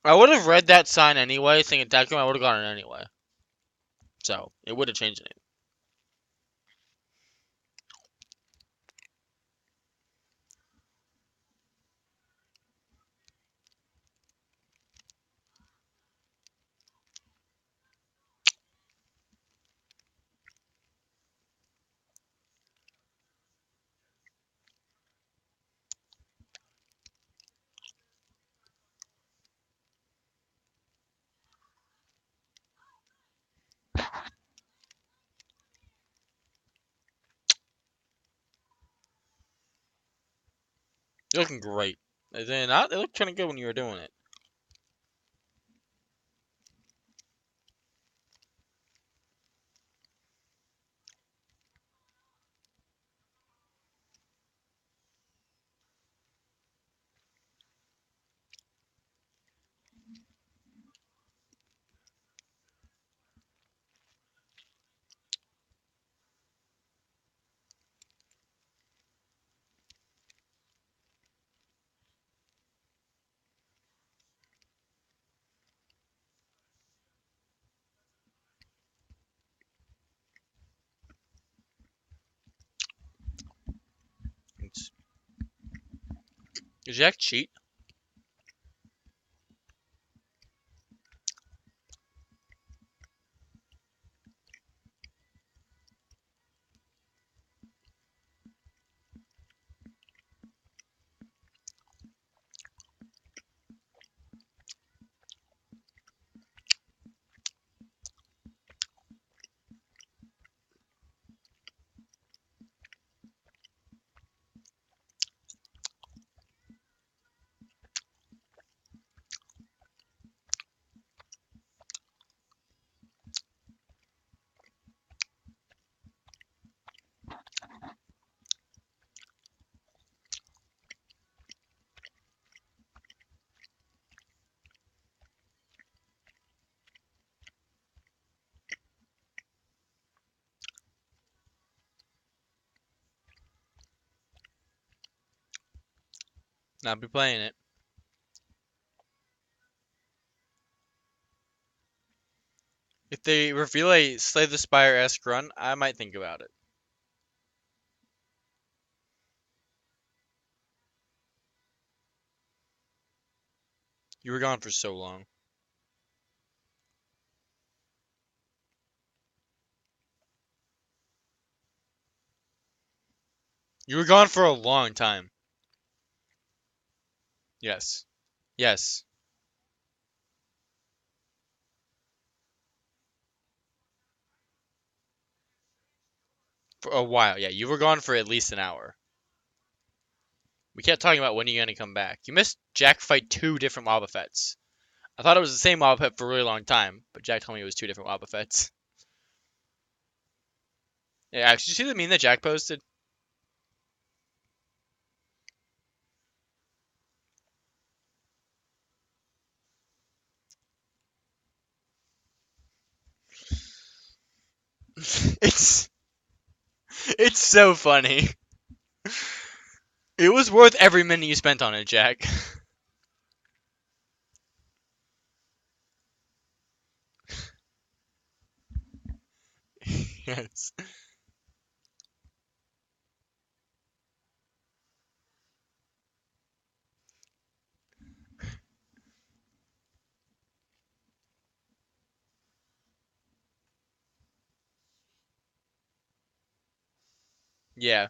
I would have read that sign anyway, thinking attack him, I would have gotten it anyway. So, it would have changed it. You're looking great. They looked kind of good when you were doing it. It's... Did Jack cheat? Not be playing it. If they reveal a Slay the Spire-esque run, I might think about it. You were gone for so long. You were gone for a long time. Yes. Yes. For a while, yeah. You were gone for at least an hour. We kept talking about when you're going to come back. You missed Jack fight 2 different Wobbuffets. I thought it was the same Wobbuffet for a really long time, but Jack told me it was 2 different Wobbuffets. Yeah, actually, did you see the meme that Jack posted? it's it's so funny. It was worth every minute you spent on it, Jack. Yes. Yeah.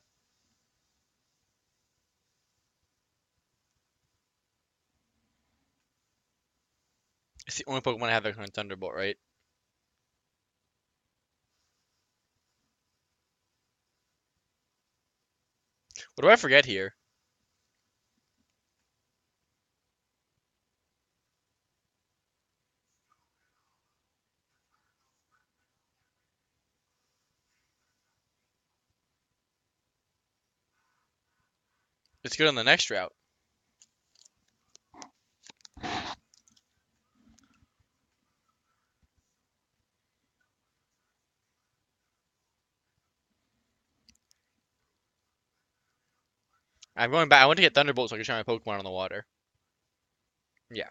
It's the only Pokemon I have that can Thunderbolt, right? What do I forget here? Let's go on the next route. I'm going back. I want to get Thunderbolt so I can try my Pokemon on the water. Yeah.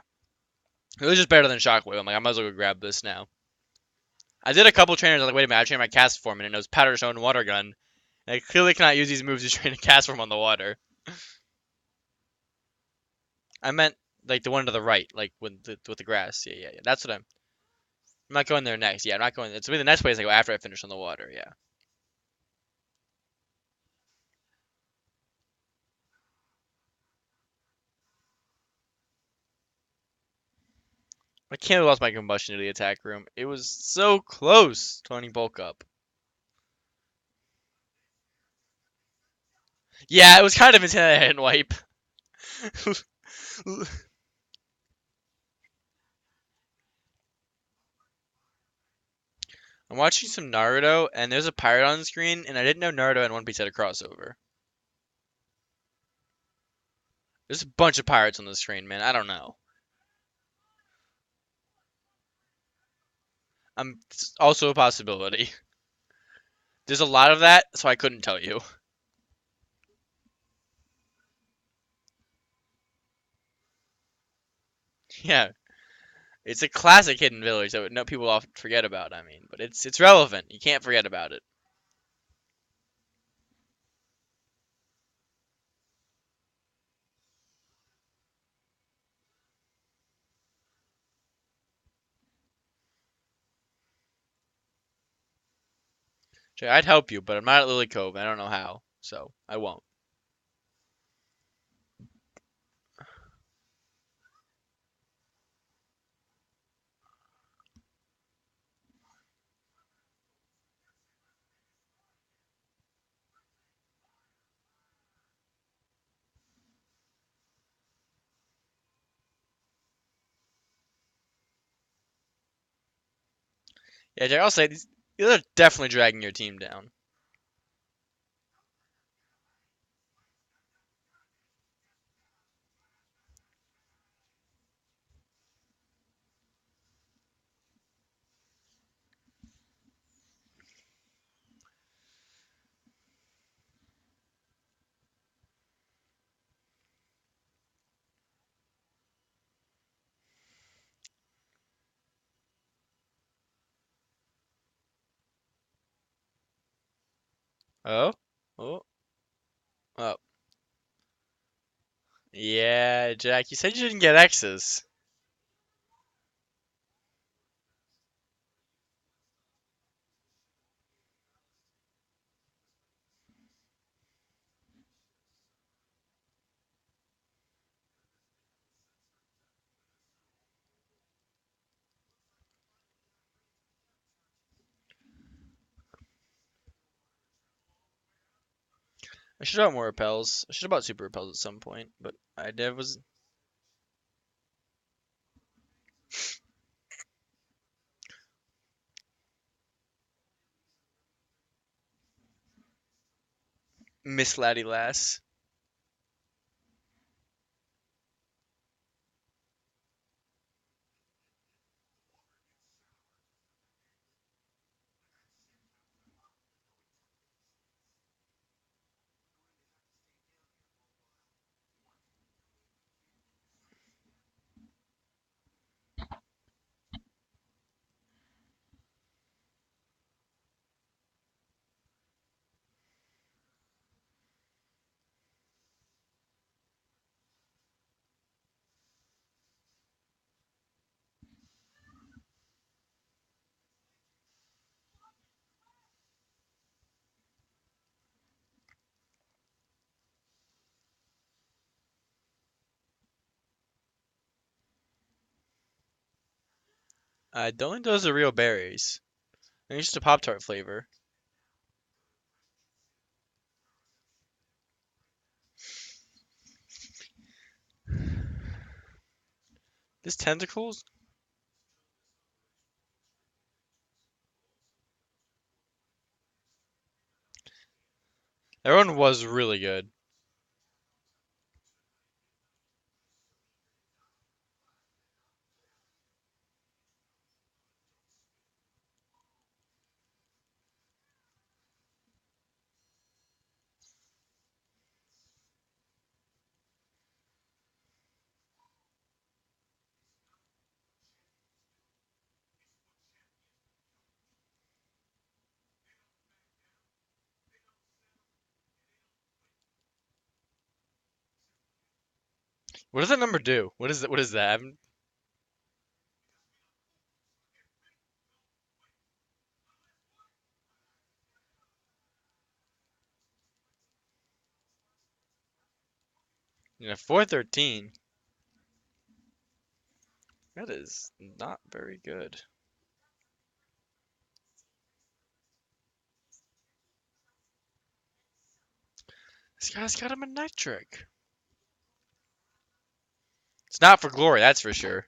It was just better than Shockwave. I'm like, I might as well go grab this now. I did a couple trainers. I was like, wait a minute, I trained my cast form and it knows Powder Stone and Water Gun. And I clearly cannot use these moves to train a cast form on the water. I meant like the one to the right, like with the grass. Yeah. That's what I'm not going there next. Yeah, I'm not going. It's gonna be the next place I go after I finish on the water. Yeah. I can't have lost my combustion to the attack room. It was so close, Tony Bulk up. Yeah, it was kind of intended hand wipe. I'm watching some Naruto, and there's a pirate on the screen, and I didn't know Naruto and One Piece had a crossover. There's a bunch of pirates on the screen, man. I don't know. It's also a possibility. There's a lot of that, so I couldn't tell you. Yeah, it's a classic hidden village that no people often forget about. I mean, but it's relevant. You can't forget about it. Jay, I'd help you, but I'm not at Lily Cove. And I don't know how, so I won't. Yeah, Jay, I'll say these are definitely dragging your team down. Oh, oh, oh. Yeah, Jack, you said you didn't get X's. I should have bought more repels. I should have bought super repels at some point, but I did was Miss Laddie Lass. I don't think those are real berries. I think it's just a Pop-Tart flavor. This tentacles? Everyone was really good. What does that number do? What is that? What is that? Yeah, 413. That is not very good. This guy's got him a nitric. It's not for glory, that's for sure.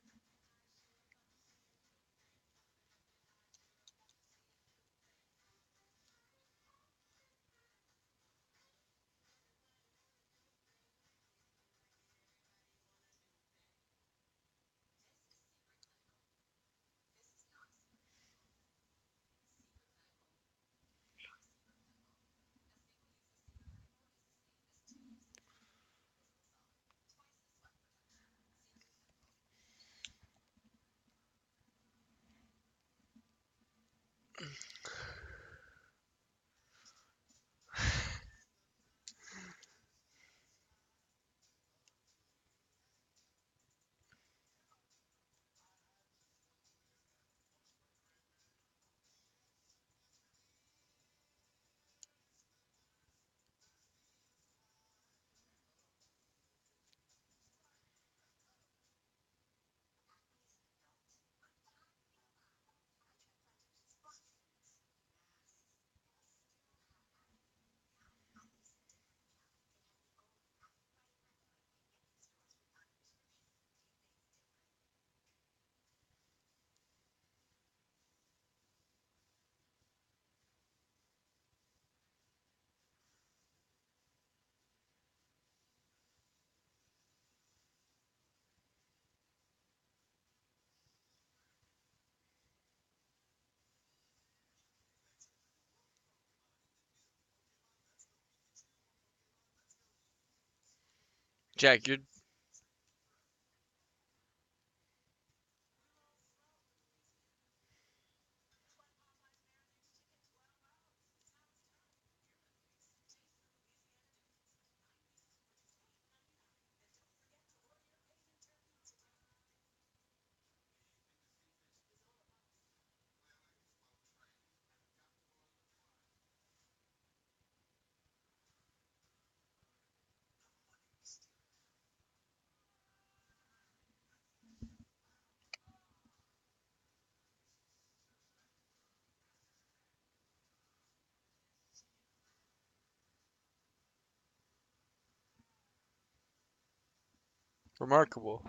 Jack, you're remarkable.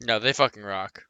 No, they fucking rock.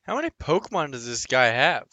How many Pokemon does this guy have?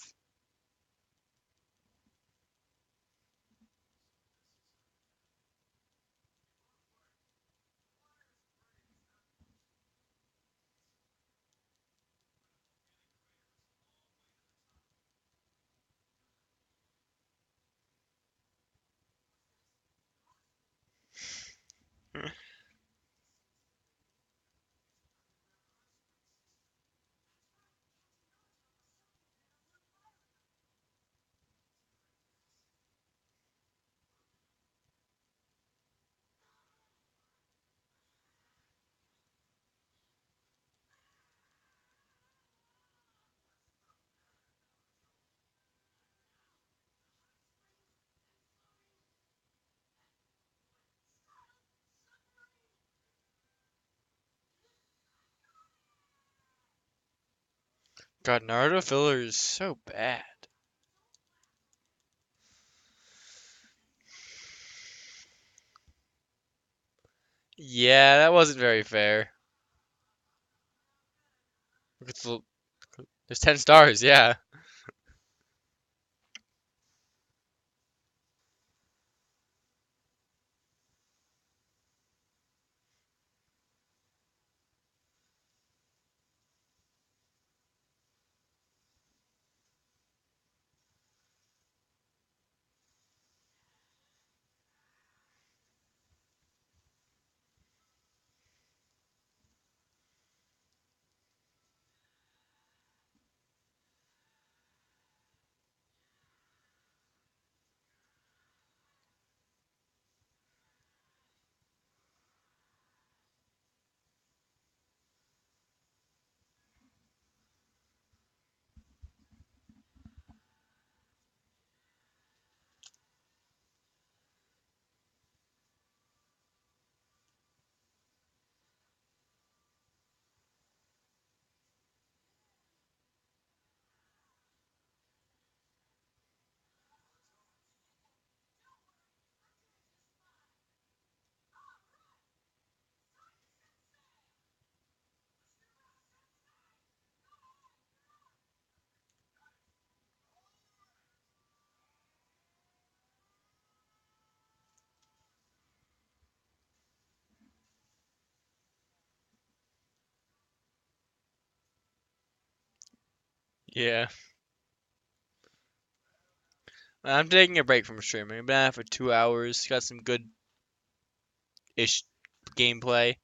God, Naruto filler is so bad. Yeah, that wasn't very fair. Look at there's 10 stars, yeah. Yeah. I'm taking a break from streaming. I've been at it for 2 hours. Got some good-ish gameplay.